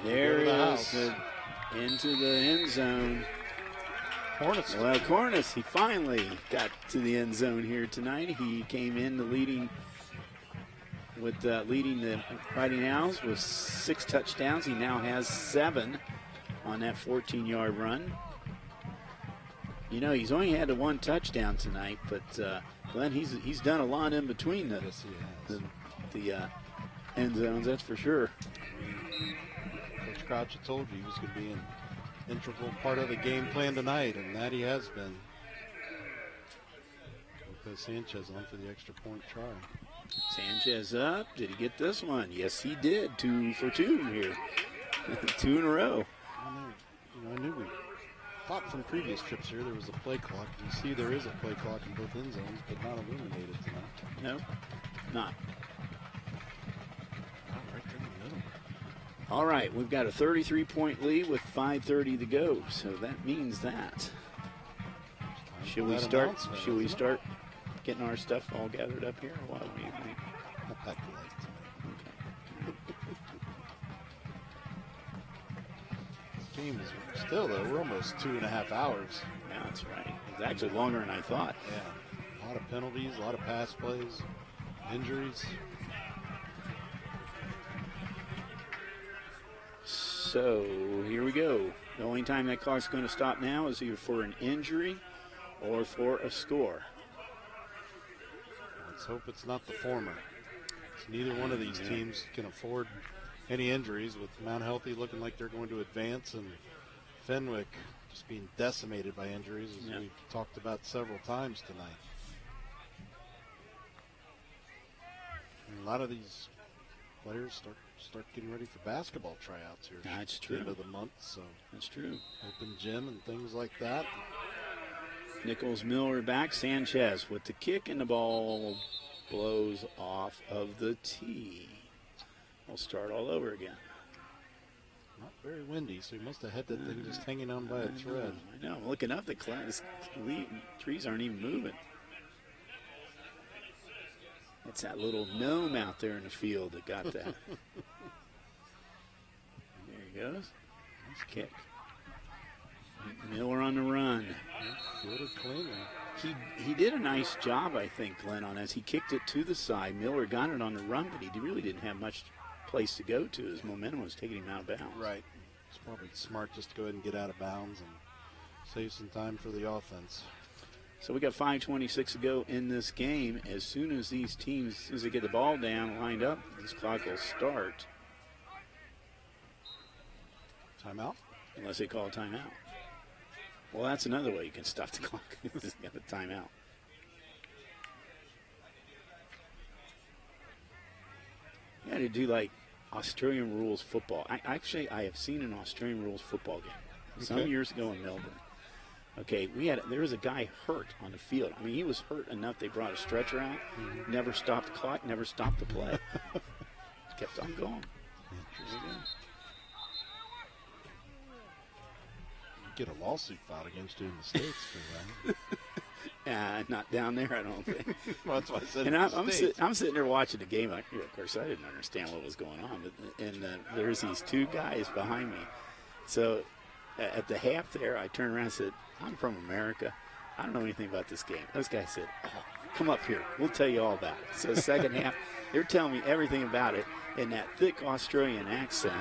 There he is into the end zone. Cornish. Well, Cornish, he finally got to the end zone here tonight. He came in leading the Fighting Owls with 6 touchdowns. He now has 7 on that 14-yard run. You know, he's only had 1 touchdown tonight, but Glenn, he's done a lot in between the end zones, that's for sure. Coach Crouch had told you he was going to be an integral part of the game plan tonight, and that he has been. Lopez Sanchez on for the extra point try. Sanchez up. Did he get this one? Yes, he did. 2 for 2 here. 2 in a row. I knew thought from previous trips here there was a play clock. You see there is a play clock in both end zones, but not illuminated tonight. No, not. Right there in the middle. All right, we've got a 33-point lead with 5:30 to go, so that means that. Should we start getting our stuff all gathered up here, or what do you think? Not that late. This game is still, though, we're almost 2.5 hours. Yeah, that's right. It's actually longer than I thought. Yeah, a lot of penalties, a lot of pass plays, injuries. So here we go. The only time that clock's going to stop now is either for an injury or for a score. Let's hope it's not the former. Neither one of these teams can afford any injuries, with Mount Healthy looking like they're going to advance and Fenwick just being decimated by injuries, as we've talked about several times tonight. And a lot of these players start getting ready for basketball tryouts here. That's at true. the end of the month, so that's true. Open gym and things like that. Nichols, Miller back. Sanchez with the kick, and the ball blows off of the tee. We'll start all over again. Not very windy, so he must have had that thing just hanging on by a thread. I know. I'm looking up, the trees aren't even moving. It's that little gnome out there in the field that got that. There he goes. Nice kick. Miller on the run. Good or clean. He did a nice job, I think, Glenn, on as he kicked it to the side. Miller got it on the run, but he really didn't have much place to go to. His momentum was taking him out of bounds. Right. It's probably smart just to go ahead and get out of bounds and save some time for the offense. So we got 5:26 to go in this game. As soon as these teams, as soon as they get the ball down, lined up, this clock will start. Timeout? Unless they call a timeout. Well, that's another way you can stop the clock. Just got a timeout. You got to do like Australian rules football. I have seen an Australian rules football game some years ago in Melbourne. Okay, there was a guy hurt on the field. I mean, he was hurt enough they brought a stretcher out. Never stopped the clock, never stopped the play. Kept on going. Get a lawsuit filed against you in the States for that. Not down there, I don't think. Well, that's why I said. And I'm sitting there watching the game. Of course, I didn't understand what was going on. And there's these two guys behind me. So at the half there, I turned around and said, "I'm from America. I don't know anything about this game." Those guys said, "Oh, come up here. We'll tell you all about it." So the second half, they're telling me everything about it in that thick Australian accent.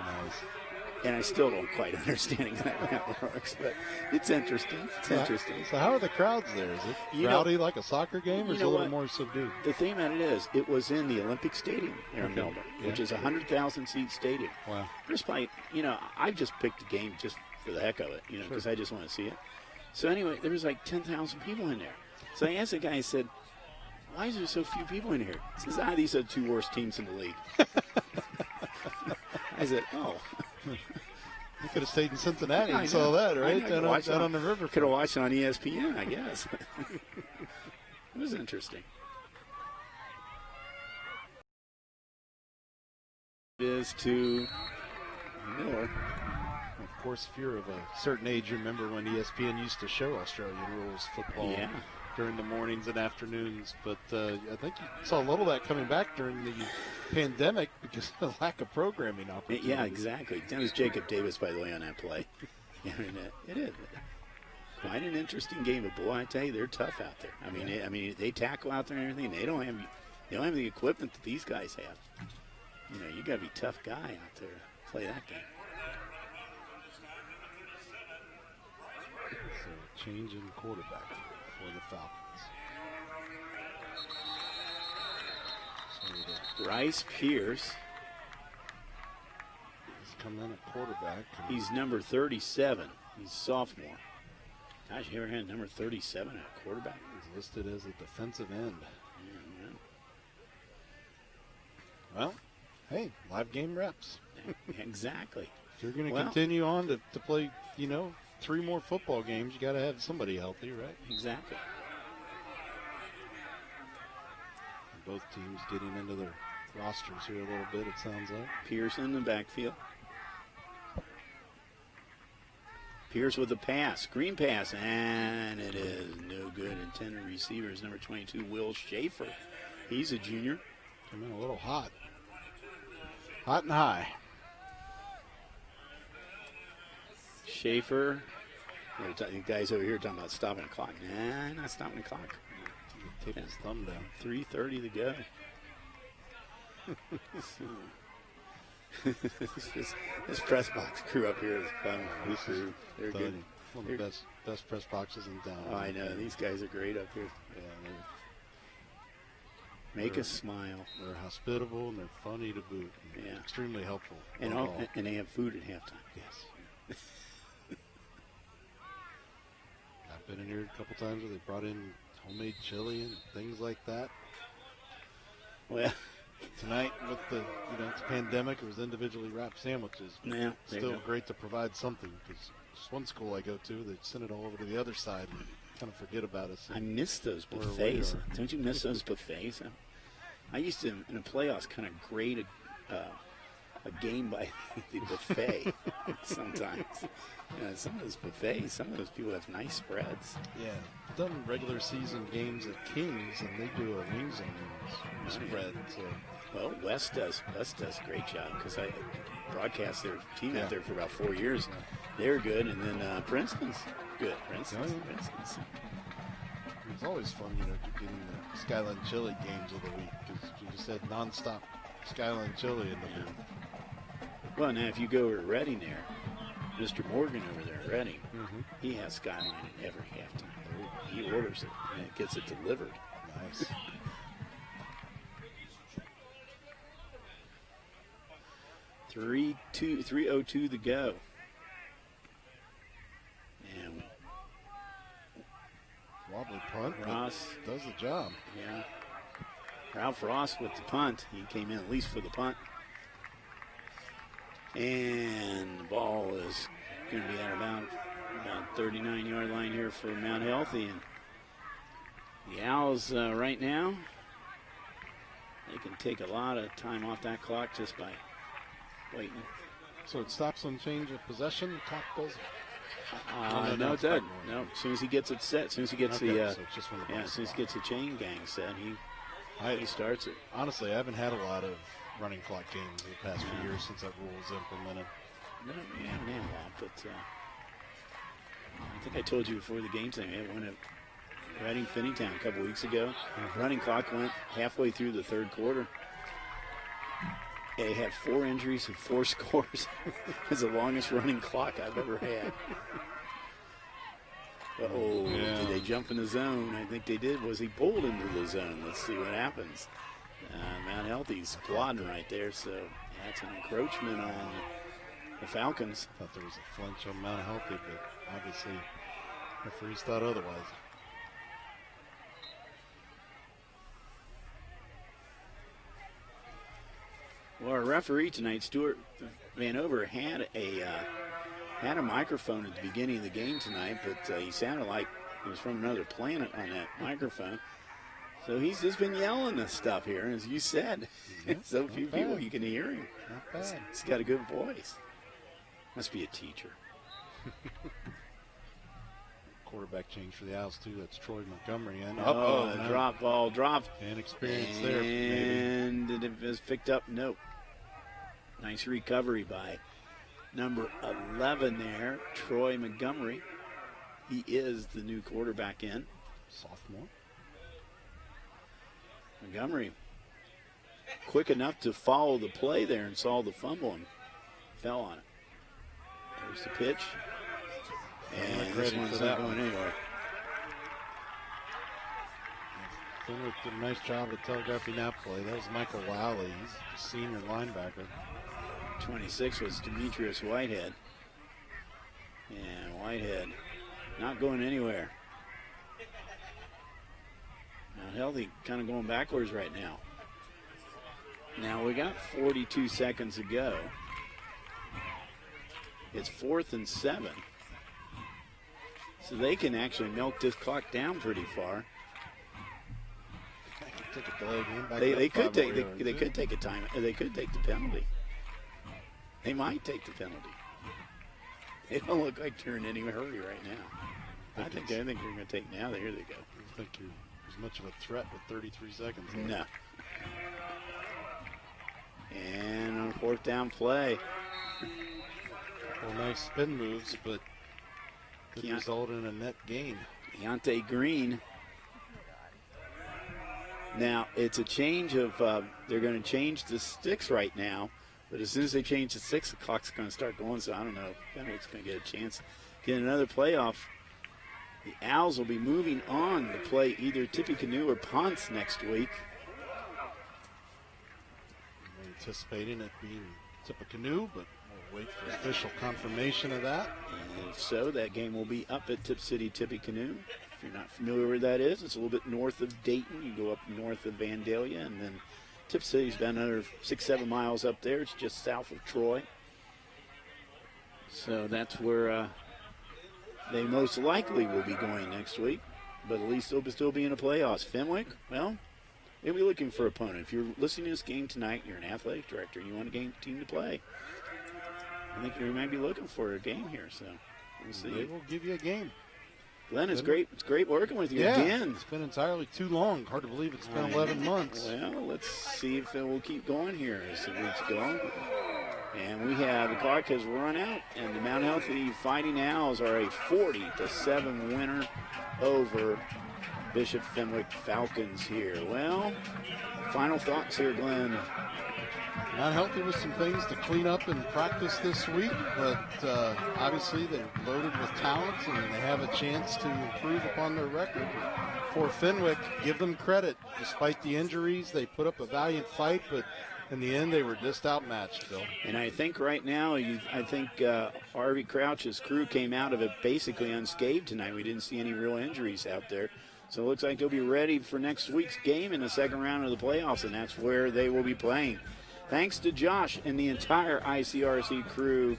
And I still don't quite understand exactly how it works, but it's interesting. It's interesting. So how are the crowds there? Is it rowdy like a soccer game, or is it a little more subdued? The thing about it is, it was in the Olympic Stadium here in Melbourne, which is a 100,000-seat stadium. Wow. There's probably, I just picked a game just for the heck of it, because I just want to see it. So anyway, there was like 10,000 people in there. So I asked the guy, I said, "Why is there so few people in here?" He says, "These are the two worst teams in the league." I said, "Oh." You could have stayed in Cincinnati and saw that, right? Down on the river. Could have watched it on ESPN, I guess. It was interesting. It is to Miller. Of course, if you're of a certain age, you remember when ESPN used to show Australian rules football during the mornings and afternoons. But I think you saw a little of that coming back during the pandemic because of the lack of programming opportunities. Yeah, exactly. That was Jacob Davis, by the way, on that play. It is. Quite an interesting game, but boy, I tell you, they're tough out there. I mean, they tackle out there and everything. They don't have the equipment that these guys have. You got to be a tough guy out there to play that game. So, change in quarterback for the Falcons. Bryce Pierce. He's come in at quarterback. He's number 37. He's a sophomore. Gosh, you ever had number 37 at quarterback? He's listed as a defensive end. Yeah. Well, hey, live game reps. Exactly. If you're going to continue on to play, 3 more football games, you got to have somebody healthy, right? Exactly. And both teams getting into their rosters here a little bit, it sounds like. Pierce in the backfield. Pierce with a pass, screen pass, and it is no good. Intended receivers, number 22, Will Schaefer. He's a junior. Came in a little hot. Hot and high. Schaefer. The guys over here talking about stopping the clock. Nah, not stopping the clock. Taking his thumb down. 3:30 to go. this press box crew up here is fun. They're good. One of the best press boxes in town. Oh, I know. These guys are great up here. Yeah, Make us smile. They're hospitable and they're funny to boot. Yeah. Extremely helpful. And they have food at halftime. Yes. I've been in here a couple times where they brought in homemade chili and things like that. Well, tonight with the it's pandemic, it was individually wrapped sandwiches. Yeah, still great to provide something, because this one school I go to, they send it all over to the other side and kind of forget about us. I miss those buffets. Don't you miss those buffets? I used to, in the playoffs, kind of grade a game by the buffet sometimes. Some of those buffets, some of those people have nice spreads. Yeah, I've done regular season games at Kings, and they do a wings and wings spread. So. Well, Wes does a great job, because I broadcast their team out there for about 4 years. They're good, and then Princeton's good. Princeton's. It's always fun, getting the Skyline Chili games of the week, because you just had nonstop Skyline Chili in the booth. Well, now if you go over to Reading there, Mr. Morgan over there at Reading, he has Skyline at every halftime. He orders it and it gets it delivered. Nice. $3:02 to go. And wobbly punt. Ross does the job. Yeah. Ralph Ross with the punt. He came in at least for the punt. And the ball is going to be at about 39-yard line here for Mount Healthy. And the Owls right now, they can take a lot of time off that clock just by waiting. So it stops on change of possession. The clock does. No, it doesn't. No, as soon as he gets it set, as soon as he gets as soon as he gets the chain gang set, he starts it. Honestly, I haven't had a lot of running clock games in the past few years since that rule was implemented. No, we haven't had a lot, but I think I told you before the game today, we had one at Reading Finneytown a couple weeks ago. Running clock went halfway through the third quarter. They had 4 injuries and 4 scores. It's the longest running clock I've ever had. Did they jump in the zone? I think they did. Was he pulled into the zone? Let's see what happens. Mount Healthy's plodding right there, so that's an encroachment on the Falcons. I thought there was a flinch on Mount Healthy, but obviously referees thought otherwise. Well, our referee tonight, Stuart Vanover, had a microphone at the beginning of the game tonight, but he sounded like he was from another planet on that microphone. So he's just been yelling this stuff here, as you said. So few people you can hear him. Not bad. He's got a good voice. Must be a teacher. Quarterback change for the Owls, too. That's Troy Montgomery. And drop ball dropped. Inexperience there. And it was picked up. Nope. Nice recovery by number 11 there, Troy Montgomery. He is the new quarterback in. Sophomore. Montgomery quick enough to follow the play there and saw the fumble and fell on it. There's the pitch. And this one's not going anywhere. Fenwick did a nice job of telegraphing that play. That was Michael Lally. He's a senior linebacker. 26 was Demetrius Whitehead. And Whitehead not going anywhere. Mount Healthy kind of going backwards right now. Now we got 42 seconds to go. It's 4th and 7. So they can actually milk this clock down pretty far. Take a delay game back They up could 5 take more they, yards. they could take a time. They could take the penalty. They might take the penalty. They don't look like they're in any hurry right now. I think they're going to take now. Here they go. I think you're as much of a threat with 33 seconds left. No. And on 4th down play. Well, nice spin moves, but could result in a net gain. Deontay Green. Now, it's a change of, they're going to change the sticks right now, but as soon as they change the sticks, the clock's going to start going, so I don't know if Fenwick's going to get a chance to get another playoff. The Owls will be moving on to play either Tippecanoe or Ponce next week. I'm anticipating it being Tippecanoe, but we'll wait for official confirmation of that. And if so, that game will be up at Tip City, Tippecanoe. If you're not familiar where that is, it's a little bit north of Dayton. You go up north of Vandalia, and then Tip City's about another 6-7 miles up there. It's just south of Troy. So that's where they most likely will be going next week, but at least they'll still be in the playoffs. Fenwick, well, they'll be looking for an opponent. If you're listening to this game tonight, you're an athletic director, you want a team to play, I think you might be looking for a game here. So we'll see. They will give you a game. Glenn, it's great working with you again. It's been entirely too long. Hard to believe it's been 11 months. Well, let's see if it will keep going here as the weeks go. And we have, the clock has run out, and the Mount Healthy Fighting Owls are a 40-7 winner over Bishop Fenwick Falcons here. Well, final thoughts here, Glenn. Mount Healthy with some things to clean up in practice this week, but obviously they're loaded with talent and they have a chance to improve upon their record. For Fenwick, give them credit. Despite the injuries, they put up a valiant fight, but in the end, they were just outmatched, Bill. And I think right now, Harvey Crouch's crew came out of it basically unscathed tonight. We didn't see any real injuries out there. So it looks like they'll be ready for next week's game in the second round of the playoffs, and that's where they will be playing. Thanks to Josh and the entire ICRC crew.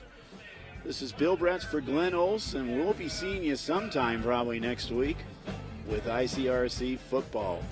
This is Bill Bretz for Glenn Olson. We'll be seeing you sometime probably next week with ICRC football.